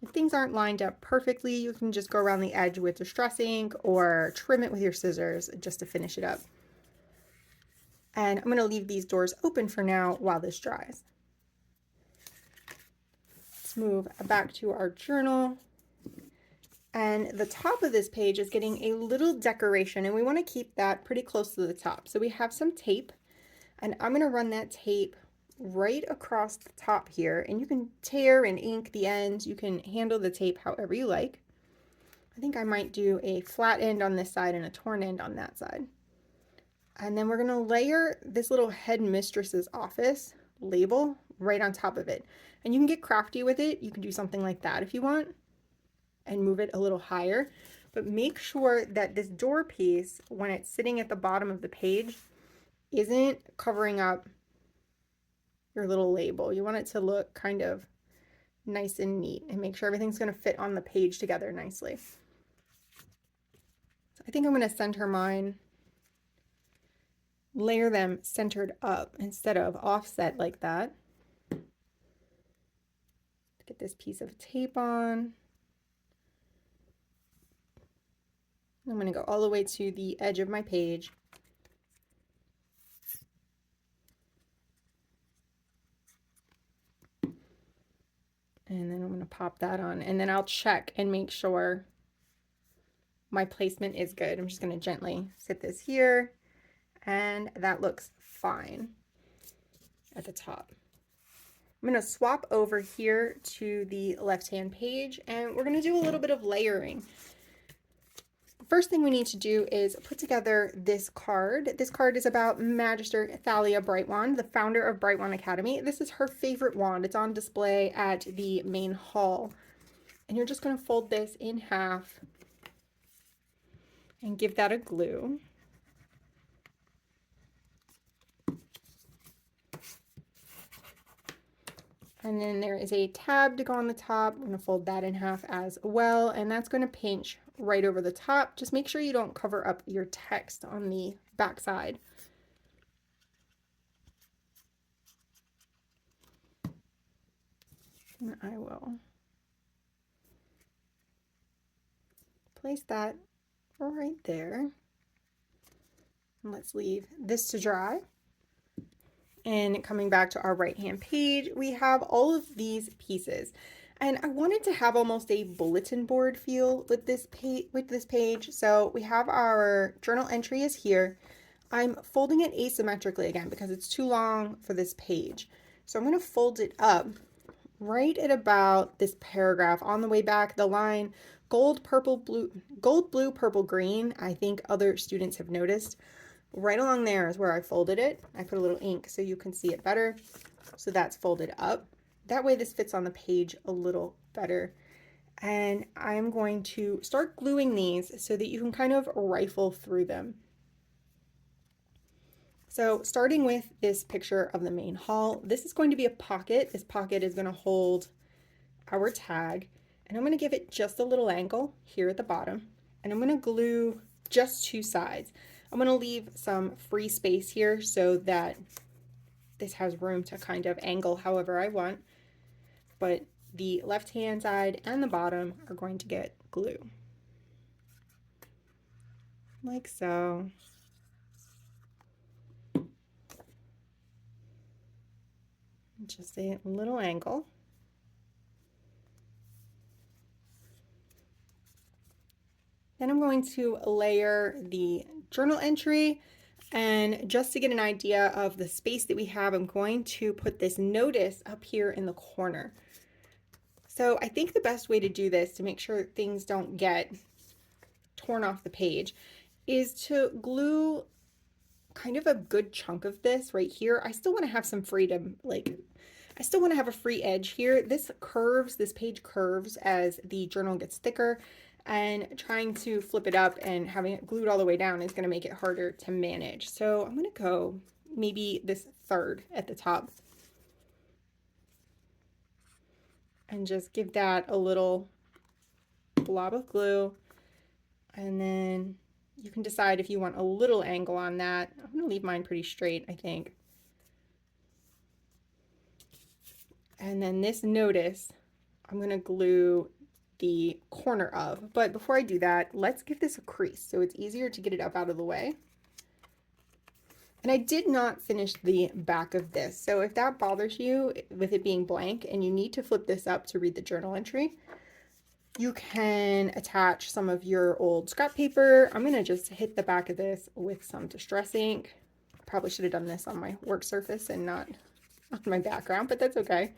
If things aren't lined up perfectly, you can just go around the edge with distress ink or trim it with your scissors just to finish it up. And I'm going to leave these doors open for now while this dries. Let's move back to our journal. And the top of this page is getting a little decoration, and we want to keep that pretty close to the top. So we have some tape, and I'm going to run that tape right across the top here. And you can tear and ink the ends. You can handle the tape however you like. I think I might do a flat end on this side and a torn end on that side. And then we're going to layer this little headmistress's office label right on top of it. And you can get crafty with it. You can do something like that if you want and move it a little higher. But make sure that this door piece, when it's sitting at the bottom of the page, isn't covering up your little label. You want it to look kind of nice and neat and make sure everything's going to fit on the page together nicely. So I think I'm going to center mine. Layer them centered up instead of offset like that. Get this piece of tape on. I'm going to go all the way to the edge of my page. And then I'm going to pop that on, and then I'll check and make sure my placement is good. I'm just going to gently sit this here. And that looks fine at the top. I'm going to swap over here to the left-hand page, and we're going to do a little bit of layering. First thing we need to do is put together this card. This card is about Magister Thalia Brightwand, the founder of Brightwand Academy. This is her favorite wand. It's on display at the main hall. And you're just going to fold this in half and give that a glue. And then there is a tab to go on the top. I'm going to fold that in half as well, and that's going to pinch right over the top. Just make sure you don't cover up your text on the back side. And I will place that right there. And let's leave this to dry. And coming back to our right-hand page, we have all of these pieces. And I wanted to have almost a bulletin board feel with this page. So we have our journal entry is here. I'm folding it asymmetrically again because it's too long for this page. So I'm going to fold it up right at about this paragraph on the way back, the line gold, blue, purple, green. I think other students have noticed. Right along there is where I folded it. I put a little ink so you can see it better. So that's folded up. That way this fits on the page a little better. And I'm going to start gluing these so that you can kind of rifle through them. So starting with this picture of the main hall, this is going to be a pocket. This pocket is going to hold our tag. And I'm going to give it just a little angle here at the bottom. And I'm going to glue just two sides. I'm going to leave some free space here so that this has room to kind of angle however I want. But the left-hand side and the bottom are going to get glue. Like so. Just a little angle. Then I'm going to layer the journal entry, and just to get an idea of the space that we have, I'm going to put this notice up here in the corner. So I think the best way to do this to make sure things don't get torn off the page is to glue kind of a good chunk of this right here. I still want to have some freedom, I still want to have a free edge here. This page curves as the journal gets thicker, and trying to flip it up and having it glued all the way down is going to make it harder to manage. So I'm going to go maybe this third at the top and just give that a little blob of glue, and then you can decide if you want a little angle on that. I'm going to leave mine pretty straight, I think. And then this notice, I'm going to glue the corner of. But before I do that, let's give this a crease so it's easier to get it up out of the way. And I did not finish the back of this. So if that bothers you with it being blank and you need to flip this up to read the journal entry, you can attach some of your old scrap paper. I'm going to just hit the back of this with some distress ink. Probably should have done this on my work surface and not on my background, but that's okay.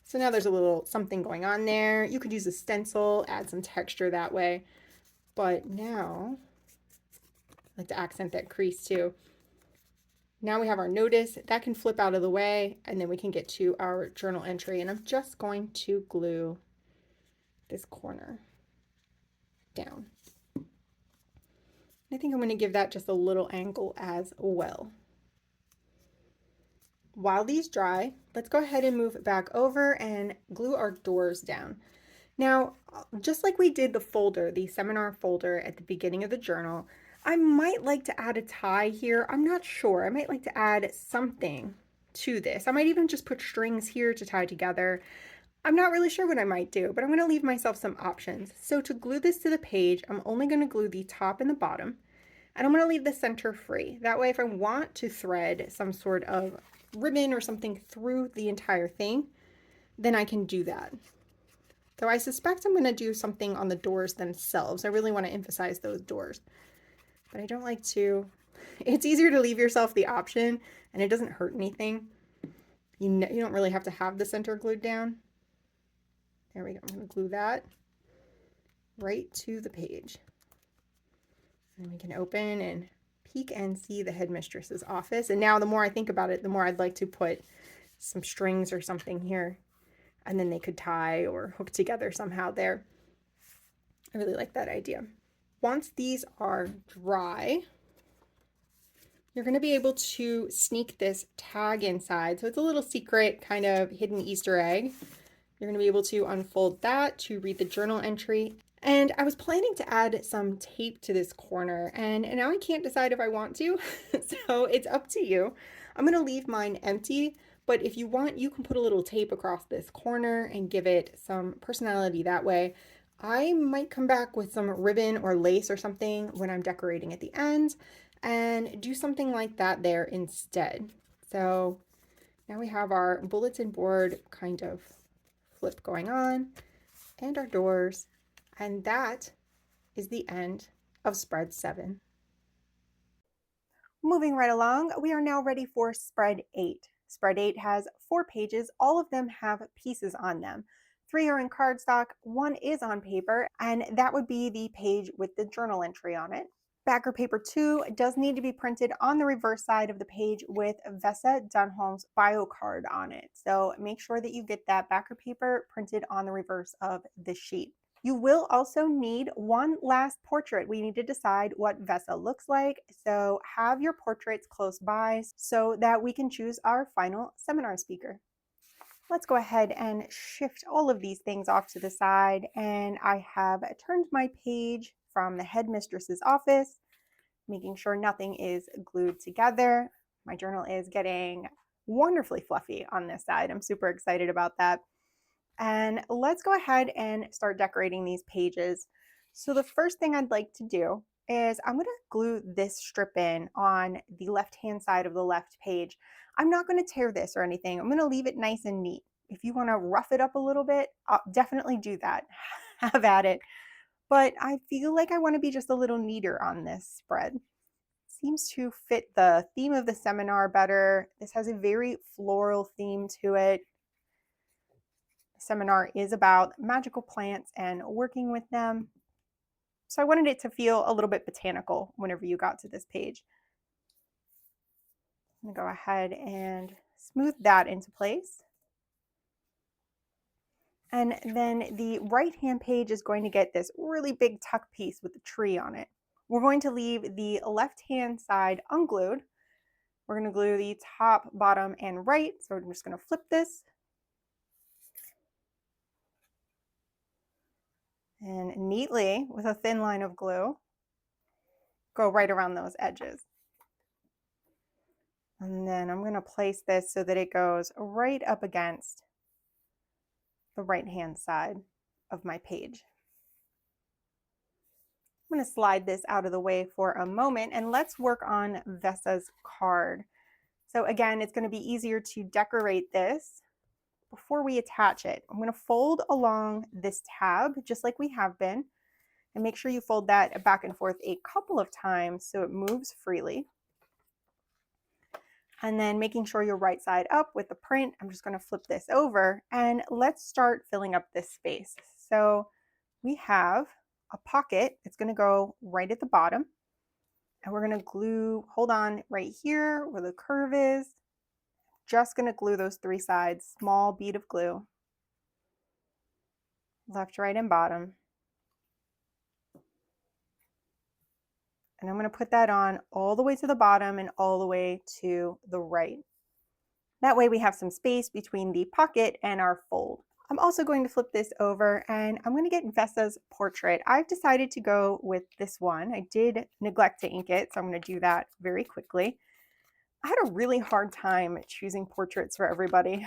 So now there's a little something going on there. You could use a stencil, add some texture that way. But now, I like to accent that crease too. Now we have our notice. That can flip out of the way, and then we can get to our journal entry. And I'm just going to glue this corner down. I think I'm going to give that just a little angle as well. While these dry, let's go ahead and move it back over and glue our doors down. Now, just like we did the folder, the seminar folder at the beginning of the journal, I might like to add a tie here. I'm not sure. I might like to add something to this. I might even just put strings here to tie together. I'm not really sure what I might do, but I'm going to leave myself some options. So to glue this to the page, I'm only going to glue the top and the bottom, and I'm going to leave the center free. That way, if I want to thread some sort of ribbon or something through the entire thing, then I can do that. So I suspect I'm going to do something on the doors themselves. I really want to emphasize those doors, but I don't like to. It's easier to leave yourself the option, and it doesn't hurt anything. You don't really have to have the center glued down. There we go. I'm going to glue that right to the page. And we can open and peek and see the headmistress's office. And now the more I think about it, the more I'd like to put some strings or something here. And then they could tie or hook together somehow there. I really like that idea. Once these are dry, you're going to be able to sneak this tag inside. So it's a little secret kind of hidden Easter egg. You're going to be able to unfold that to read the journal entry. And I was planning to add some tape to this corner, and now I can't decide if I want to. So it's up to you. I'm going to leave mine empty, but if you want, you can put a little tape across this corner and give it some personality that way. I might come back with some ribbon or lace or something when I'm decorating at the end and do something like that there instead. So now we have our bulletin board kind of flip going on and our doors, and that is the end of spread 7. Moving right along, we are now ready for spread 8. Spread 8 has 4 pages. All of them have pieces on them. 3 are in cardstock, 1 is on paper, and that would be the page with the journal entry on it. Backer paper 2 does need to be printed on the reverse side of the page with Vessa Dunholm's bio card on it. So make sure that you get that backer paper printed on the reverse of the sheet. You will also need one last portrait. We need to decide what Vessa looks like, so have your portraits close by so that we can choose our final seminar speaker. Let's go ahead and shift all of these things off to the side, and I have turned my page from the headmistress's office, making sure nothing is glued together. My journal is getting wonderfully fluffy on this side. I'm super excited about that. And let's go ahead and start decorating these pages. So the first thing I'd like to do is I'm going to glue this strip in on the left-hand side of the left page. I'm not going to tear this or anything. I'm going to leave it nice and neat. If you want to rough it up a little bit, I'll definitely do that. Have at it. But I feel like I want to be just a little neater on this spread. Seems to fit the theme of the seminar better. This has a very floral theme to it. The seminar is about magical plants and working with them. So I wanted it to feel a little bit botanical whenever you got to this page. I'm going to go ahead and smooth that into place. And then the right-hand page is going to get this really big tuck piece with the tree on it. We're going to leave the left-hand side unglued. We're going to glue the top, bottom, and right. So we're just going to flip this. And neatly, with a thin line of glue, go right around those edges. And then I'm going to place this so that it goes right up against the right-hand side of my page. I'm going to slide this out of the way for a moment, and let's work on Vessa's card. So again, it's going to be easier to decorate this before we attach it. I'm going to fold along this tab just like we have been, and make sure you fold that back and forth a couple of times so it moves freely. And then making sure you're right side up with the print, I'm just going to flip this over, and let's start filling up this space. So we have a pocket. It's going to go right at the bottom, and we're going to glue, hold on right here where the curve is. Just going to glue those 3 sides, small bead of glue, left, right, and bottom. And I'm going to put that on all the way to the bottom and all the way to the right. That way we have some space between the pocket and our fold. I'm also going to flip this over, and I'm going to get Vessa's portrait. I've decided to go with this one. I did neglect to ink it, so I'm going to do that very quickly. I had a really hard time choosing portraits for everybody.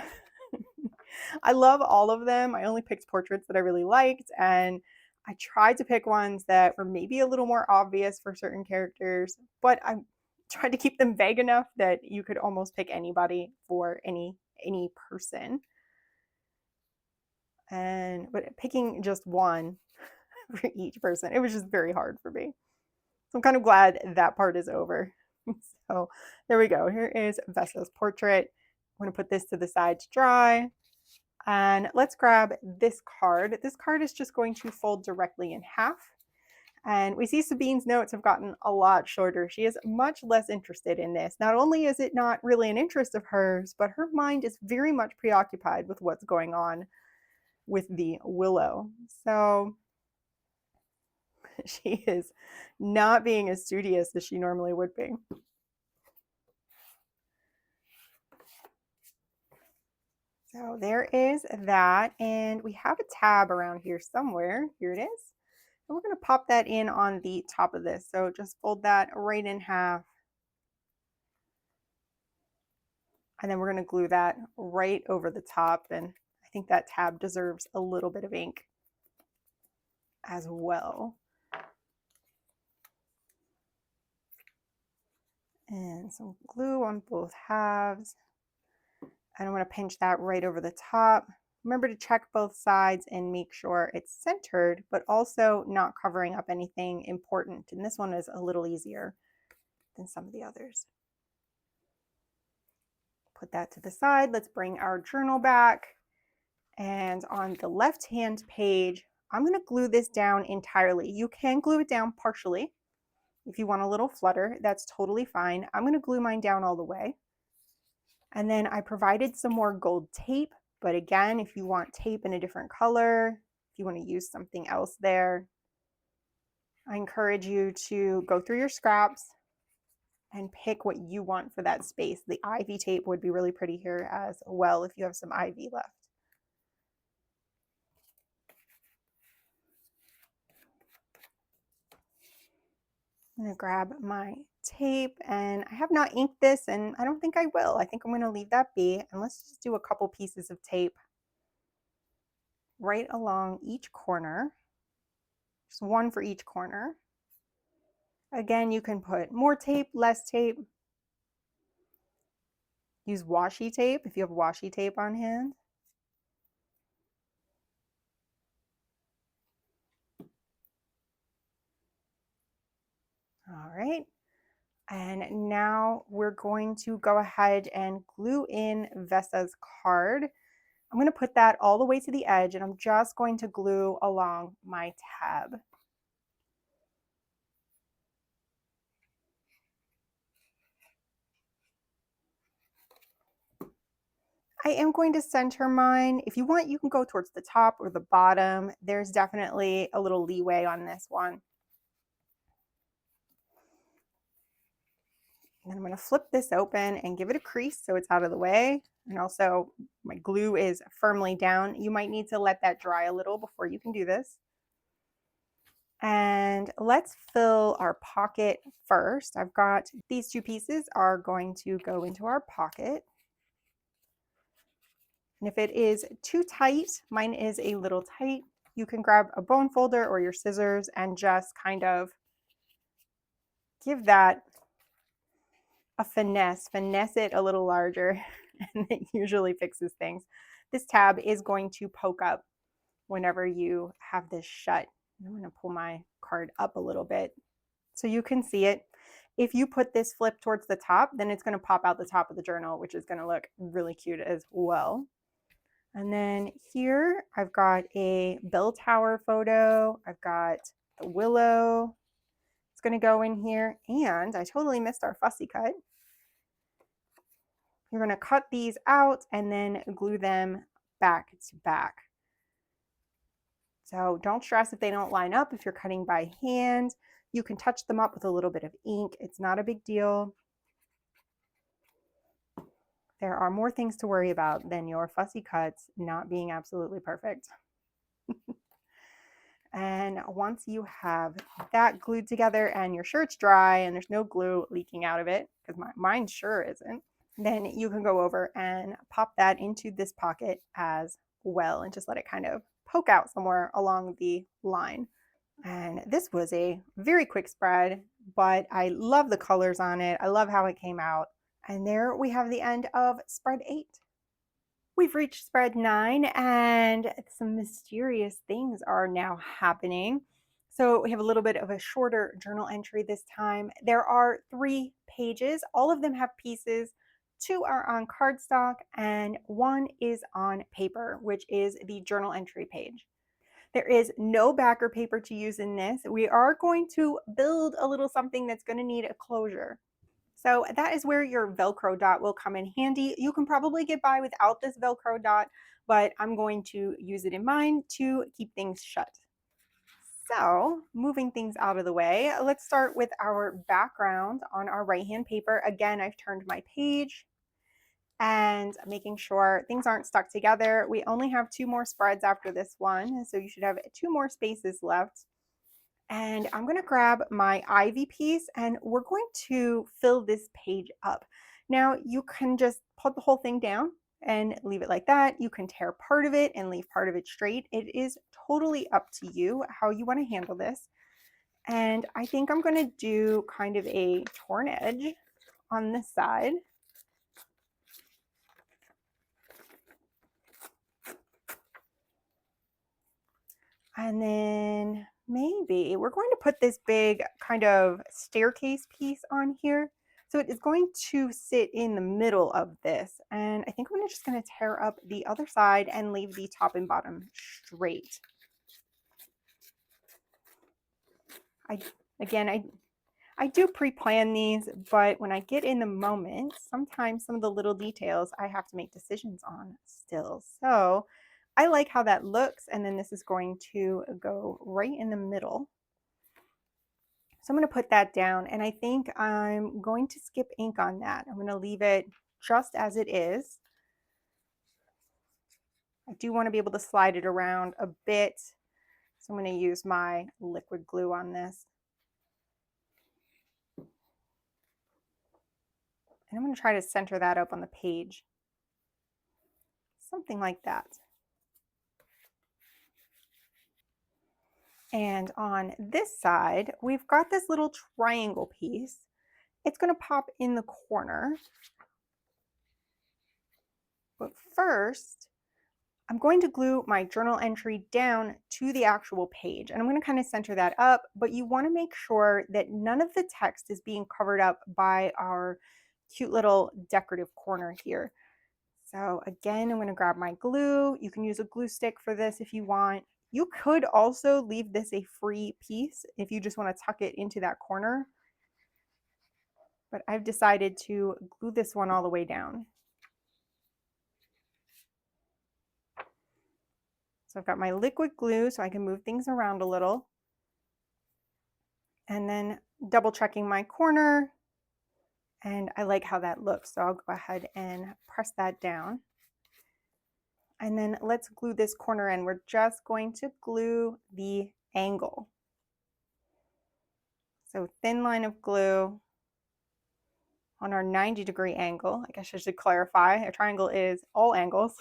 I love all of them. I only picked portraits that I really liked, and I tried to pick ones that were maybe a little more obvious for certain characters, but I tried to keep them vague enough that you could almost pick anybody for any person. But picking just one for each person, it was just very hard for me. So I'm kind of glad that part is over. So there we go. Here is Vessa's portrait. I'm going to put this to the side to dry. And let's grab this card. This card is just going to fold directly in half. And we see Sabine's notes have gotten a lot shorter. She is much less interested in this. Not only is it not really an interest of hers, but her mind is very much preoccupied with what's going on with the Willow. So she is not being as studious as she normally would be. So there is that, and we have a tab around here somewhere. Here it is. And we're going to pop that in on the top of this. So just fold that right in half. And then we're going to glue that right over the top. And I think that tab deserves a little bit of ink as well. And some glue on both halves. And I'm going to pinch that right over the top. Remember to check both sides and make sure it's centered, but also not covering up anything important. And this one is a little easier than some of the others. Put that to the side. Let's bring our journal back. And on the left-hand page, I'm going to glue this down entirely. You can glue it down partially if you want a little flutter. That's totally fine. I'm going to glue mine down all the way. And then I provided some more gold tape. But again, if you want tape in a different color, if you want to use something else there, I encourage you to go through your scraps and pick what you want for that space. The ivy tape would be really pretty here as well if you have some ivy left. I'm going to grab my tape, and I have not inked this, and I don't think I will. I think I'm going to leave that be, and let's just do a couple pieces of tape right along each corner. Just one for each corner. Again, you can put more tape, less tape. Use washi tape if you have washi tape on hand. All right. And now we're going to go ahead and glue in Vessa's card. I'm going to put that all the way to the edge, and I'm just going to glue along my tab. I am going to center mine. If you want, you can go towards the top or the bottom. There's definitely a little leeway on this one. And then I'm going to flip this open and give it a crease so it's out of the way. And also my glue is firmly down. You might need to let that dry a little before you can do this. And let's fill our pocket first. I've got these two pieces are going to go into our pocket. And if it is too tight, mine is a little tight, you can grab a bone folder or your scissors and just kind of give that a finesse it a little larger, and it usually fixes things. This tab is going to poke up whenever you have this shut. I'm going to pull my card up a little bit so you can see it. If you put this flip towards the top, then it's going to pop out the top of the journal, which is going to look really cute as well. And then here I've got a bell tower photo. I've got the Willow. It's going to go in here, and I totally missed our fussy cut. You're going to cut these out and then glue them back to back. So don't stress if they don't line up. If you're cutting by hand, you can touch them up with a little bit of ink. It's not a big deal. There are more things to worry about than your fussy cuts not being absolutely perfect. And once you have that glued together and your shirt's dry and there's no glue leaking out of it, because mine sure isn't, then you can go over and pop that into this pocket as well and just let it kind of poke out somewhere along the line. And this was a very quick spread, but I love the colors on it. I love how it came out. And there we have the end of spread 8. We've reached spread 9, and some mysterious things are now happening. So we have a little bit of a shorter journal entry this time. There are 3 pages. All of them have pieces 2 are on cardstock, and 1 is on paper, which is the journal entry page. There is no backer paper to use in this. We are going to build a little something that's going to need a closure. So that is where your Velcro dot will come in handy. You can probably get by without this Velcro dot, but I'm going to use it in mine to keep things shut. So moving things out of the way, let's start with our background on our right-hand paper. Again, I've turned my page and making sure things aren't stuck together. We only have 2 more spreads after this one, so you should have 2 more spaces left. And I'm going to grab my ivy piece and we're going to fill this page up. Now you can just put the whole thing down and leave it like that. You can tear part of it and leave part of it straight. It is totally up to you how you want to handle this. And I think I'm going to do kind of a torn edge on this side. And then maybe we're going to put this big kind of staircase piece on here. So it is going to sit in the middle of this. And I think I'm just going to tear up the other side and leave the top and bottom straight. I do pre-plan these, but when I get in the moment, sometimes some of the little details I have to make decisions on still. So I like how that looks, and then this is going to go right in the middle. So I'm going to put that down, and I think I'm going to skip ink on that. I'm going to leave it just as it is. I do want to be able to slide it around a bit, so I'm going to use my liquid glue on this. And I'm going to try to center that up on the page. Something like that. And on this side, we've got this little triangle piece. It's going to pop in the corner. But first, I'm going to glue my journal entry down to the actual page. And I'm going to kind of center that up, but you want to make sure that none of the text is being covered up by our cute little decorative corner here. So again, I'm going to grab my glue. You can use a glue stick for this if you want. You could also leave this a free piece if you just want to tuck it into that corner. But I've decided to glue this one all the way down. So I've got my liquid glue so I can move things around a little. And then double checking my corner. And I like how that looks. So I'll go ahead and press that down. And then let's glue this corner in. We're just going to glue the angle. So thin line of glue on our 90-degree angle. I guess I should clarify, a triangle is all angles.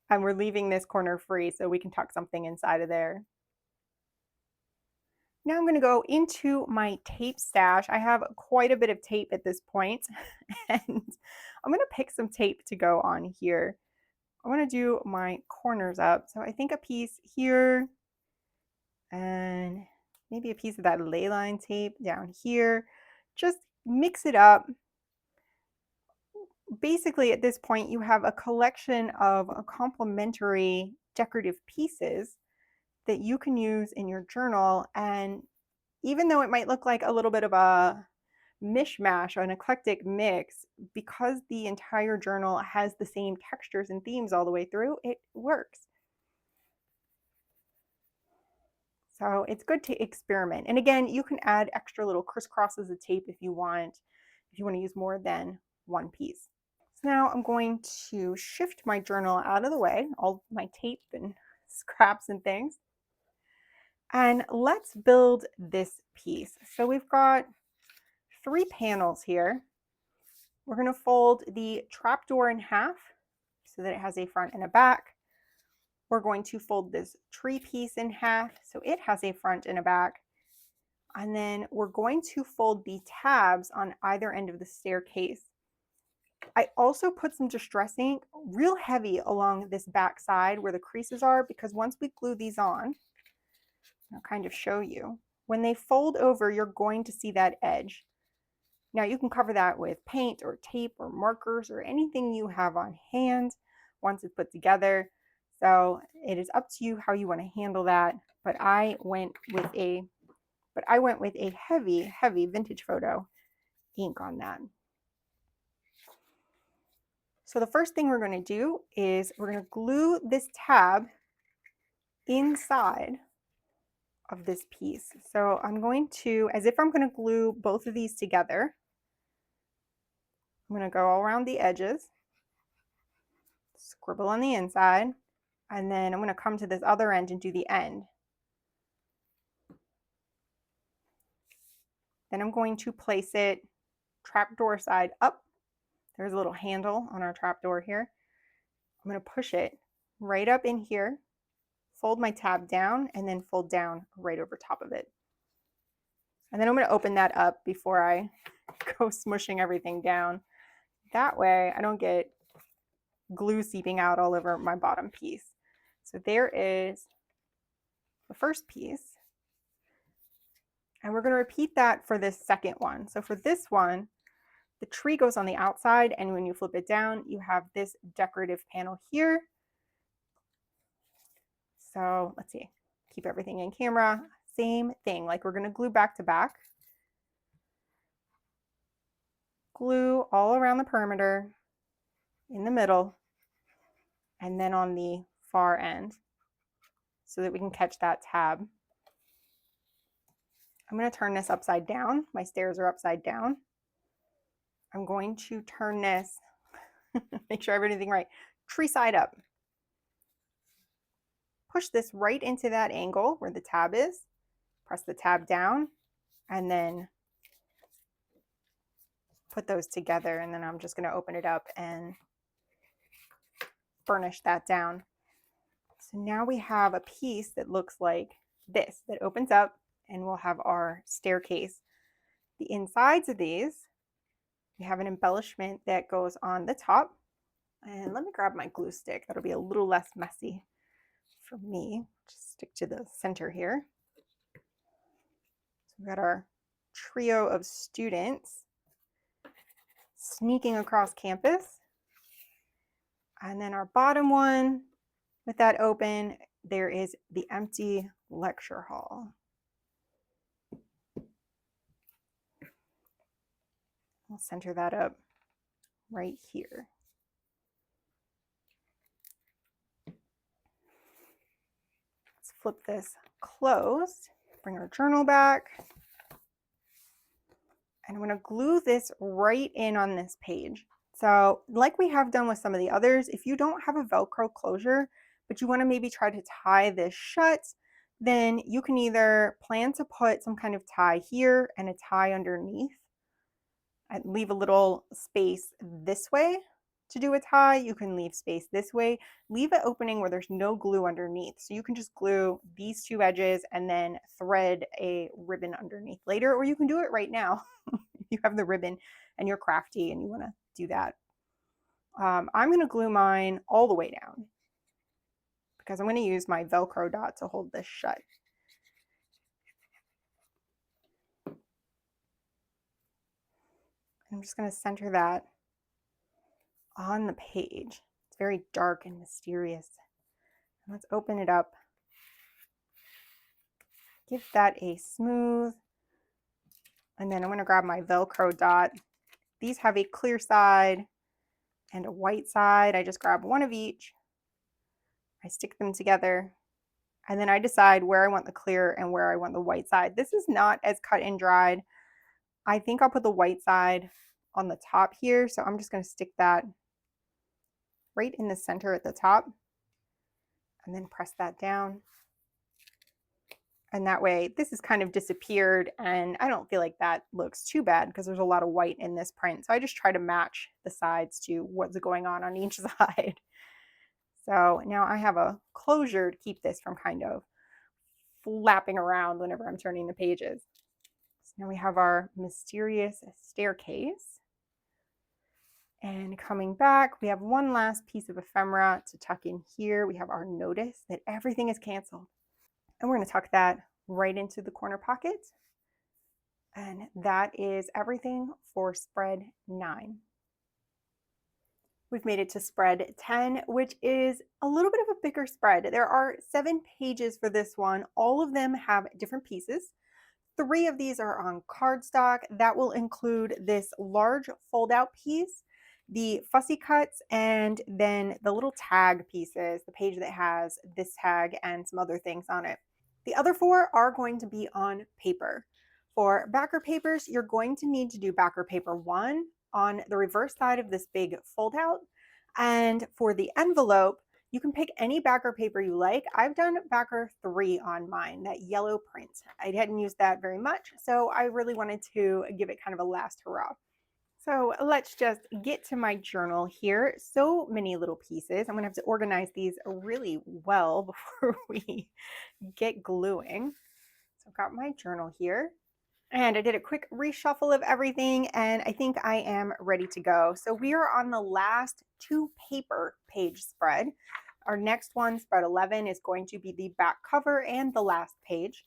And we're leaving this corner free so we can tuck something inside of there. Now I'm going to go into my tape stash. I have quite a bit of tape at this point, and I'm going to pick some tape to go on here. I want to do my corners up. So I think a piece here and maybe a piece of that ley line tape down here. Just mix it up. Basically, at this point, you have a collection of complementary decorative pieces that you can use in your journal. And even though it might look like a little bit of a mishmash or an eclectic mix, because the entire journal has the same textures and themes all the way through, it works. So it's good to experiment. And again, you can add extra little crisscrosses of tape if you want to use more than one piece. So now I'm going to shift my journal out of the way, all my tape and scraps and things. And let's build this piece. So we've got 3 panels here. We're going to fold the trapdoor in half so that it has a front and a back. We're going to fold this tree piece in half so it has a front and a back. And then we're going to fold the tabs on either end of the staircase. I also put some distress ink real heavy along this back side where the creases are, because once we glue these on, I'll kind of show you, when they fold over, you're going to see that edge. Now you can cover that with paint or tape or markers or anything you have on hand once it's put together. So it is up to you how you want to handle that. But I went with a heavy vintage photo ink on that. So the first thing we're going to do is we're going to glue this tab inside of this piece. So I'm going to, as if I'm going to glue both of these together, I'm going to go all around the edges, scribble on the inside, and then I'm going to come to this other end and do the end. Then I'm going to place it trapdoor side up. There's a little handle on our trapdoor here. I'm going to push it right up in here, fold my tab down, and then fold down right over top of it. And then I'm going to open that up before I go smushing everything down. That way I don't get glue seeping out all over my bottom piece. So there is the first piece. And we're going to repeat that for this second one. So for this one, the tree goes on the outside, and when you flip it down, you have this decorative panel here. So let's see, keep everything in camera. Same thing, like we're going to glue back to back. Glue all around the perimeter, in the middle, and then on the far end so that we can catch that tab. I'm going to turn this upside down. My stairs are upside down. I'm going to turn this, make sure I have everything right, tree side up. Push this right into that angle where the tab is. Press the tab down and then put those together, and then I'm just going to open it up and burnish that down. So now we have a piece that looks like this, that opens up, and we'll have our staircase. The insides of these, we have an embellishment that goes on the top. And let me grab my glue stick. That'll be a little less messy for me. Just stick to the center here. So we've got our trio of students sneaking across campus. And then our bottom one, with that open, there is the empty lecture hall. We'll center that up right here. Let's flip this closed, bring our journal back. And I'm going to glue this right in on this page. So like we have done with some of the others, if you don't have a Velcro closure, but you want to maybe try to tie this shut, then you can either plan to put some kind of tie here and a tie underneath and leave a little space this way to do a tie. You can leave space this way. Leave an opening where there's no glue underneath. So you can just glue these two edges and then thread a ribbon underneath later, or you can do it right now if you have the ribbon and you're crafty and you want to do that. I'm going to glue mine all the way down because I'm going to use my Velcro dot to hold this shut. I'm just going to center that on the page. It's very dark and mysterious. Let's open it up. Give that a smooth. And then I'm going to grab my Velcro dot. These have a clear side and a white side. I just grab one of each. I stick them together. And then I decide where I want the clear and where I want the white side. This is not as cut and dried. I think I'll put the white side on the top here. So I'm just going to stick that right in the center at the top and then press that down. And that way this has kind of disappeared, and I don't feel like that looks too bad because there's a lot of white in this print. So I just try to match the sides to what's going on each side. So now I have a closure to keep this from kind of flapping around whenever I'm turning the pages. So now we have our mysterious staircase. And coming back, we have one last piece of ephemera to tuck in here. We have our notice that everything is canceled. And we're going to tuck that right into the corner pocket. And that is everything for spread 9. We've made it to spread 10, which is a little bit of a bigger spread. There are 7 pages for this one. All of them have different pieces. 3 of these are on cardstock. That will include this large fold-out piece, the fussy cuts, and then the little tag pieces, the page that has this tag and some other things on it. The other 4 are going to be on paper. For backer papers, you're going to need to do backer paper 1 on the reverse side of this big fold out. And for the envelope, you can pick any backer paper you like. I've done backer 3 on mine, that yellow print. I hadn't used that very much, so I really wanted to give it kind of a last hurrah. So let's just get to my journal here. So many little pieces. I'm gonna have to organize these really well before we get gluing. So I've got my journal here. And I did a quick reshuffle of everything, and I think I am ready to go. So we are on the last 2 paper page spread. Our next one, spread 11, is going to be the back cover and the last page.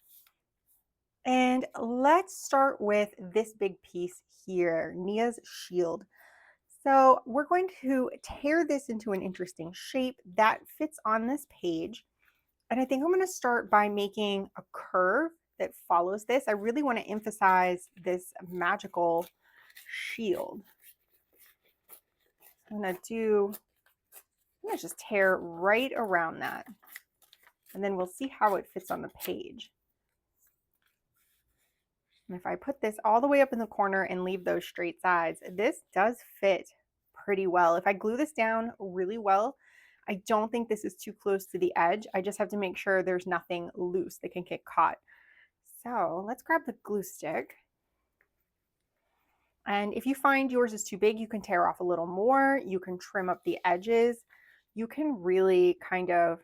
And let's start with this big piece here, Nia's shield. So we're going to tear this into an interesting shape that fits on this page. And I think I'm going to start by making a curve that follows this. I really want to emphasize this magical shield. I'm going to just tear right around that. And then we'll see how it fits on the page. And if I put this all the way up in the corner and leave those straight sides, this does fit pretty well. If I glue this down really well, I don't think this is too close to the edge. I just have to make sure there's nothing loose that can get caught. So let's grab the glue stick. And if you find yours is too big, you can tear off a little more. You can trim up the edges. You can really kind of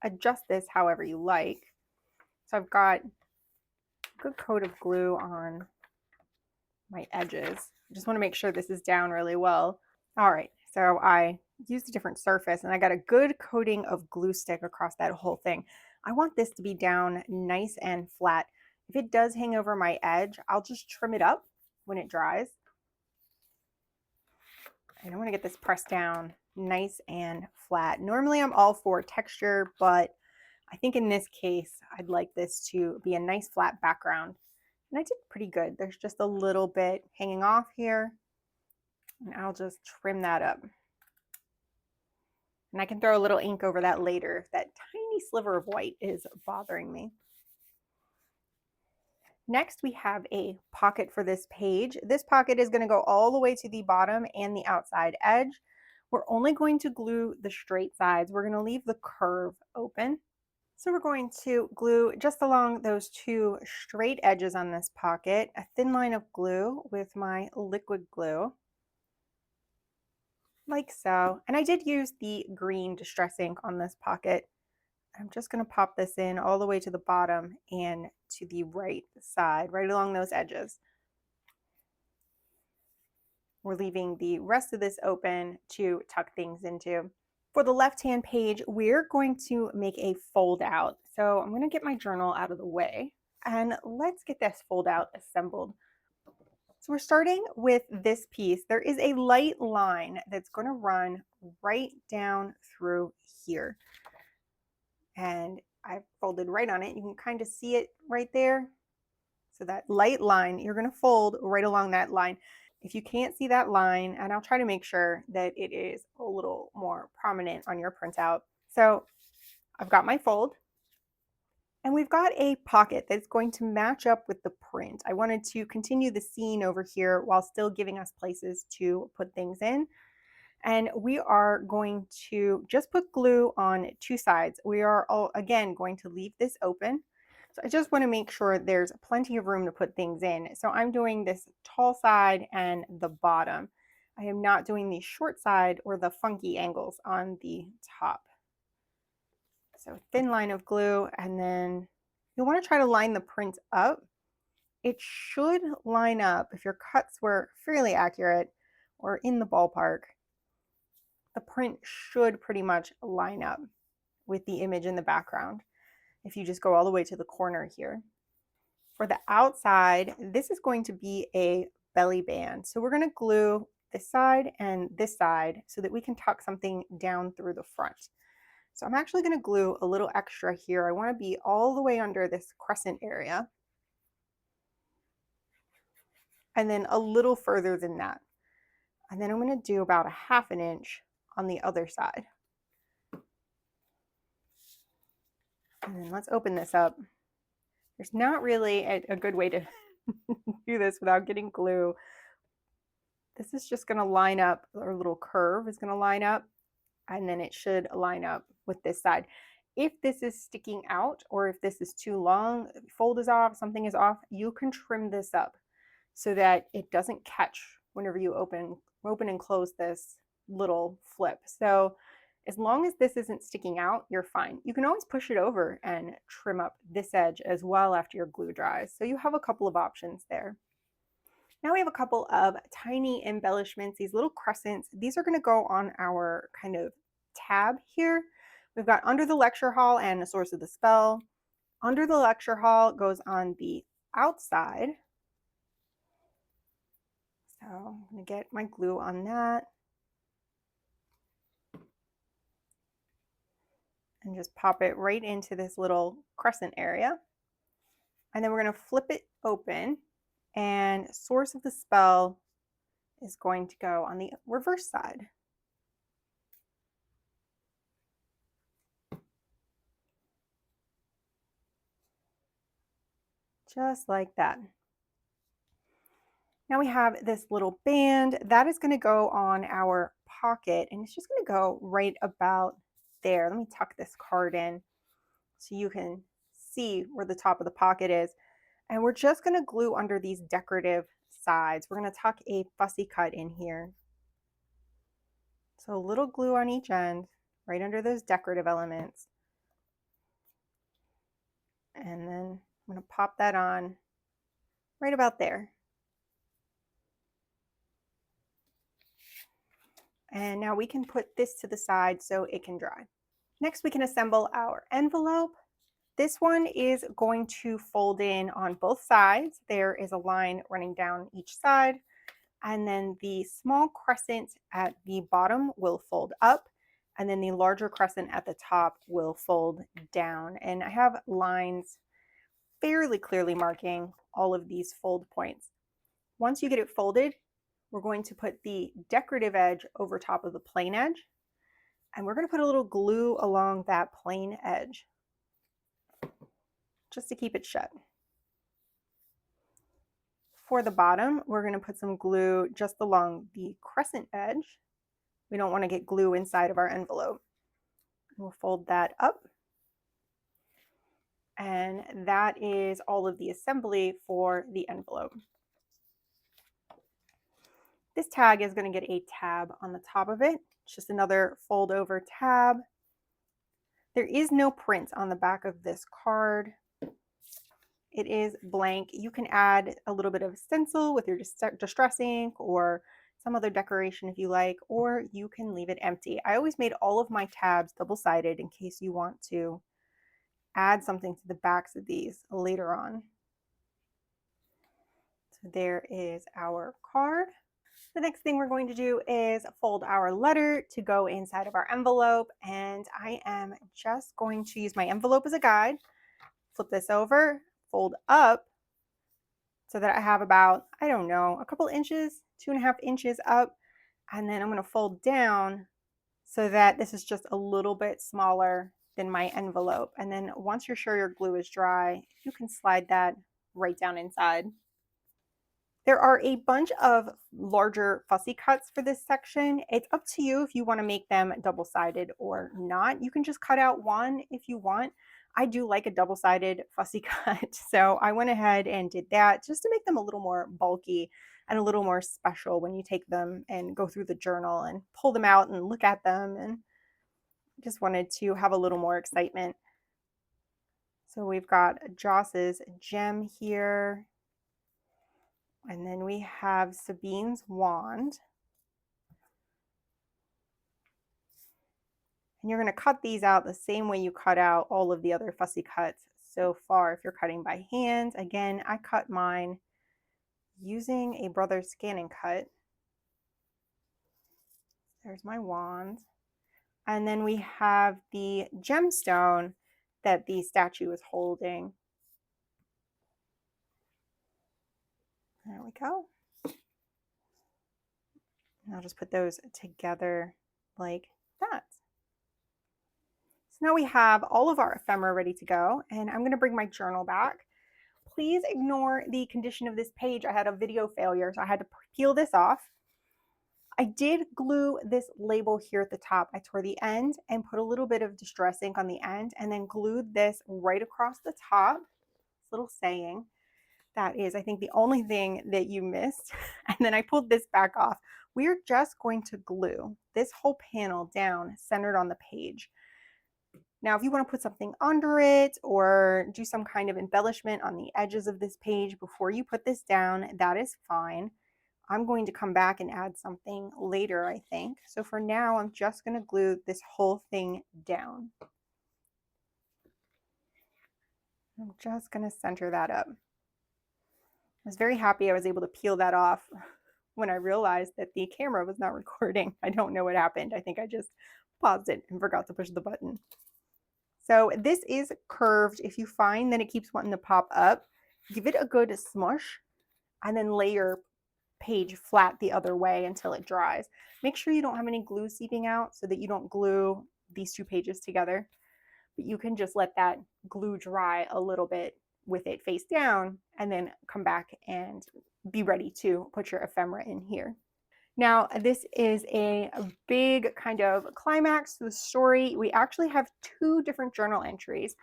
adjust this however you like. So I've got a good coat of glue on my edges. I just want to make sure this is down really well. All right, so I used a different surface and I got a good coating of glue stick across that whole thing. I want this to be down nice and flat. If it does hang over my edge, I'll just trim it up when it dries. And I want to get this pressed down nice and flat. Normally I'm all for texture, but I think in this case, I'd like this to be a nice flat background. And I did pretty good. There's just a little bit hanging off here. And I'll just trim that up. And I can throw a little ink over that later if that tiny sliver of white is bothering me. Next, we have a pocket for this page. This pocket is going to go all the way to the bottom and the outside edge. We're only going to glue the straight sides. We're going to leave the curve open. So we're going to glue just along those 2 straight edges on this pocket, a thin line of glue with my liquid glue. Like so. And I did use the green distress ink on this pocket. I'm just going to pop this in all the way to the bottom and to the right side, right along those edges. We're leaving the rest of this open to tuck things into. For the left-hand page, we're going to make a fold out. So I'm going to get my journal out of the way and let's get this fold out assembled. So we're starting with this piece. There is a light line that's going to run right down through here. And I folded right on it. You can kind of see it right there. So that light line, you're going to fold right along that line. If you can't see that line, and I'll try to make sure that it is a little more prominent on your printout. So I've got my fold. And we've got a pocket that's going to match up with the print. I wanted to continue the scene over here while still giving us places to put things in. And we are going to just put glue on 2 sides. We are again going to leave this open. So I just want to make sure there's plenty of room to put things in. So I'm doing this tall side and the bottom. I am not doing the short side or the funky angles on the top. So thin line of glue, and then you'll want to try to line the print up. It should line up if your cuts were fairly accurate or in the ballpark. The print should pretty much line up with the image in the background if you just go all the way to the corner here. For the outside, this is going to be a belly band. So we're going to glue this side and this side so that we can tuck something down through the front. So I'm actually going to glue a little extra here. I want to be all the way under this crescent area. And then a little further than that. And then I'm going to do about a 1/2 inch on the other side. And then let's open this up. There's not really a good way to do this without getting glue. This is just going to line up, our little curve is going to line up, and then it should line up with this side. If this is sticking out or if this is too long, fold is off, something is off, you can trim this up so that it doesn't catch whenever you open and close this little flip. So as long as this isn't sticking out, you're fine. You can always push it over and trim up this edge as well after your glue dries. So you have a couple of options there. Now we have a couple of tiny embellishments, these little crescents. These are going to go on our kind of tab here. We've got under the lecture hall and the source of the spell. Under the lecture hall goes on the outside. So I'm going to get my glue on that. And just pop it right into this little crescent area. And then we're going to flip it open, and source of the spell is going to go on the reverse side. Just like that. Now we have this little band that is going to go on our pocket, and it's just going to go right about there. Let me tuck this card in so you can see where the top of the pocket is. And we're just going to glue under these decorative sides. We're going to tuck a fussy cut in here. So a little glue on each end, right under those decorative elements. And then I'm going to pop that on right about there. And now we can put this to the side so it can dry. Next, we can assemble our envelope. This one is going to fold in on both sides. There is a line running down each side, and then the small crescent at the bottom will fold up, and then the larger crescent at the top will fold down. And I have lines fairly clearly marking all of these fold points. Once you get it folded, we're going to put the decorative edge over top of the plain edge, and we're going to put a little glue along that plain edge just to keep it shut. For the bottom, we're going to put some glue just along the crescent edge. We don't want to get glue inside of our envelope. We'll fold that up. And that is all of the assembly for the envelope. This tag is going to get a tab on the top of it. It's just another fold over tab. There is no print on the back of this card. It is blank. You can add a little bit of stencil with your distress ink or some other decoration if you like, or you can leave it empty. I always made all of my tabs double-sided in case you want to add something to the backs of these later on. So there is our card. The next thing we're going to do is fold our letter to go inside of our envelope, and I am just going to use my envelope as a guide. Flip this over, fold up so that I have about, I don't know, a couple inches, 2.5 inches up, and then I'm going to fold down so that this is just a little bit smaller than my envelope. And then once you're sure your glue is dry, you can slide that right down inside. There are a bunch of larger fussy cuts for this section. It's up to you if you want to make them double-sided or not. You can just cut out one if you want. I do like a double-sided fussy cut, so I went ahead and did that just to make them a little more bulky and a little more special when you take them and go through the journal and pull them out and look at them, and just wanted to have a little more excitement. So we've got Joss's gem here. And then we have Sabine's wand. And you're going to cut these out the same way you cut out all of the other fussy cuts. so far if you're cutting by hand. Again, I cut mine using a Brothers Scan and Cut. There's my wand. And then we have the gemstone that the statue is holding. There we go. And I'll just put those together like that. So now we have all of our ephemera ready to go, and I'm going to bring my journal back. Please ignore the condition of this page. I had a video failure, so I had to peel this off. I did glue this label here at the top. I tore the end and put a little bit of distress ink on the end and then glued this right across the top. This little saying. That is, I think, the only thing that you missed. And then I pulled this back off. We're just going to glue this whole panel down centered on the page. Now, if you want to put something under it or do some kind of embellishment on the edges of this page before you put this down, that is fine. I'm going to come back and add something later, I think. So for now, I'm just going to glue this whole thing down. I'm just going to center that up. I was very happy I was able to peel that off when I realized that the camera was not recording. I don't know what happened. I think I just paused it and forgot to push the button. So this is curved. If you find that it keeps wanting to pop up, give it a good smush and then lay your page flat the other way until it dries. Make sure you don't have any glue seeping out so that you don't glue these two pages together. But you can just let that glue dry a little bit with it face down and then come back and be ready to put your ephemera in here. Now, this is a big kind of climax to the story. We actually have two different journal entries.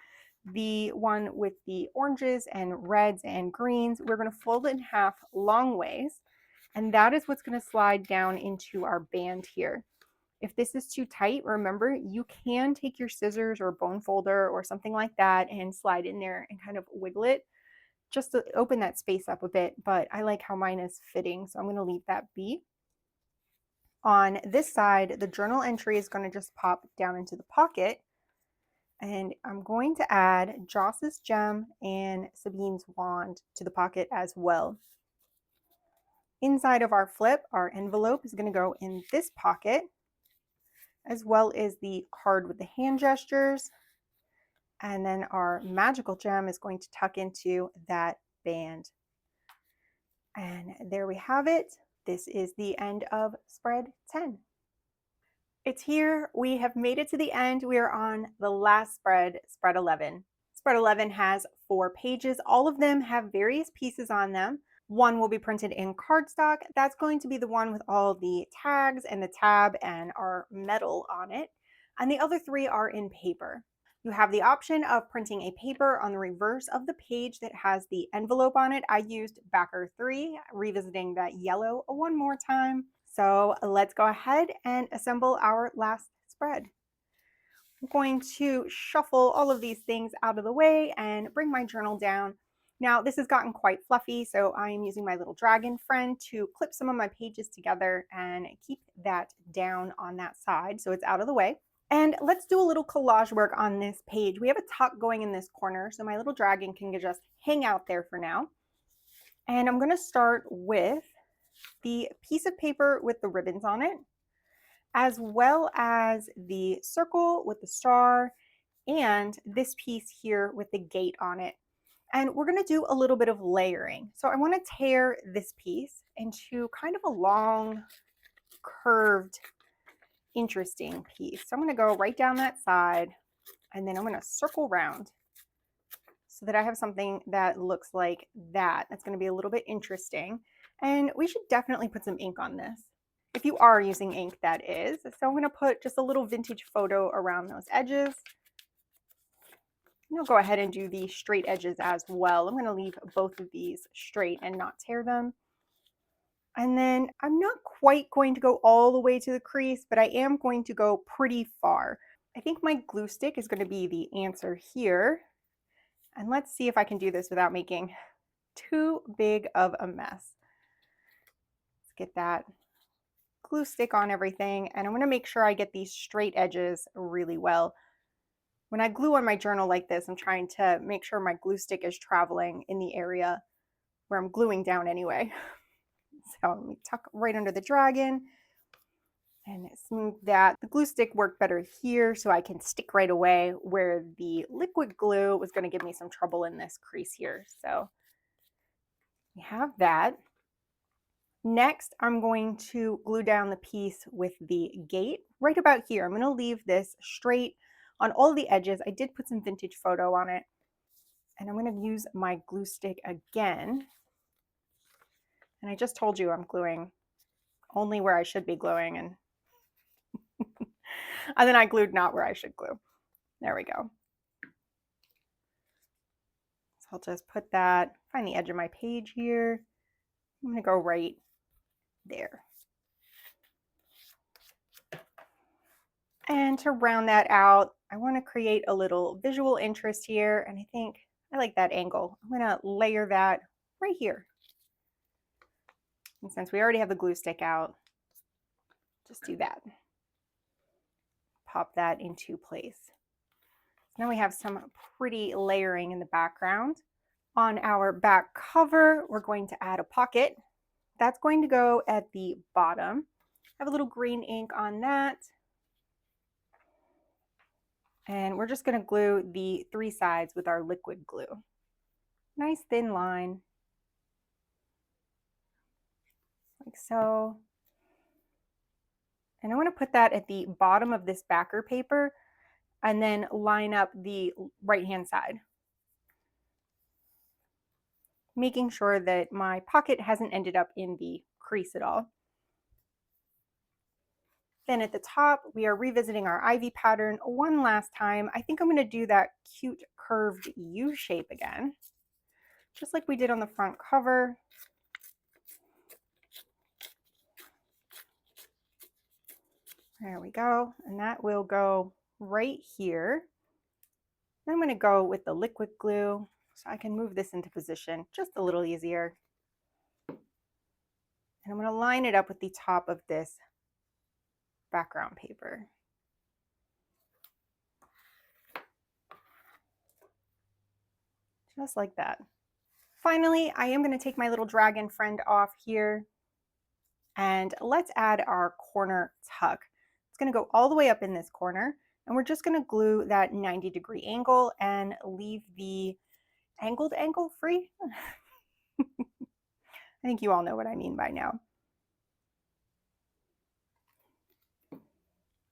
The one with the oranges and reds and greens, we're going to fold it in half long ways, and that is what's going to slide down into our band here. If this is too tight, remember, you can take your scissors or bone folder or something like that and slide in there and kind of wiggle it just to open that space up a bit, but I like how mine is fitting, so I'm going to leave that be. On this side, the journal entry is going to just pop down into the pocket, and I'm going to add Joss's gem and Sabine's wand to the pocket as well. Inside of our flip, our envelope is going to go in this pocket, as well as the card with the hand gestures. And then our magical gem is going to tuck into that band. And there we have it. This is the end of spread 10. It's here. We have made it to the end. We are on the last spread, spread 11. Spread 11 has 4 pages. All of them have various pieces on them. One will be printed in cardstock. That's going to be the one with all the tags and the tab and our metal on it. And the other 3 are in paper. You have the option of printing a paper on the reverse of the page that has the envelope on it. I used backer 3, revisiting that yellow one more time. So let's go ahead and assemble our last spread. I'm going to shuffle all of these things out of the way and bring my journal down. Now, this has gotten quite fluffy, so I am using my little dragon friend to clip some of my pages together and keep that down on that side so it's out of the way. And let's do a little collage work on this page. We have a tuck going in this corner, so my little dragon can just hang out there for now. And I'm going to start with the piece of paper with the ribbons on it, as well as the circle with the star and this piece here with the gate on it. And we're going to do a little bit of layering. So I want to tear this piece into kind of a long, curved, interesting piece. So I'm going to go right down that side, and then I'm going to circle round so that I have something that looks like that. That's going to be a little bit interesting. And we should definitely put some ink on this. If you are using ink, that is. So I'm going to put just a little vintage photo around those edges. And I'll go ahead and do the straight edges as well. I'm going to leave both of these straight and not tear them. And then I'm not quite going to go all the way to the crease, but I am going to go pretty far. I think my glue stick is going to be the answer here. And let's see if I can do this without making too big of a mess. Let's get that glue stick on everything, and I'm going to make sure I get these straight edges really well. When I glue on my journal like this, I'm trying to make sure my glue stick is traveling in the area where I'm gluing down anyway. So let me tuck right under the dragon and smooth that. The glue stick worked better here so I can stick right away, where the liquid glue was going to give me some trouble in this crease here. So we have that. Next, I'm going to glue down the piece with the gate right about here. I'm going to leave this straight on all the edges. I did put some vintage photo on it, and I'm going to use my glue stick again. And I just told you I'm gluing only where I should be gluing, and and then I glued not where I should glue. There we go. So I'll just put that, find the edge of my page here. I'm going to go right there. And to round that out, I want to create a little visual interest here, and I think I like that angle. I'm going to layer that right here. And since we already have the glue stick out, just do that. Pop that into place. Now we have some pretty layering in the background. On our back cover, we're going to add a pocket. That's going to go at the bottom. I have a little green ink on that. And we're just going to glue the 3 sides with our liquid glue. Nice thin line, like so. And I want to put that at the bottom of this backer paper and then line up the right-hand side, making sure that my pocket hasn't ended up in the crease at all. Then at the top, we are revisiting our ivy pattern one last time. I think I'm going to do that cute curved U shape again, just like we did on the front cover. There we go. And that will go right here. Then I'm going to go with the liquid glue so I can move this into position just a little easier. And I'm going to line it up with the top of this background paper. Just like that. Finally, I am going to take my little dragon friend off here, and let's add our corner tuck. It's going to go all the way up in this corner, and we're just going to glue that 90-degree angle and leave the angled angle free. I think you all know what I mean by now.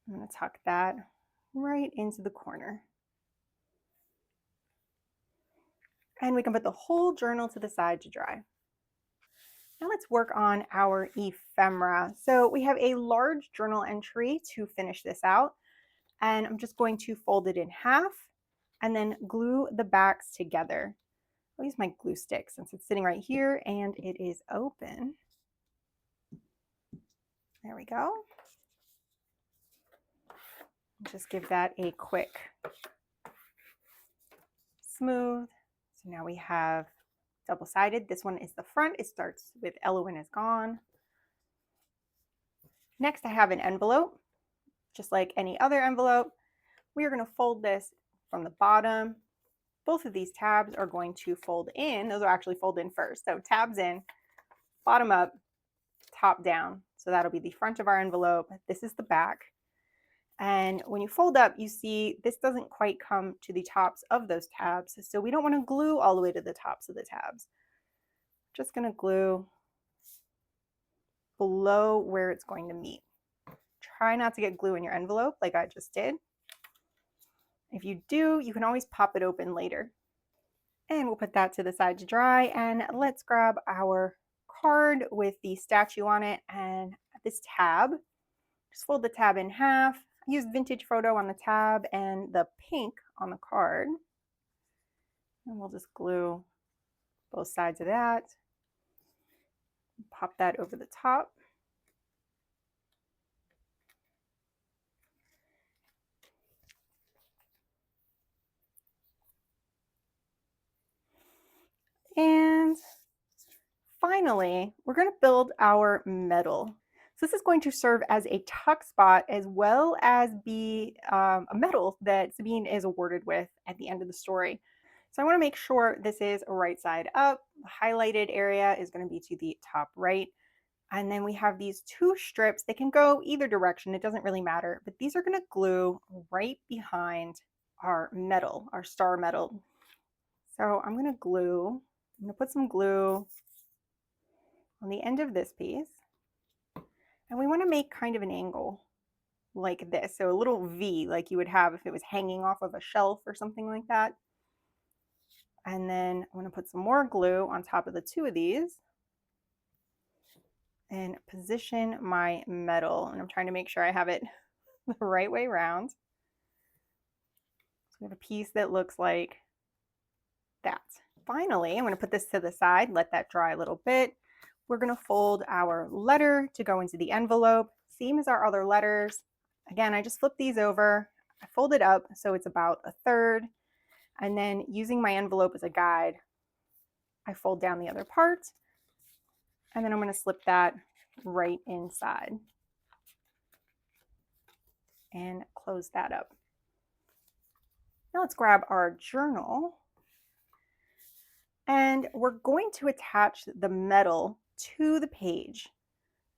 I'm going to tuck that right into the corner. And we can put the whole journal to the side to dry. Now let's work on our ephemera. So we have a large journal entry to finish this out, and I'm just going to fold it in half and then glue the backs together. I'll use my glue stick since it's sitting right here and it is open. There we go. Just give that a quick smooth. So now we have double-sided. This one is the front. It starts with Elowen is gone. Next, I have an envelope, just like any other envelope. We are going to fold this from the bottom. Both of these tabs are going to fold in. Those are actually fold in first. So tabs in, bottom up, top down. So that'll be the front of our envelope. This is the back. And when you fold up, you see this doesn't quite come to the tops of those tabs. So we don't want to glue all the way to the tops of the tabs. Just going to glue below where it's going to meet. Try not to get glue in your envelope like I just did. If you do, you can always pop it open later. And we'll put that to the side to dry. And let's grab our card with the statue on it and this tab. Just fold the tab in half. Use vintage photo on the tab and the pink on the card. And we'll just glue both sides of that. Pop that over the top. And finally, we're going to build our medal. So this is going to serve as a tuck spot as well as be a medal that Sabine is awarded with at the end of the story. So I want to make sure this is right side up. The highlighted area is going to be to the top right. And then we have these two strips. They can go either direction. It doesn't really matter. But these are going to glue right behind our medal, our star medal. So I'm going to put some glue on the end of this piece. And we want to make kind of an angle like this. So a little V like you would have if it was hanging off of a shelf or something like that. And then I'm going to put some more glue on top of the two of these and position my medal. And I'm trying to make sure I have it the right way around. So we have a piece that looks like that. Finally, I'm going to put this to the side, let that dry a little bit. We're going to fold our letter to go into the envelope, same as our other letters. Again, I just flip these over, I fold it up so it's about a third, and then using my envelope as a guide, I fold down the other part, and then I'm going to slip that right inside and close that up. Now let's grab our journal, and we're going to attach the medal to the page.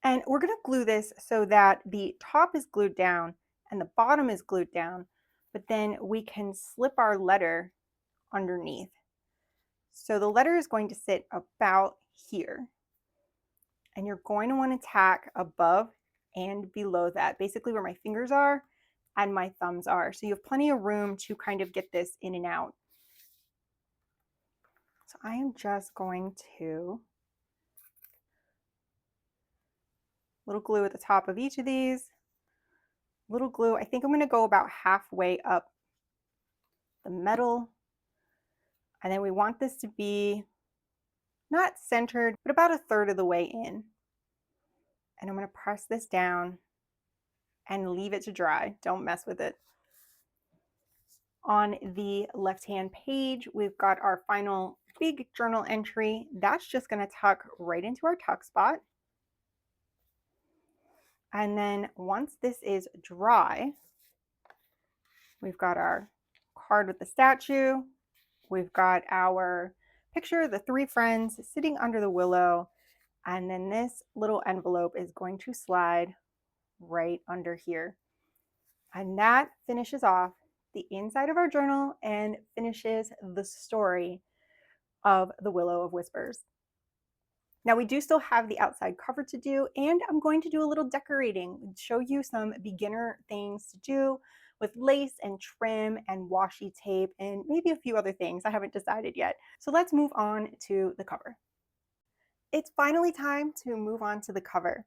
And we're going to glue this so that the top is glued down and the bottom is glued down, but then we can slip our letter underneath. So the letter is going to sit about here. And you're going to want to tack above and below that, basically where my fingers are and my thumbs are. So you have plenty of room to kind of get this in and out. So I am just going to little glue at the top of each of these. Little glue, I think I'm going to go about halfway up the medal. And then we want this to be not centered, but about a third of the way in. And I'm going to press this down and leave it to dry. Don't mess with it. On the left-hand page, we've got our final big journal entry. That's just going to tuck right into our tuck spot. And then once this is dry, we've got our card with the statue. We've got our picture of the three friends sitting under the willow. And then this little envelope is going to slide right under here. And that finishes off the inside of our journal and finishes the story of the Willow of Whispers. Now we do still have the outside cover to do, and I'm going to do a little decorating, show you some beginner things to do with lace and trim and washi tape and maybe a few other things. I haven't decided yet. So let's move on to the cover. It's finally time to move on to the cover.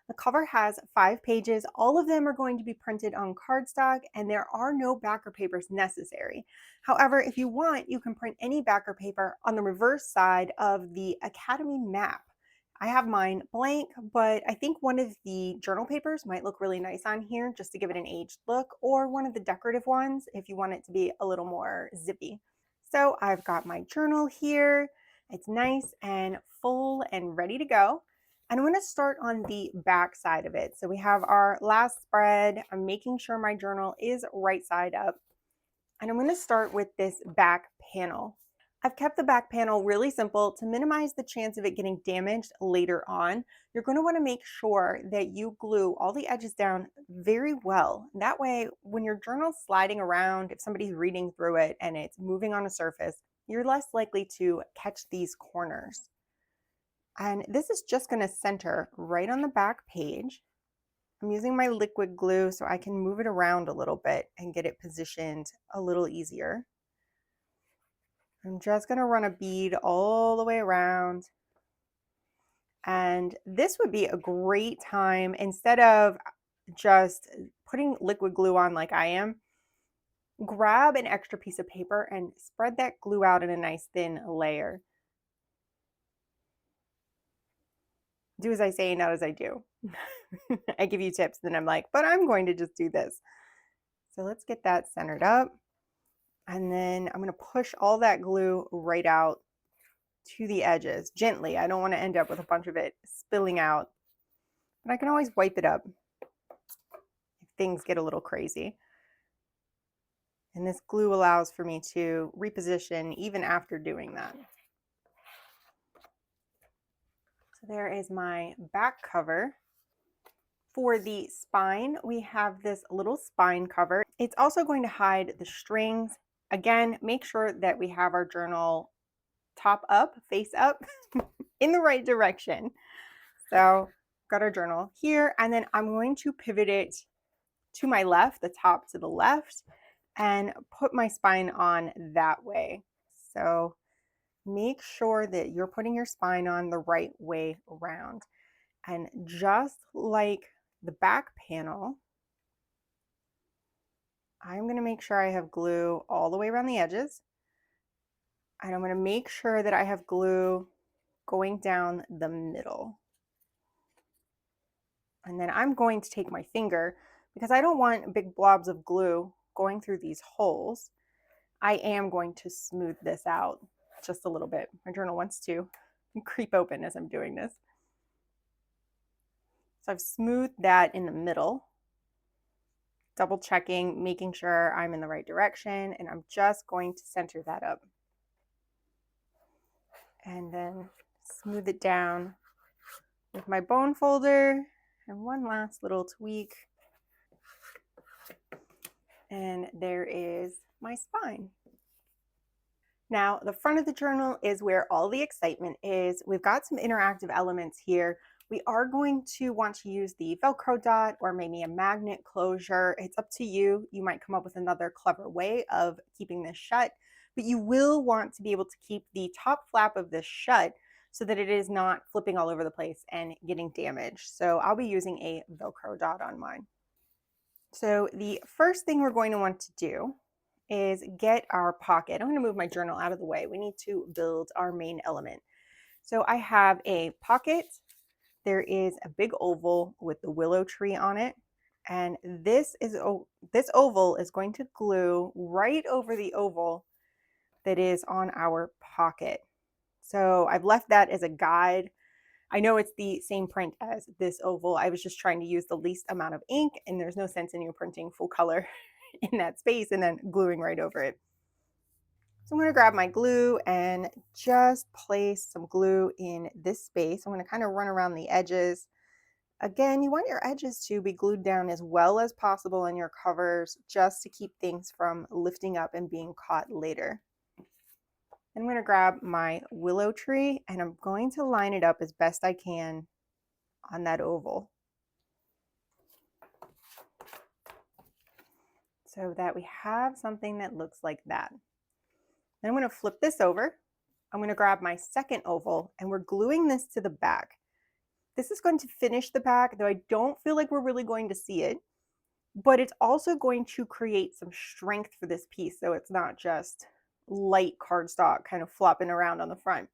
The cover has 5 pages. All of them are going to be printed on cardstock, and there are no backer papers necessary. However, if you want, you can print any backer paper on the reverse side of the Academy map. I have mine blank, but I think one of the journal papers might look really nice on here just to give it an aged look, or one of the decorative ones if you want it to be a little more zippy. So I've got my journal here. It's nice and full and ready to go. And I'm going to start on the back side of it. So we have our last spread. I'm making sure my journal is right side up. And I'm going to start with this back panel. I've kept the back panel really simple to minimize the chance of it getting damaged later on. You're going to want to make sure that you glue all the edges down very well. That way, when your journal's sliding around, if somebody's reading through it and it's moving on a surface, you're less likely to catch these corners. And this is just going to center right on the back page. I'm using my liquid glue so I can move it around a little bit and get it positioned a little easier. I'm just going to run a bead all the way around. And this would be a great time, instead of just putting liquid glue on like I am, grab an extra piece of paper and spread that glue out in a nice thin layer. Do as I say, not as I do. I give you tips, then I'm like, but I'm going to just do this. So let's get that centered up. And then I'm going to push all that glue right out to the edges gently. I don't want to end up with a bunch of it spilling out but I can always wipe it up if things get a little crazy. And this glue allows for me to reposition even after doing that. So there is my back cover. For the spine, we have this little spine cover. It's also going to hide the strings. Again, make sure that we have our journal top up, face up, in the right direction. So got our journal here, and then I'm going to pivot it to my left, the top to the left, and put my spine on that way. So make sure that you're putting your spine on the right way around. And just like the back panel, I'm going to make sure I have glue all the way around the edges. And I'm going to make sure that I have glue going down the middle. And then I'm going to take my finger, because I don't want big blobs of glue going through these holes. I am going to smooth this out just a little bit. My journal wants to creep open as I'm doing this. So I've smoothed that in the middle, double checking, making sure I'm in the right direction, and I'm just going to center that up. And then smooth it down with my bone folder, and one last little tweak. And there is my spine. Now, the front of the journal is where all the excitement is. We've got some interactive elements here. We are going to want to use the Velcro dot or maybe a magnet closure. It's up to you. You might come up with another clever way of keeping this shut, but you will want to be able to keep the top flap of this shut so that it is not flipping all over the place and getting damaged. So I'll be using a Velcro dot on mine. So the first thing we're going to want to do is get our pocket. I'm going to move my journal out of the way. We need to build our main element. So I have a pocket. There is a big oval with the willow tree on it. And this oval is going to glue right over the oval that is on our pocket. So I've left that as a guide. I know it's the same print as this oval. I was just trying to use the least amount of ink, and there's no sense in you printing full color in that space and then gluing right over it. So I'm going to grab my glue and just place some glue in this space. I'm going to kind of run around the edges. Again, you want your edges to be glued down as well as possible in your covers, just to keep things from lifting up and being caught later. I'm going to grab my willow tree and I'm going to line it up as best I can on that oval, so that we have something that looks like that. Then I'm going to flip this over. I'm going to grab my second oval and we're gluing this to the back. This is going to finish the back, though I don't feel like we're really going to see it, but it's also going to create some strength for this piece, so it's not just light cardstock kind of flopping around on the front.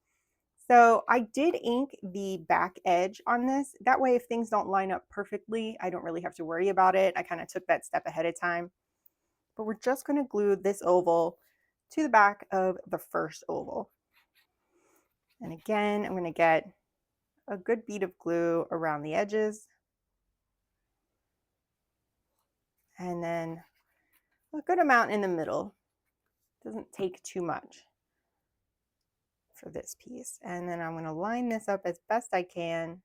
So I did ink the back edge on this. That way, if things don't line up perfectly, I don't really have to worry about it. I kind of took that step ahead of time. But we're just going to glue this oval to the back of the first oval. And again, I'm going to get a good bead of glue around the edges. And then a good amount in the middle. Doesn't take too much for this piece. And then I'm going to line this up as best I can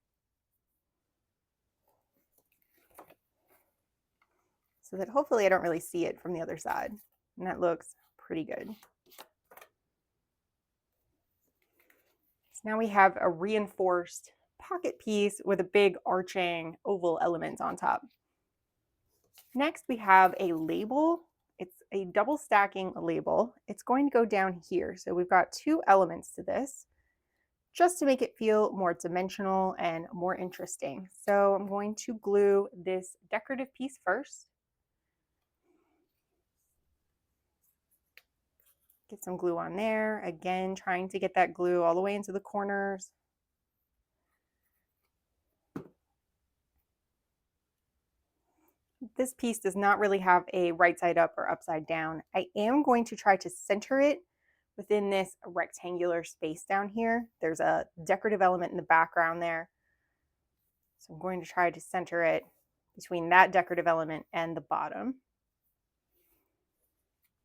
so that hopefully I don't really see it from the other side. And that looks pretty good. So now we have a reinforced pocket piece with a big arching oval element on top. Next, we have a label. It's a double stacking label. It's going to go down here. So we've got two elements to this, just to make it feel more dimensional and more interesting. So I'm going to glue this decorative piece first. Get some glue on there. Again, trying to get that glue all the way into the corners. This piece does not really have a right side up or upside down. I am going to try to center it within this rectangular space down here. There's a decorative element in the background there. So I'm going to try to center it between that decorative element and the bottom.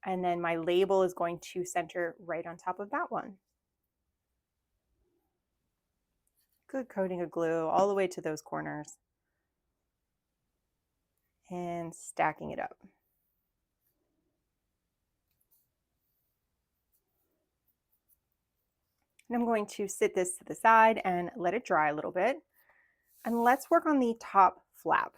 And then my label is going to center right on top of that one. Good coating of glue all the way to those corners. And stacking it up. And I'm going to sit this to the side and let it dry a little bit. And let's work on the top flap.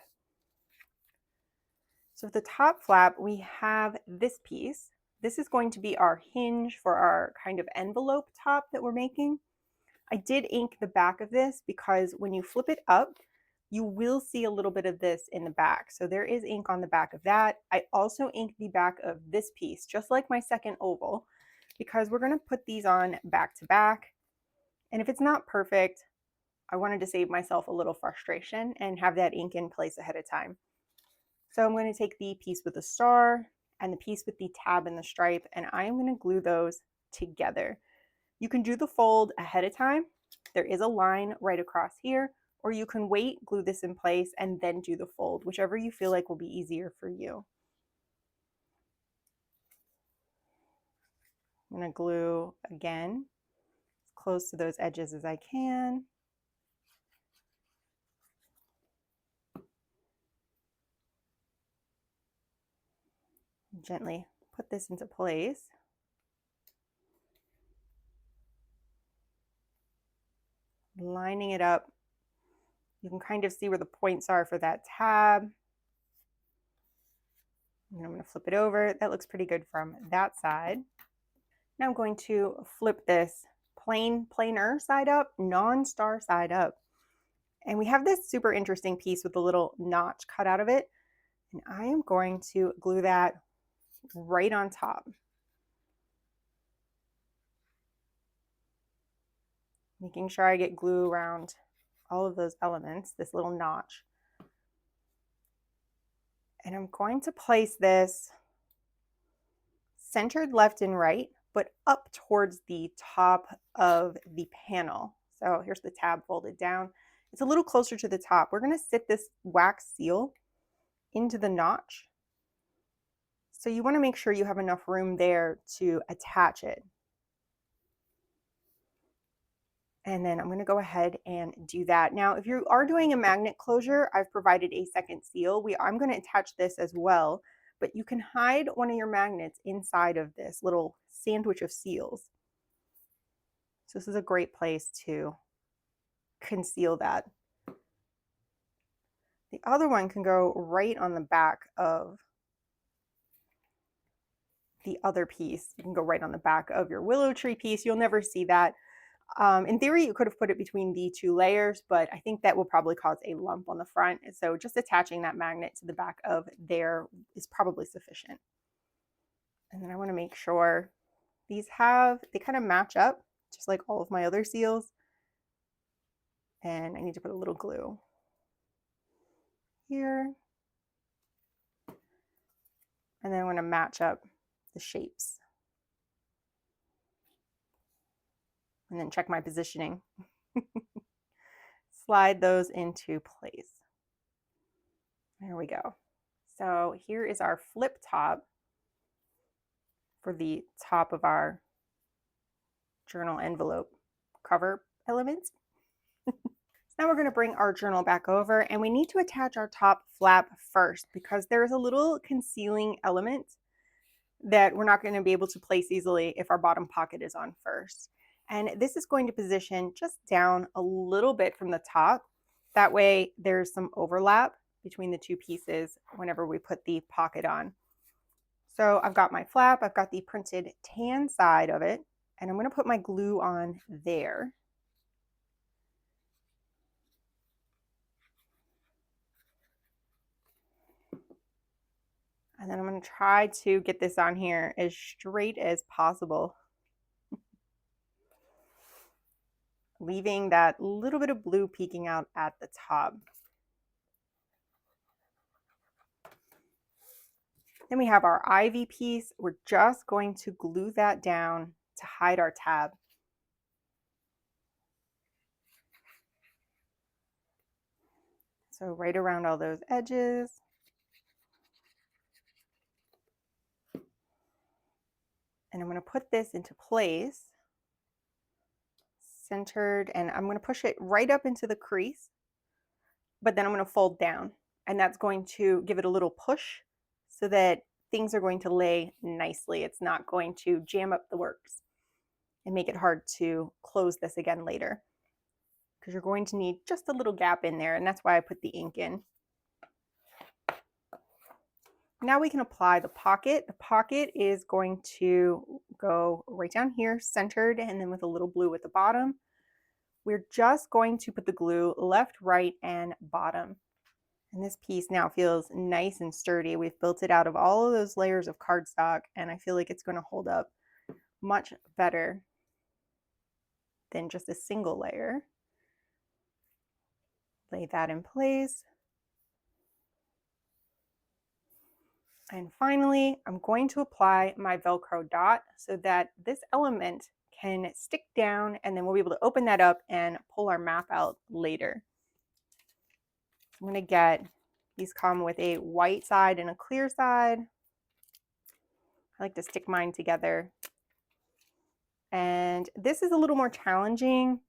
So the top flap, we have this piece. This is going to be our hinge for our kind of envelope top that we're making. I did ink the back of this because when you flip it up, you will see a little bit of this in the back. So there is ink on the back of that. I also inked the back of this piece, just like my second oval, because we're going to put these on back to back. And if it's not perfect, I wanted to save myself a little frustration and have that ink in place ahead of time. So I'm going to take the piece with the star and the piece with the tab and the stripe, and I am going to glue those together. You can do the fold ahead of time. There is a line right across here, or you can wait, glue this in place, and then do the fold, whichever you feel like will be easier for you. I'm going to glue again, as close to those edges as I can. Gently put this into place. Lining it up. You can kind of see where the points are for that tab. And I'm going to flip it over. That looks pretty good from that side. Now I'm going to flip this plainer side up, non-star side up. And we have this super interesting piece with a little notch cut out of it. And I am going to glue that right on top. Making sure I get glue around all of those elements, this little notch. And I'm going to place this centered left and right, but up towards the top of the panel. So here's the tab folded down. It's a little closer to the top. We're going to sit this wax seal into the notch. So you want to make sure you have enough room there to attach it. And then I'm going to go ahead and do that. Now, if you are doing a magnet closure, I've provided a second seal. I'm going to attach this as well, but you can hide one of your magnets inside of this little sandwich of seals. So this is a great place to conceal that. The other one can go right on the back of the other piece. You can go right on the back of your willow tree piece. You'll never see that. In theory, you could have put it between the two layers, but I think that will probably cause a lump on the front. And so just attaching that magnet to the back of there is probably sufficient. And then I want to make sure they kind of match up, just like all of my other seals. And I need to put a little glue here. And then I want to match up the shapes. And then check my positioning. Slide those into place. There we go. So here is our flip top for the top of our journal envelope cover element. So now we're going to bring our journal back over, and we need to attach our top flap first because there's a little concealing element that we're not going to be able to place easily if our bottom pocket is on first. And this is going to position just down a little bit from the top. That way there's some overlap between the two pieces whenever we put the pocket on. So I've got my flap, I've got the printed tan side of it, and I'm going to put my glue on there. And then I'm going to try to get this on here as straight as possible, leaving that little bit of blue peeking out at the top. Then we have our ivy piece. We're just going to glue that down to hide our tab. So right around all those edges. And I'm going to put this into place, centered, and I'm going to push it right up into the crease, but then I'm going to fold down, and that's going to give it a little push so that things are going to lay nicely. It's not going to jam up the works and make it hard to close this again later, because you're going to need just a little gap in there, and that's why I put the ink in. Now we can apply the pocket. The pocket is going to go right down here, centered, and then with a little blue at the bottom. We're just going to put the glue left, right, and bottom. And this piece now feels nice and sturdy. We've built it out of all of those layers of cardstock, and I feel like it's going to hold up much better than just a single layer. Lay that in place. And finally, I'm going to apply my Velcro dot so that this element can stick down, and then we'll be able to open that up and pull our map out later. I'm going to get, these come with a white side and a clear side. I like to stick mine together. And this is a little more challenging.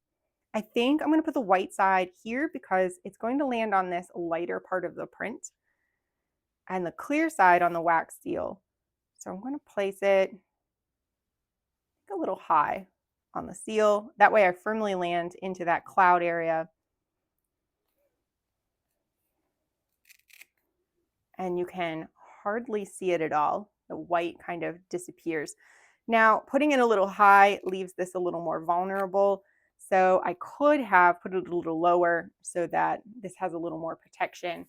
I think I'm going to put the white side here because it's going to land on this lighter part of the print, and the clear side on the wax seal. So I'm going to place it a little high on the seal. That way I firmly land into that cloud area. And you can hardly see it at all. The white kind of disappears. Now, putting it a little high leaves this a little more vulnerable. So I could have put it a little lower so that this has a little more protection,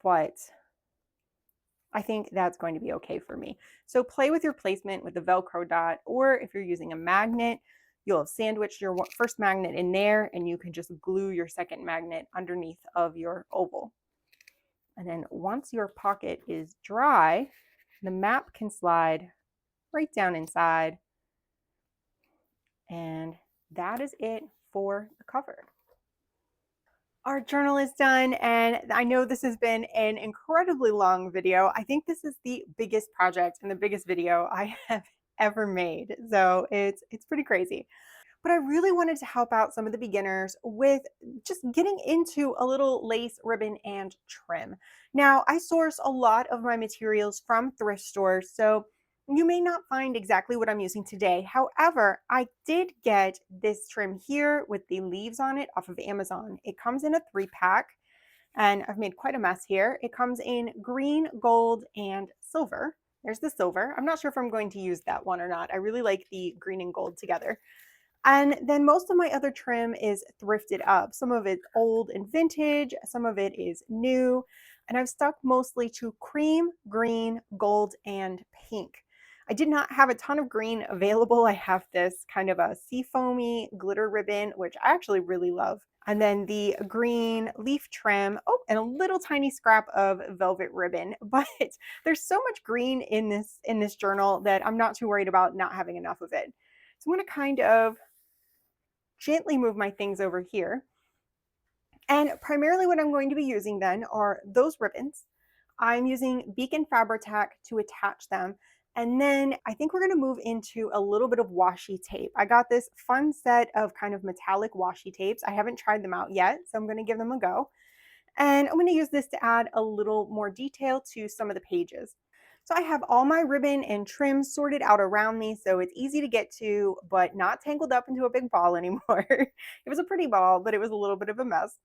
but I think that's going to be okay for me. So play with your placement with the Velcro dot, or if you're using a magnet, you'll have sandwiched your first magnet in there, and you can just glue your second magnet underneath of your oval. And then once your pocket is dry, the map can slide right down inside. And that is it for the cover. Our journal is done, and I know this has been an incredibly long video. I think this is the biggest project and the biggest video I have ever made. So it's pretty crazy. But I really wanted to help out some of the beginners with just getting into a little lace, ribbon, and trim. Now, I source a lot of my materials from thrift stores, so you may not find exactly what I'm using today. However, I did get this trim here with the leaves on it off of Amazon. It comes in a 3-pack, and I've made quite a mess here. It comes in green, gold, and silver. There's the silver. I'm not sure if I'm going to use that one or not. I really like the green and gold together. And then most of my other trim is thrifted up. Some of it's old and vintage, some of it is new, and I've stuck mostly to cream, green, gold, and pink. I did not have a ton of green available. I have this kind of a seafoamy glitter ribbon, which I actually really love. And then the green leaf trim, oh, and a little tiny scrap of velvet ribbon. But there's so much green in this journal that I'm not too worried about not having enough of it. So I'm going to kind of gently move my things over here. And primarily what I'm going to be using then are those ribbons. I'm using Beacon Fabri-Tac to attach them. And then I think we're going to move into a little bit of washi tape. I got this fun set of kind of metallic washi tapes. I haven't tried them out yet, so I'm going to give them a go. And I'm going to use this to add a little more detail to some of the pages. So I have all my ribbon and trim sorted out around me, so it's easy to get to, but not tangled up into a big ball anymore. It was a pretty ball, but it was a little bit of a mess.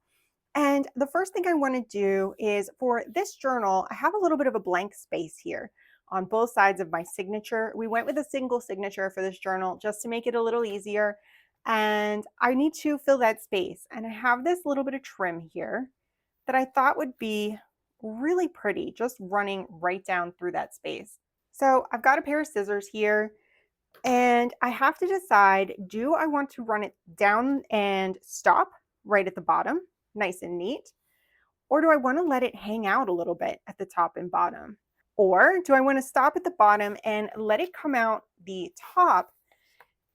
And the first thing I want to do is, for this journal, I have a little bit of a blank space here on both sides of my signature. We went with a single signature for this journal just to make it a little easier. And I need to fill that space. And I have this little bit of trim here that I thought would be really pretty, just running right down through that space. So I've got a pair of scissors here, and I have to decide, do I want to run it down and stop right at the bottom, nice and neat, or do I want to let it hang out a little bit at the top and bottom? Or do I want to stop at the bottom and let it come out the top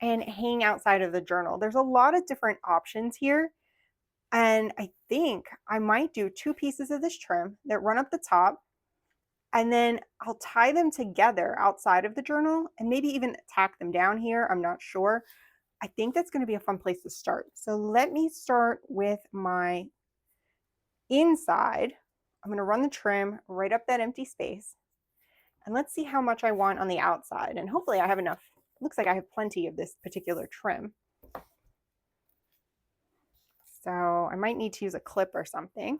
and hang outside of the journal? There's a lot of different options here. And I think I might do 2 pieces of this trim that run up the top, and then I'll tie them together outside of the journal and maybe even tack them down here. I'm not sure. I think that's going to be a fun place to start. So let me start with my inside. I'm going to run the trim right up that empty space. And let's see how much I want on the outside. And hopefully I have enough. Looks like I have plenty of this particular trim. So I might need to use a clip or something.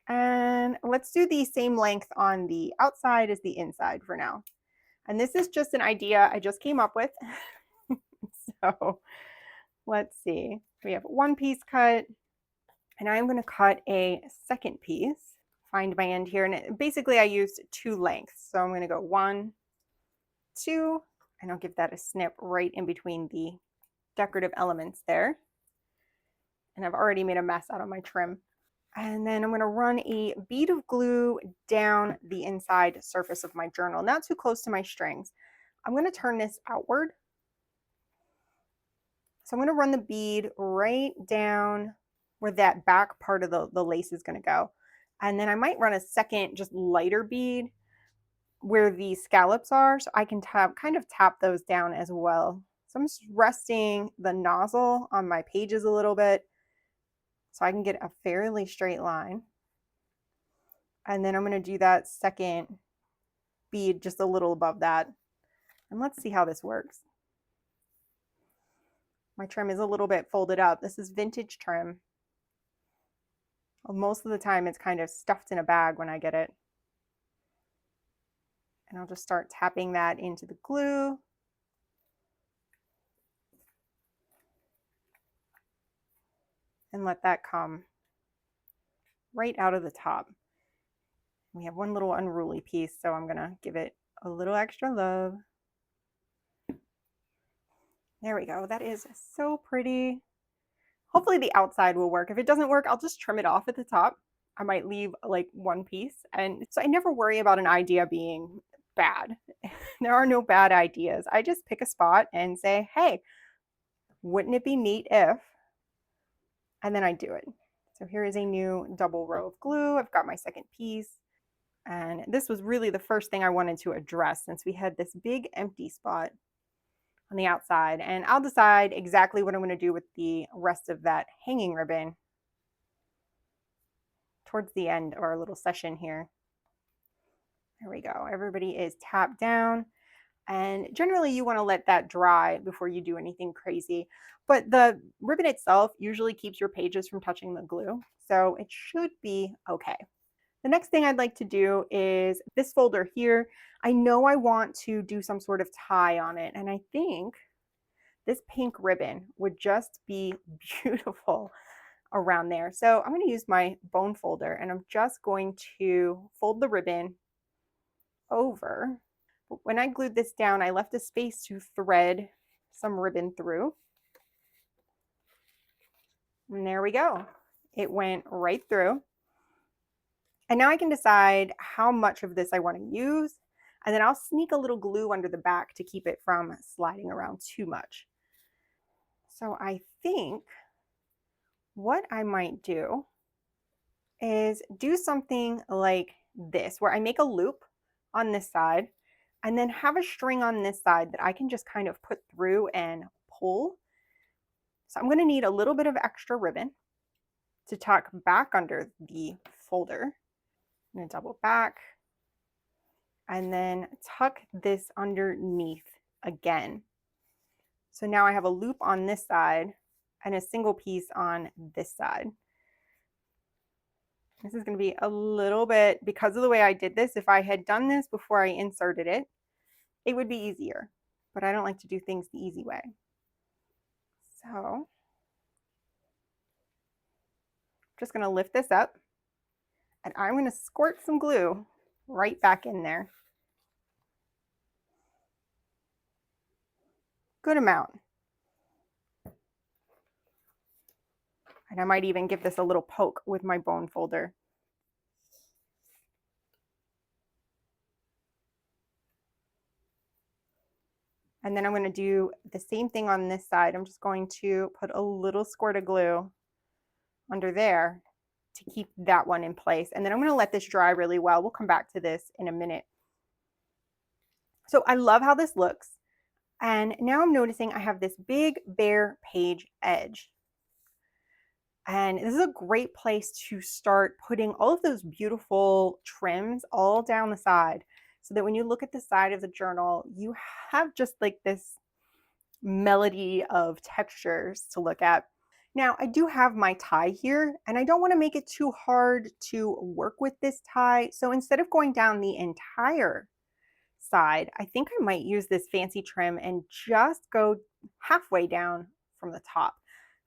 And let's do the same length on the outside as the inside for now. And this is just an idea I just came up with. So let's see. We have one piece cut, and I'm going to cut a second piece. Find my end here, and basically I used 2 lengths. So I'm going to go 1, 2, and I'll give that a snip right in between the decorative elements there. And I've already made a mess out of my trim. And then I'm going to run a bead of glue down the inside surface of my journal, not too close to my strings. I'm going to turn this outward. So I'm going to run the bead right down where that back part of the lace is going to go. And then I might run a second, just lighter bead where the scallops are, so I can kind of tap those down as well. So I'm just resting the nozzle on my pages a little bit so I can get a fairly straight line. And then I'm going to do that second bead just a little above that. And let's see how this works. My trim is a little bit folded up. This is vintage trim. Well, most of the time it's kind of stuffed in a bag when I get it. And I'll just start tapping that into the glue. And let that come right out of the top. We have one little unruly piece, so I'm gonna give it a little extra love. There we go. That is so pretty. Hopefully the outside will work. If it doesn't work, I'll just trim it off at the top. I might leave like one piece. And so I never worry about an idea being bad. There are no bad ideas. I just pick a spot and say, hey, wouldn't it be neat if? And then I do it. So here is a new double row of glue. I've got my second piece. And this was really the first thing I wanted to address since we had this big empty spot on the outside. And I'll decide exactly what I'm going to do with the rest of that hanging ribbon towards the end of our little session here. There we go. Everybody is tapped down. And generally you want to let that dry before you do anything crazy. But the ribbon itself usually keeps your pages from touching the glue. So it should be okay. The next thing I'd like to do is this folder here. I know I want to do some sort of tie on it, and I think this pink ribbon would just be beautiful around there. So I'm going to use my bone folder, and I'm just going to fold the ribbon over. But when I glued this down, I left a space to thread some ribbon through. And there we go. It went right through. And now I can decide how much of this I want to use, and then I'll sneak a little glue under the back to keep it from sliding around too much. So I think what I might do is do something like this, where I make a loop on this side and then have a string on this side that I can just kind of put through and pull. So I'm going to need a little bit of extra ribbon to tuck back under the folder. I'm going to double back and then tuck this underneath again. So now I have a loop on this side and a single piece on this side. This is going to be a little bit, because of the way I did this, if I had done this before I inserted it, it would be easier. But I don't like to do things the easy way. So I'm just going to lift this up. And I'm going to squirt some glue right back in there. Good amount. And I might even give this a little poke with my bone folder. And then I'm going to do the same thing on this side. I'm just going to put a little squirt of glue under there to keep that one in place. And then I'm going to let this dry really well. We'll come back to this in a minute. So I love how this looks. And now I'm noticing I have this big bare page edge. And this is a great place to start putting all of those beautiful trims all down the side so that when you look at the side of the journal, you have just like this melody of textures to look at. Now, I do have my tie here, and I don't want to make it too hard to work with this tie. So instead of going down the entire side, I think I might use this fancy trim and just go halfway down from the top.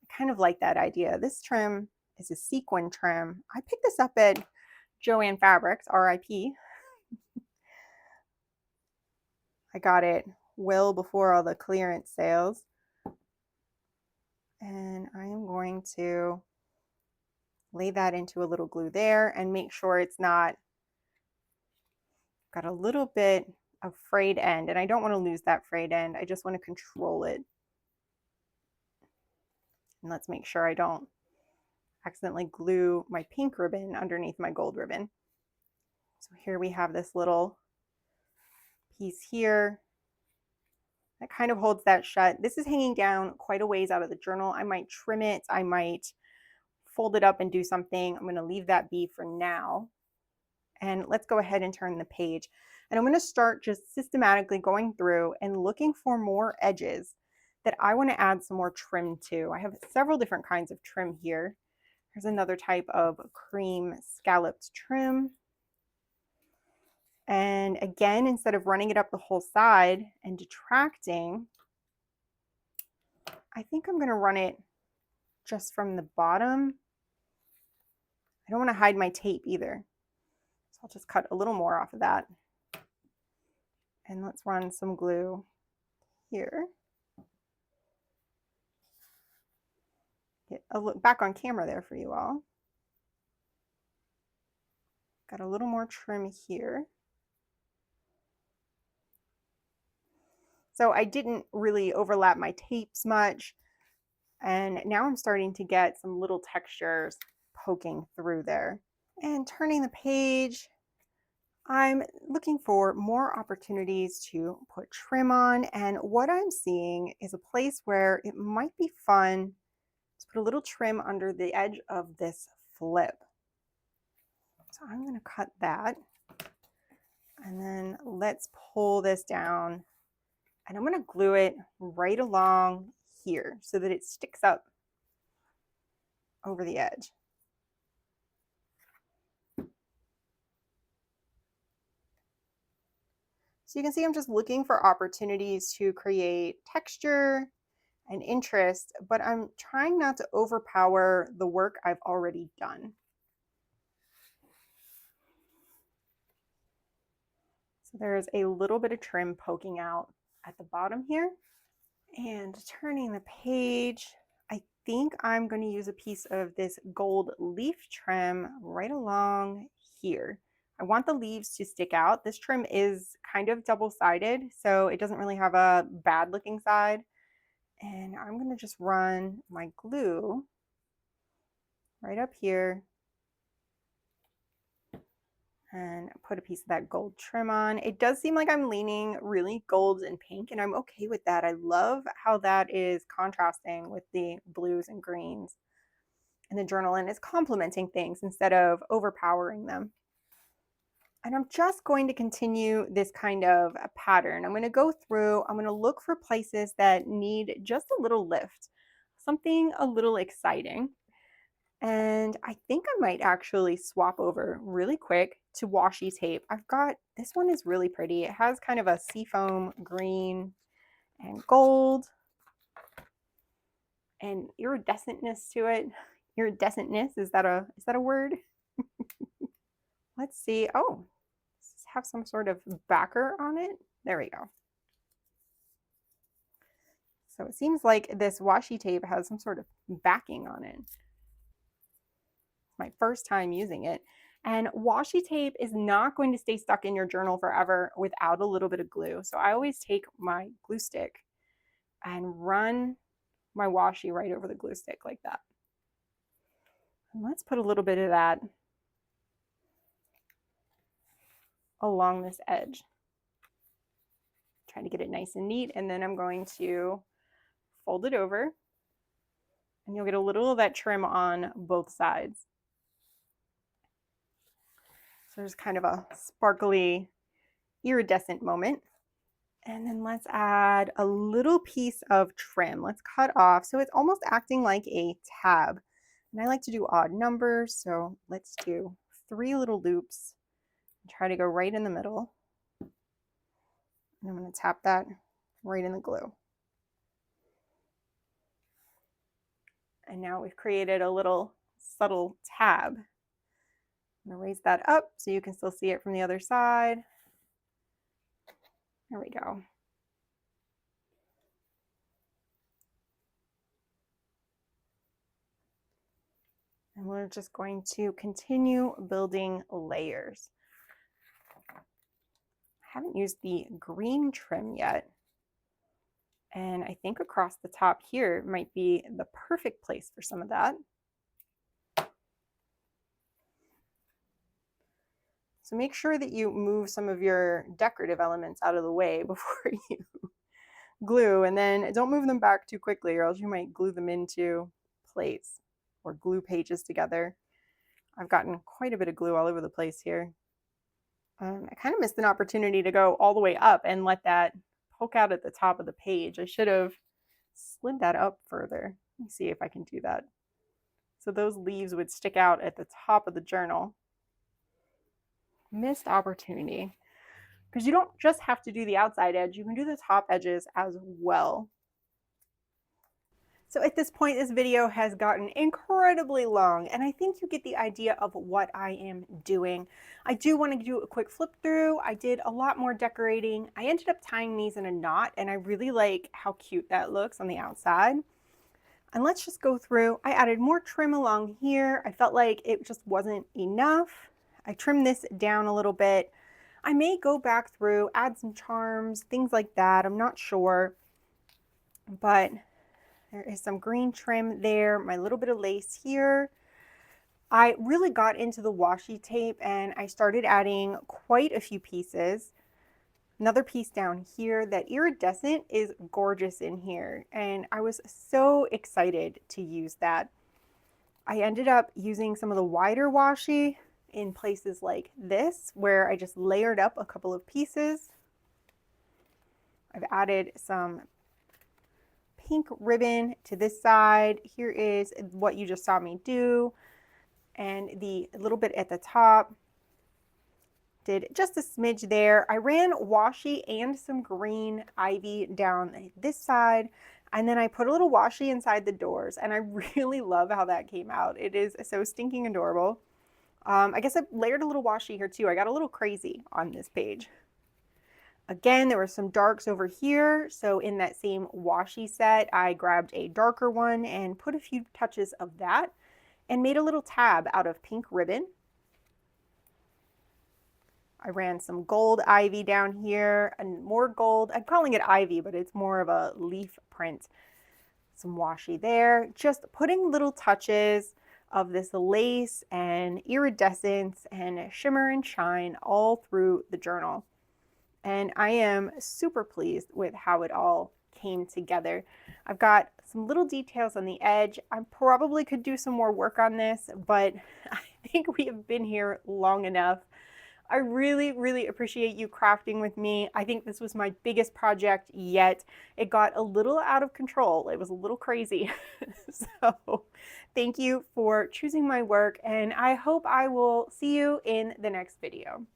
I kind of like that idea. This trim is a sequin trim. I picked this up at Joann Fabrics, RIP. I got it well before all the clearance sales. And I am going to lay that into a little glue there and make sure it's not got a little bit of frayed end, and I don't want to lose that frayed end. I just want to control it. And let's make sure I don't accidentally glue my pink ribbon underneath my gold ribbon. So here we have this little piece here that kind of holds that shut. This is hanging down quite a ways out of the journal. I might trim it. I might fold it up and do something. I'm going to leave that be for now. And let's go ahead and turn the page. And I'm going to start just systematically going through and looking for more edges that I want to add some more trim to. I have several different kinds of trim here. Here's another type of cream scalloped trim. And again, instead of running it up the whole side and detracting, I think I'm going to run it just from the bottom. I don't want to hide my tape either. So I'll just cut a little more off of that. And let's run some glue here. Get a look back on camera there for you all. Got a little more trim here. So I didn't really overlap my tapes much. And now I'm starting to get some little textures poking through there. And turning the page, I'm looking for more opportunities to put trim on. And what I'm seeing is a place where it might be fun to put a little trim under the edge of this flip. So I'm going to cut that. And then let's pull this down. And I'm going to glue it right along here so that it sticks up over the edge. So you can see I'm just looking for opportunities to create texture and interest, but I'm trying not to overpower the work I've already done. So there's a little bit of trim poking out at the bottom here. And turning the page, I think I'm going to use a piece of this gold leaf trim right along here. I want the leaves to stick out. This trim is kind of double-sided, so it doesn't really have a bad looking side. And I'm going to just run my glue right up here and put a piece of that gold trim on. It does seem like I'm leaning really gold and pink, and I'm okay with that. I love how that is contrasting with the blues and greens in the journal, and it's complementing things instead of overpowering them. And I'm just going to continue this kind of a pattern. I'm going to go through, I'm going to look for places that need just a little lift, something a little exciting. And I think I might actually swap over really quick to washi tape. I've got, this one is really pretty. It has kind of a seafoam green and gold and iridescentness to it. Iridescentness, is that a word? Let's see. Oh, does this have some sort of backer on it? There we go. So it seems like this washi tape has some sort of backing on it. My first time using it. And washi tape is not going to stay stuck in your journal forever without a little bit of glue. So I always take my glue stick and run my washi right over the glue stick like that. And let's put a little bit of that along this edge. Try to get it nice and neat, and then I'm going to fold it over, and you'll get a little of that trim on both sides. So there's kind of a sparkly, iridescent moment. And then let's add a little piece of trim. Let's cut off, so it's almost acting like a tab. And I like to do odd numbers, so let's do 3 little loops. Try to go right in the middle. And I'm going to tap that right in the glue. And now we've created a little subtle tab. I'm going to raise that up so you can still see it from the other side. There we go. And we're just going to continue building layers. I haven't used the green trim yet. And I think across the top here might be the perfect place for some of that. So make sure that you move some of your decorative elements out of the way before you glue, and then don't move them back too quickly or else you might glue them into place or glue pages together. I've gotten quite a bit of glue all over the place here. I kind of missed an opportunity to go all the way up and let that poke out at the top of the page. I should have slid that up further. Let me see if I can do that. So those leaves would stick out at the top of the journal. Missed opportunity. Because you don't just have to do the outside edge, you can do the top edges as well. So at this point, this video has gotten incredibly long, and I think you get the idea of what I am doing. I do want to do a quick flip through. I did a lot more decorating. I ended up tying these in a knot, and I really like how cute that looks on the outside. And let's just go through. I added more trim along here. I felt like it just wasn't enough. I trimmed this down a little bit. I may go back through, add some charms, things like that. I'm not sure, but there is some green trim there, my little bit of lace here. I really got into the washi tape and I started adding quite a few pieces. Another piece down here, that iridescent is gorgeous in here, and I was so excited to use that. I ended up using some of the wider washi in places like this, where I just layered up a couple of pieces. I've added some pink ribbon to this side. Here is what you just saw me do, and the little bit at the top. Did just a smidge there. I ran washi and some green ivy down this side, and then I put a little washi inside the doors, and I really love how that came out. It is so stinking adorable. I guess I layered a little washi here too. I got a little crazy on this page. Again, there were some darks over here, so in that same washi set, I grabbed a darker one and put a few touches of that and made a little tab out of pink ribbon. I ran some gold ivy down here and more gold. I'm calling it ivy, but it's more of a leaf print. Some washi there, just putting little touches of this lace and iridescence and shimmer and shine all through the journal. And I am super pleased with how it all came together. I've got some little details on the edge. I probably could do some more work on this, but I think we have been here long enough. I really, really appreciate you crafting with me. I think this was my biggest project yet. It got a little out of control. It was a little crazy. So thank you for choosing my work, and I hope I will see you in the next video.